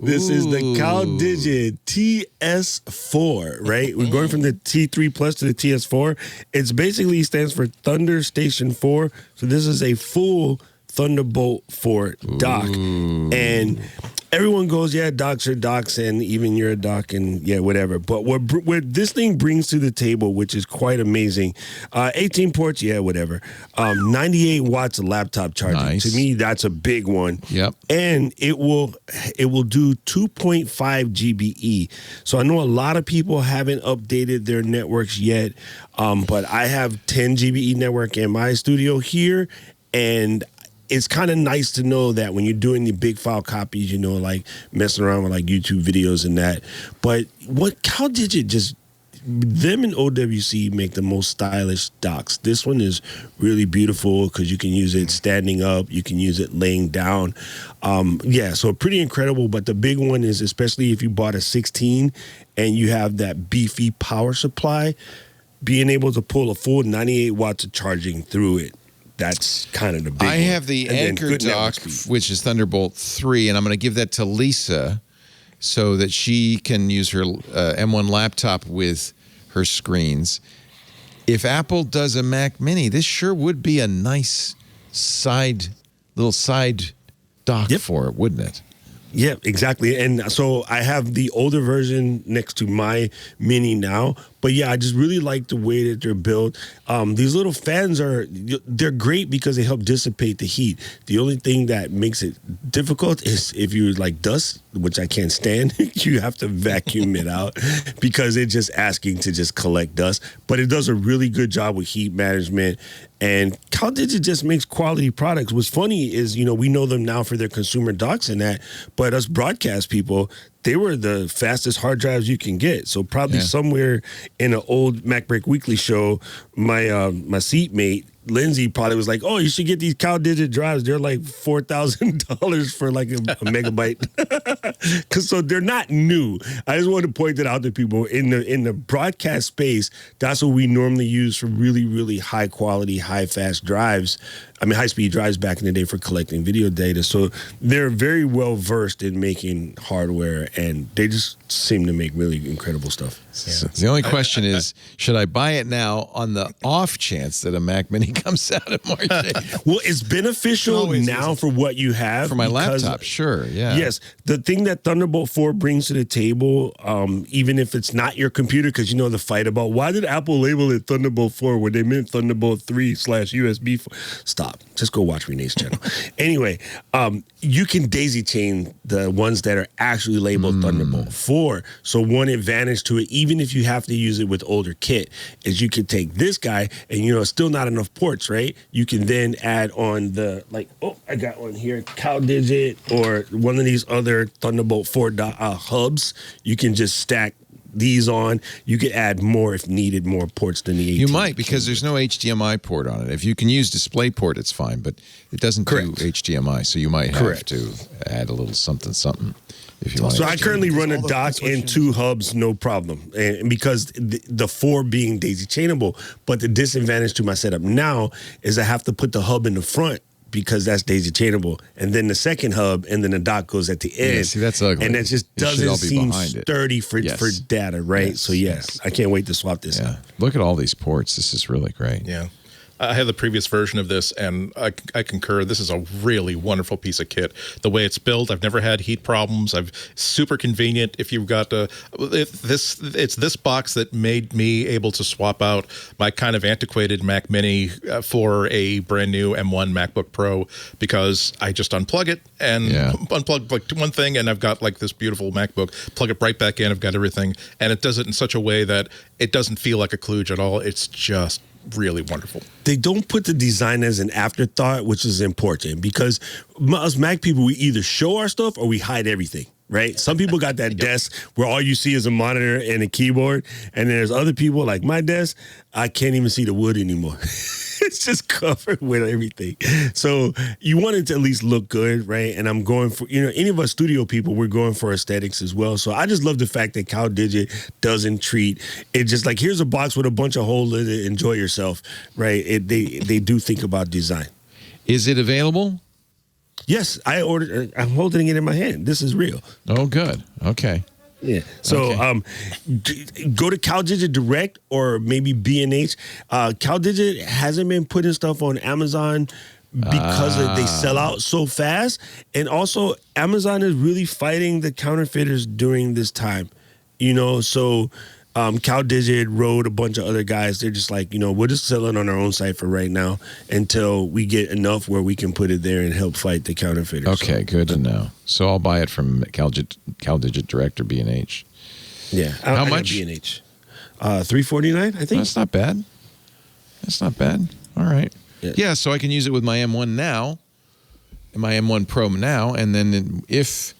the CalDigit TS4, right? We're going from the T3 Plus to the TS4. It's basically stands for Thunder Station 4. So this is a full Thunderbolt for dock. And everyone goes, yeah, docs are docs, and even you're a doc, and yeah, whatever. But what this thing brings to the table, which is quite amazing, 18 ports, yeah, whatever. 98 watts of laptop charging. Nice. To me, that's a big one. Yep. And it will do 2.5 GBE. So I know a lot of people haven't updated their networks yet, but I have 10 GBE network in my studio here, and it's kind of nice to know that when you're doing the big file copies, like messing around with like YouTube videos and that. But what CalDigit just, them and OWC make the most stylish docks. This one is really beautiful because you can use it standing up, you can use it laying down. So pretty incredible. But the big one is, especially if you bought a 16 and you have that beefy power supply, being able to pull a full 98 watts of charging through it. That's kind of the big I one. have the And then Anchor good network dock, speed. which is Thunderbolt 3, and I'm going to give that to Lisa so that she can use her M1 laptop with her screens. If Apple does a Mac Mini, this sure would be a nice little side dock for it, wouldn't it? Yeah, exactly. And so I have the older version next to my Mini now. But yeah, I just really like the way that they're built. These little fans they're great because they help dissipate the heat. The only thing that makes it difficult is if you like dust, which I can't stand, you have to vacuum it out because it's just asking to just collect dust. But it does a really good job with heat management. And CalDigit just makes quality products. What's funny is, we know them now for their consumer docks and that, but us broadcast people, they were the fastest hard drives you can get. So probably somewhere in an old MacBreak Weekly show, my seatmate, Lindsay, probably was like, oh, you should get these CalDigit drives. They're like $4,000 for like a megabyte. So they're not new. I just want to point that out to people. In the broadcast space, that's what we normally use for really, really high quality, high fast drives. High speed drives back in the day for collecting video data. So they're very well versed in making hardware, and they just seem to make really incredible stuff. So the only question is, should I buy it now on the off chance that a Mac Mini comes out in March 8th? Well, it's beneficial now for what you have. For my laptop, sure, yeah. Yes. The thing that Thunderbolt 4 brings to the table, even if it's not your computer, because the fight about why did Apple label it Thunderbolt 4 when they meant Thunderbolt 3/USB 4? Stop. Just go watch Renee's channel. Anyway, you can daisy chain the ones that are actually labeled Thunderbolt 4. So one advantage to it, even if you have to use it with older kit, is you can take this guy and, still not enough ports, right? You can then add on I got one here, CalDigit, or one of these other Thunderbolt 4 hubs. You can just stack these on. You could add more if needed, more ports than the 18. You might, because there's no HDMI port on it. If you can use DisplayPort, it's fine, but it doesn't do HDMI, so you might have to add a little something if you want. So I currently run a dock and 2 hubs, no problem, and because the 4 being daisy chainable. But the disadvantage to my setup now is I have to put the hub in the front, because that's daisy chainable, and then the second hub, and then the dock goes at the end. Yeah, see, that's ugly. And that just doesn't seem sturdy for data, right? So I can't wait to swap this out. Look at all these ports. This is really great. Yeah. I had the previous version of this, and I concur. This is a really wonderful piece of kit. The way it's built, I've never had heat problems. Super convenient. If you've got it's this box that made me able to swap out my kind of antiquated Mac Mini for a brand new M1 MacBook Pro, because I just unplug it and unplug like one thing, and I've got like this beautiful MacBook. Plug it right back in. I've got everything, and it does it in such a way that it doesn't feel like a kludge at all. It's just really wonderful. They don't put the design as an afterthought, which is important, because us Mac people, we either show our stuff or we hide everything, right? Some people got that desk where all you see is a monitor and a keyboard, and there's other people like my desk, I can't even see the wood anymore. It's just covered with everything. So you want it to at least look good, right? And I'm going for, any of us studio people, we're going for aesthetics as well. So I just love the fact that CalDigit doesn't treat it just like, here's a box with a bunch of holes in it, enjoy yourself, right? They do think about design. Is it available? Yes, I ordered. I'm holding it in my hand. This is real. Oh, good. Okay. Yeah. So go to CalDigit Direct or maybe B&H. CalDigit hasn't been putting stuff on Amazon, because they sell out so fast. And also, Amazon is really fighting the counterfeiters during this time. So CalDigit, Rode, a bunch of other guys, they're just like, we'll just sell it on our own site for right now until we get enough where we can put it there and help fight the counterfeiters. Okay, good to know. So I'll buy it from CalDigit Direct or B&H. Yeah. How much? B&H. $349, I think. That's not bad. All right. Yeah, so I can use it with my M1 now, and my M1 Pro now, and then if...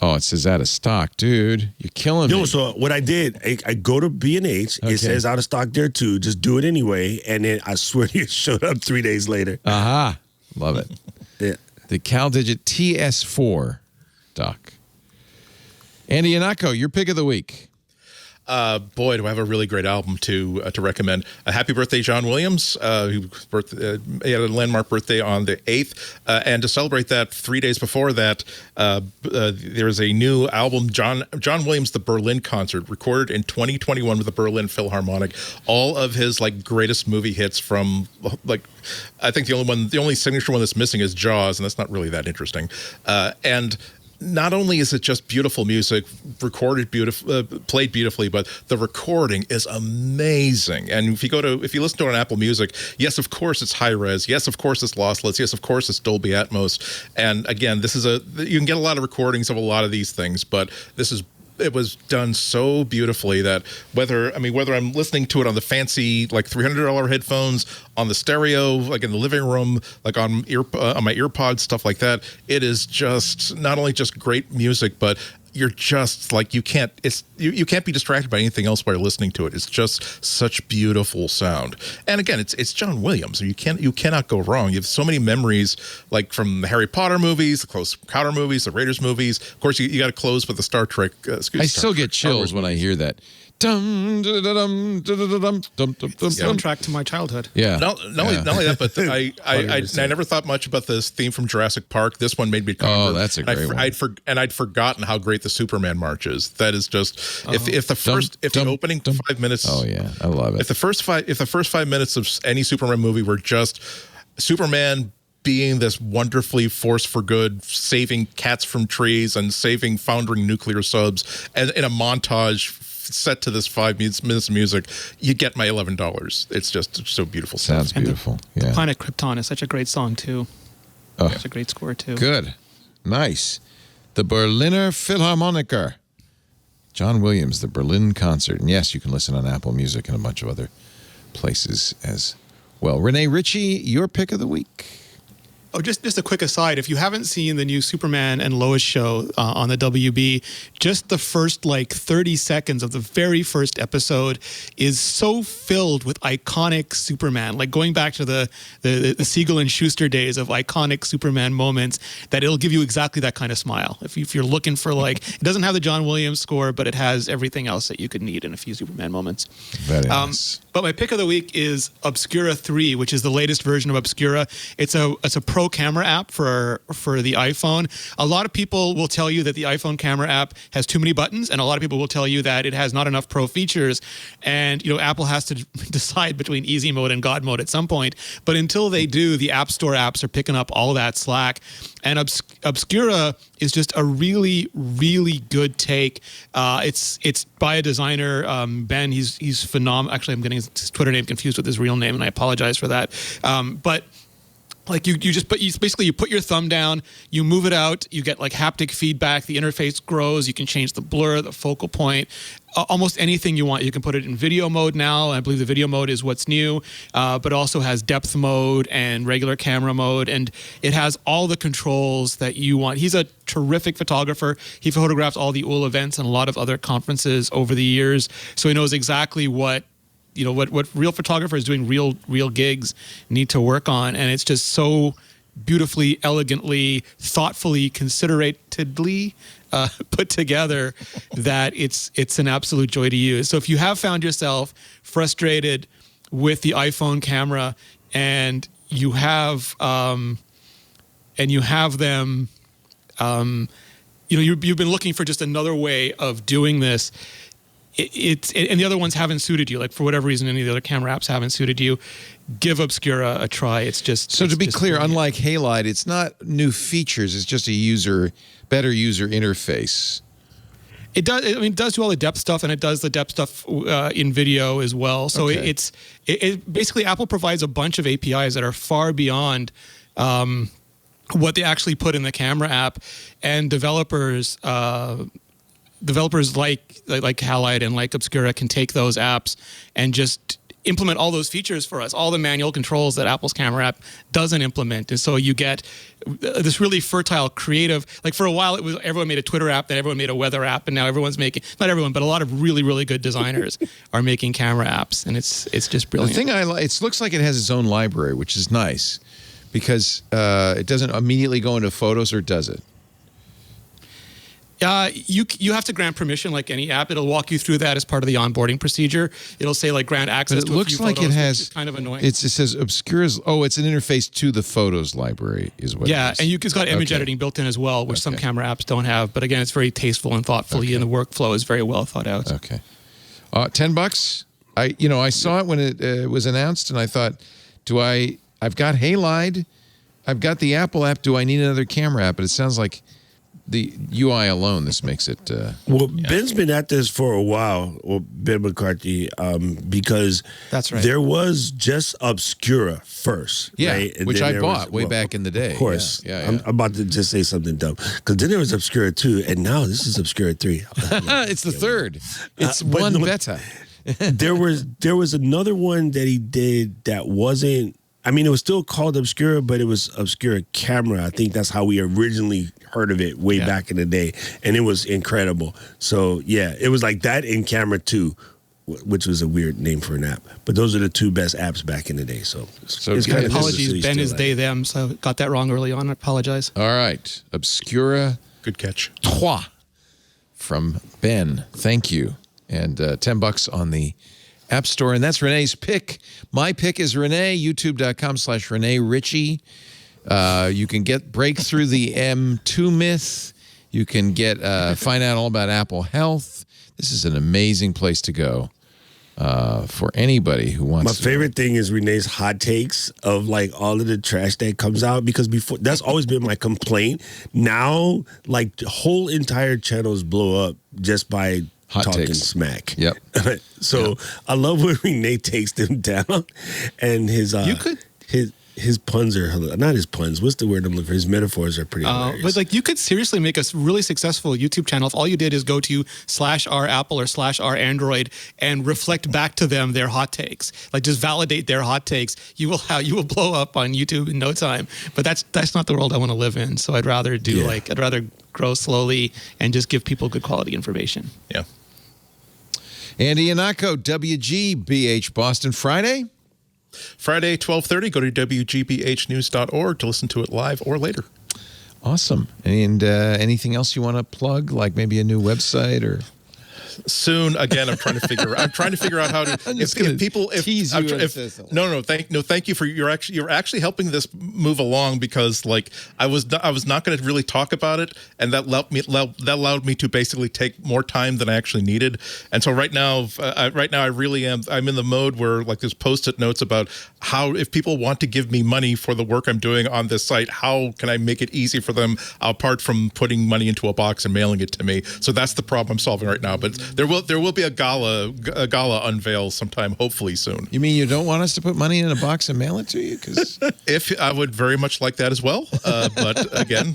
Oh, it says out of stock, dude. You're killing me. So what I did, I go to B&H. Okay. It says out of stock there too. Just do it anyway, and then I swear it showed up 3 days later. Aha, love it. Yeah. The CalDigit TS4 dock. Andy Yanako, your pick of the week. Boy, do I have a really great album to recommend. Happy birthday, John Williams. He had a landmark birthday on the 8th. And to celebrate that, 3 days before that, there's a new album, John Williams, The Berlin Concert, recorded in 2021 with the Berlin Philharmonic. All of his greatest movie hits from I think the only signature one that's missing is Jaws, and that's not really that interesting. And not only is it just beautiful music, recorded played beautifully, but the recording is amazing. And if you listen to it on Apple Music, yes, of course it's high res. Yes, of course it's lossless. Yes, of course it's Dolby Atmos. And again, you can get a lot of recordings of a lot of these things, but it was done so beautifully that whether I'm listening to it on the fancy $300 headphones, on the stereo, in the living room, on my earpods, stuff like that, it is just not only just great music, but you're just you can't be distracted by anything else while you're listening to it. It's just such beautiful sound. And again, it's John Williams. You cannot go wrong. You have so many memories from the Harry Potter movies, the Close Encounter movies, the Raiders movies. Of course, you got to close with the Star Trek. I still get chills when I hear that. Soundtrack to my childhood. Yeah. Not only that, but I never thought much about this theme from Jurassic Park. This one made me convert. Oh, that's a great one. I'd forgotten how great the Superman march is. That is just if the opening 5 minutes. Oh yeah, I love it. If the first 5 minutes of any Superman movie were just Superman being this wonderfully force for good, saving cats from trees and saving foundering nuclear subs, and in a montage set to this 5 minutes of music, you get my $11. It's just so beautiful. Sounds beautiful. The Planet Krypton is such a great song too. It's a great score too. Good. Nice. The Berliner Philharmoniker. John Williams, the Berlin Concert. And yes, you can listen on Apple Music and a bunch of other places as well. Renee Ritchie, your pick of the week. Oh, just a quick aside. If you haven't seen the new Superman and Lois show on the WB, just the first 30 seconds of the very first episode is so filled with iconic Superman, going back to the Siegel and Schuster days of iconic Superman moments, that it'll give you exactly that kind of smile. If you're looking for it doesn't have the John Williams score, but it has everything else that you could need in a few Superman moments. Very nice. But my pick of the week is Obscura 3, which is the latest version of Obscura. It's a pro camera app for the iPhone. A lot of people will tell you that the iPhone camera app has too many buttons, and a lot of people will tell you that it has not enough pro features. And Apple has to decide between easy mode and God mode at some point. But until they do, the App Store apps are picking up all that slack. And Obscura is just a really, really good take. It's by a designer, Ben. He's phenomenal. Actually, I'm getting his Twitter name confused with his real name, and I apologize for that. But you put your thumb down, you move it out, you get haptic feedback, the interface grows, you can change the blur, the focal point, almost anything you want. You can put it in video mode now. I believe the video mode is what's new, but also has depth mode and regular camera mode, and it has all the controls that you want. He's a terrific photographer. He photographed all the UL events and a lot of other conferences over the years, so he knows exactly what real photographers doing real gigs need to work on. And it's just so beautifully, elegantly, thoughtfully, consideratedly put together that it's an absolute joy to use. So if you have found yourself frustrated with the iPhone camera and you have them, you've been looking for just another way of doing this, and the other ones haven't suited you, like for whatever reason, any of the other camera apps haven't suited you, give Obscura a try. It's just So to be just clear, brilliant. unlike Halide, it's not new features. It's just better user interface. It does. I mean, it does do all the depth stuff, and it does the depth stuff in video as well. So Okay. it basically Apple provides a bunch of APIs that are far beyond what they actually put in the camera app, and developers like Halide and like Obscura can take those apps and just implement all those features for us, all the manual controls that Apple's camera app doesn't implement. And so you get this really fertile, creative, like for a while it was everyone made a Twitter app, then everyone made a weather app, and now everyone's making, not everyone, but a lot of really, really good designers are making camera apps, and it's just The brilliant. thing I like, it looks like it has its own library, which is nice because it doesn't immediately go into Photos, or does it? You have to grant permission like any app. It'll walk you through that as part of the onboarding procedure. It'll say like grant access But it to a looks few like photos, it has. which is kind of annoying. It says Obscura's. Oh, it's an interface to the Photos library, is what. Yeah, it is. and it's got image Okay. editing built in as well, which some Okay. camera apps don't have. But again, it's very tasteful and thoughtfully, and the workflow is very well thought out. Okay. $10. I saw it when it was announced, and I thought, I've got Halide, I've got the Apple app. Do I need another camera app? But it sounds like the UI alone, this makes it. Well, Ben's been at this for a while, or Ben McCarthy, because That's right. there was just Obscura first, Yeah, right? And which then I there bought was- way back in the day. Of course. Yeah. I'm about to just say something dumb. Because then there was Obscura 2, and now this is Obscura 3. It's the third. It's but one no- beta. there was another one that he did that wasn't. I mean, it was still called Obscura, but it was Obscura Camera. I think that's how we originally heard of it way back in the day, and it was incredible. So yeah, it was like that in Camera 2, which was a weird name for an app. But those are the two best apps back in the day. So good. kind of Apologies, Ben is they, them, so I got that wrong early on. I apologize. All right. Obscura Good catch. 3 from Ben. Thank you. And $10 on the App Store. And that's Renee's pick. My pick is Renee, youtube.com/Renee Ritchie. You can break through the M2 myth. You can find out all about Apple Health. This is an amazing place to go for anybody who wants My to. favorite thing is Renee's hot takes of like all of the trash that comes out, because before that's always been my complaint. Now, like the whole entire channels blow up just by Hot talking takes. smack. Yep. So I love when Renee takes them down, and his his puns are not his puns. What's the word I'm looking for? His metaphors are pretty hilarious. But like you could seriously make a really successful YouTube channel if all you did is go to /r Apple or /r Android and reflect back to them their hot takes. Like just validate their hot takes. You will blow up on YouTube in no time. But that's not the world I want to live in. So I'd rather I'd rather grow slowly and just give people good quality information. Yeah. Andy Anako, WGBH Boston Friday. Friday, 12:30. Go to WGBHnews.org to listen to it live or later. Awesome. And anything else you want to plug, like maybe a new website or? Soon, again, I'm trying to figure out how to. I'm just gonna tease you and say something. Thank you for you're actually helping this move along, because like I was not going to really talk about it, and that allowed me to basically take more time than I actually needed. And so right now I really am. I'm in the mode where like there's post-it notes about how, if people want to give me money for the work I'm doing on this site, how can I make it easy for them apart from putting money into a box and mailing it to me. So that's the problem I'm solving right now. But there will be a gala unveil sometime, hopefully soon. You mean you don't want us to put money in a box and mail it to you? Because If I would very much like that as well, but again,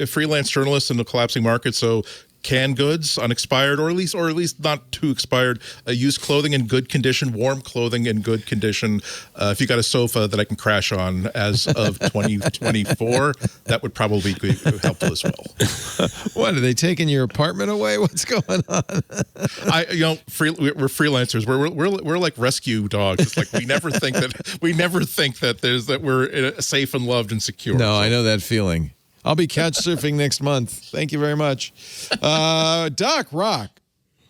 freelance journalist in the collapsing market, so canned goods, unexpired, or at least not too expired, used clothing in good condition, warm clothing in good condition. If you got a sofa that I can crash on as of 2024, that would probably be helpful as well. what, are they taking your apartment away? What's going on? We're freelancers. We're like rescue dogs. It's like we never think that we're safe and loved and secure. No, I know that feeling. I'll be couch surfing next month. Thank you very much. Doc Rock,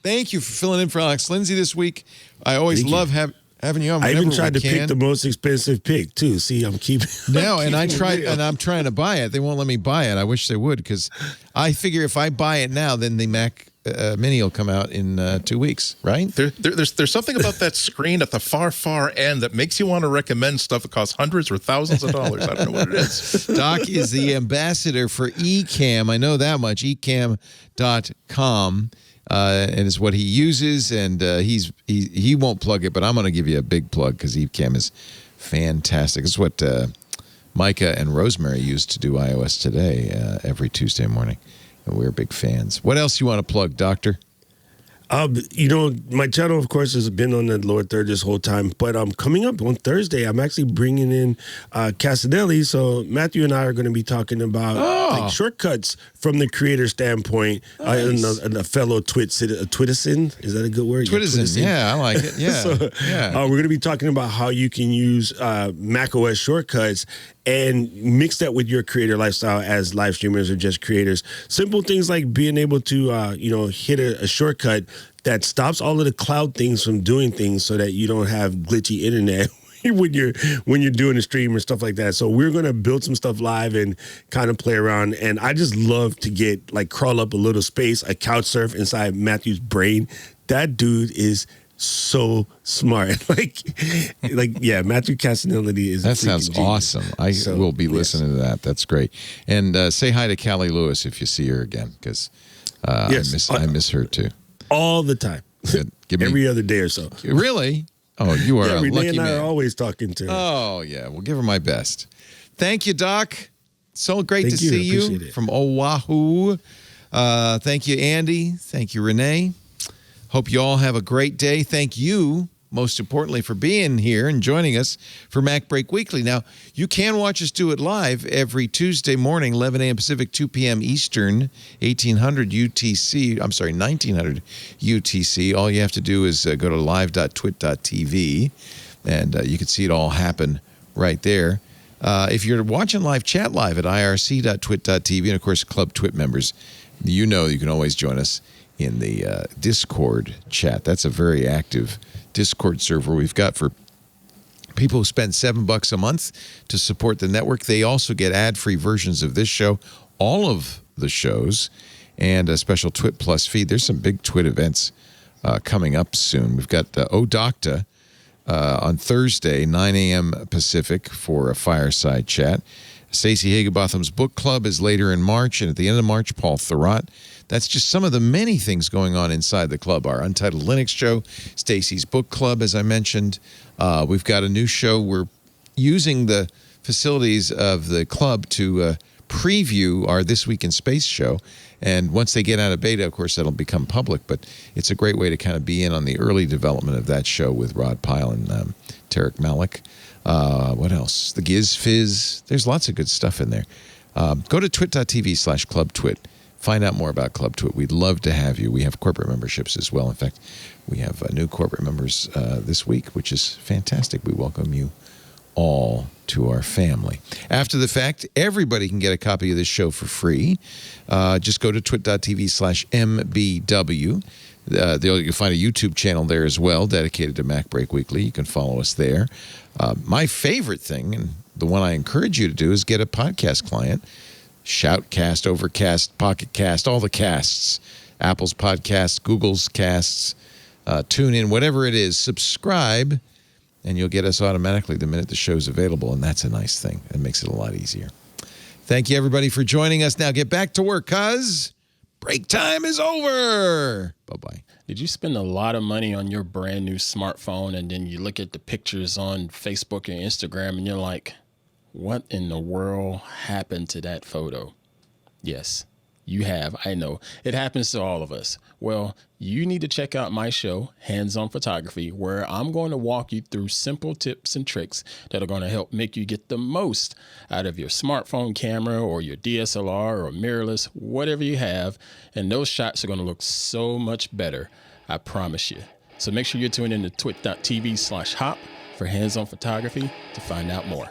thank you for filling in for Alex Lindsay this week. I always love having you on. I even whenever tried we to pick can. the most expensive pick too. See, I'm keeping No, and I'm trying to buy it. They won't let me buy it. I wish they would, because I figure if I buy it now, then the Mac Mini will come out in 2 weeks, right? There's something about that screen at the far end that makes you want to recommend stuff that costs hundreds or thousands of dollars. I don't know what it is. Doc is the ambassador for Ecamm. I know that much. Ecamm.com. And it's what he uses, and he won't plug it, but I'm going to give you a big plug because Ecamm is fantastic. It's what Micah and Rosemary use to do iOS Today every Tuesday morning, and we're big fans. What else you want to plug, Doctor? My channel, of course, has been on the lower third this whole time, but coming up on Thursday, I'm actually bringing in Casanelli. So Matthew and I are going to be talking about shortcuts from the creator standpoint. Nice. And a fellow Twitizen, is that a good word? Twitizen, yeah, I like it. Yeah, we're going to be talking about how you can use Mac OS shortcuts and mix that with your creator lifestyle as live streamers or just creators. Simple things like being able to, hit a shortcut that stops all of the cloud things from doing things so that you don't have glitchy internet when you're doing a stream or stuff like that. So we're going to build some stuff live and kind of play around. And I just love to crawl up a little space, a couch surf inside Matthew's brain. That dude is so smart. Matthew Casanelli is. That sounds awesome. I will be listening to that. That's great. And say hi to Callie Lewis if you see her again, because I miss her too. All the time. Every other day or so. Really? Oh, you are a Renee lucky and I man. are always talking to her. Oh, yeah. We'll give her my best. Thank you, Doc. So great Thank to you. see you Appreciate it. from Oahu. Thank you, Andy. Thank you, Renee. Hope you all have a great day. Thank you, most importantly, for being here and joining us for MacBreak Weekly. Now, you can watch us do it live every Tuesday morning, 11 a.m. Pacific, 2 p.m. Eastern, 1900 UTC. All you have to do is go to live.twit.tv, and you can see it all happen right there. If you're watching live, chat live at irc.twit.tv, and, of course, Club Twit members, you can always join us in the Discord chat. That's a very active Discord server we've got for people who spend $7 a month to support the network. They also get ad-free versions of this show, all of the shows, and a special Twit Plus feed. There's some big Twit events coming up soon. We've got Odocta on Thursday, 9 a.m. Pacific, for a fireside chat. Stacey Higginbotham's book club is later in March, and at the end of March, Paul Thurrott. That's just some of the many things going on inside the club. Our Untitled Linux show, Stacey's book club, as I mentioned. We've got a new show. We're using the facilities of the club to preview our This Week in Space show. And once they get out of beta, of course, that'll become public. But it's a great way to kind of be in on the early development of that show with Rod Pyle and Tarek Malik. What else? The Giz Fizz. There's lots of good stuff in there. Go to twit.tv/clubtwit. Find out more about Club Twit. We'd love to have you. We have corporate memberships as well. In fact, we have new corporate members this week, which is fantastic. We welcome you all to our family. After the fact, everybody can get a copy of this show for free. Just go to twit.tv/mbw. You'll find a YouTube channel there as well, dedicated to MacBreak Weekly. You can follow us there. My favorite thing, and the one I encourage you to do, is get a podcast client. Shoutcast, Overcast, Pocket Cast, all the casts. Apple's podcasts, Google's casts, TuneIn, whatever it is. Subscribe, and you'll get us automatically the minute the show's available, and that's a nice thing. It makes it a lot easier. Thank you, everybody, for joining us. Now get back to work, cuz break time is over. Bye-bye. Did you spend a lot of money on your brand new smartphone, and then you look at the pictures on Facebook and Instagram, and you're like, what in the world happened to that photo? Yes, you have. I know. It happens to all of us. Well, you need to check out my show, Hands On Photography, where I'm going to walk you through simple tips and tricks that are going to help make you get the most out of your smartphone camera or your DSLR or mirrorless, whatever you have. And those shots are going to look so much better. I promise you. So make sure you tune in to twit.tv/hop for Hands On Photography to find out more.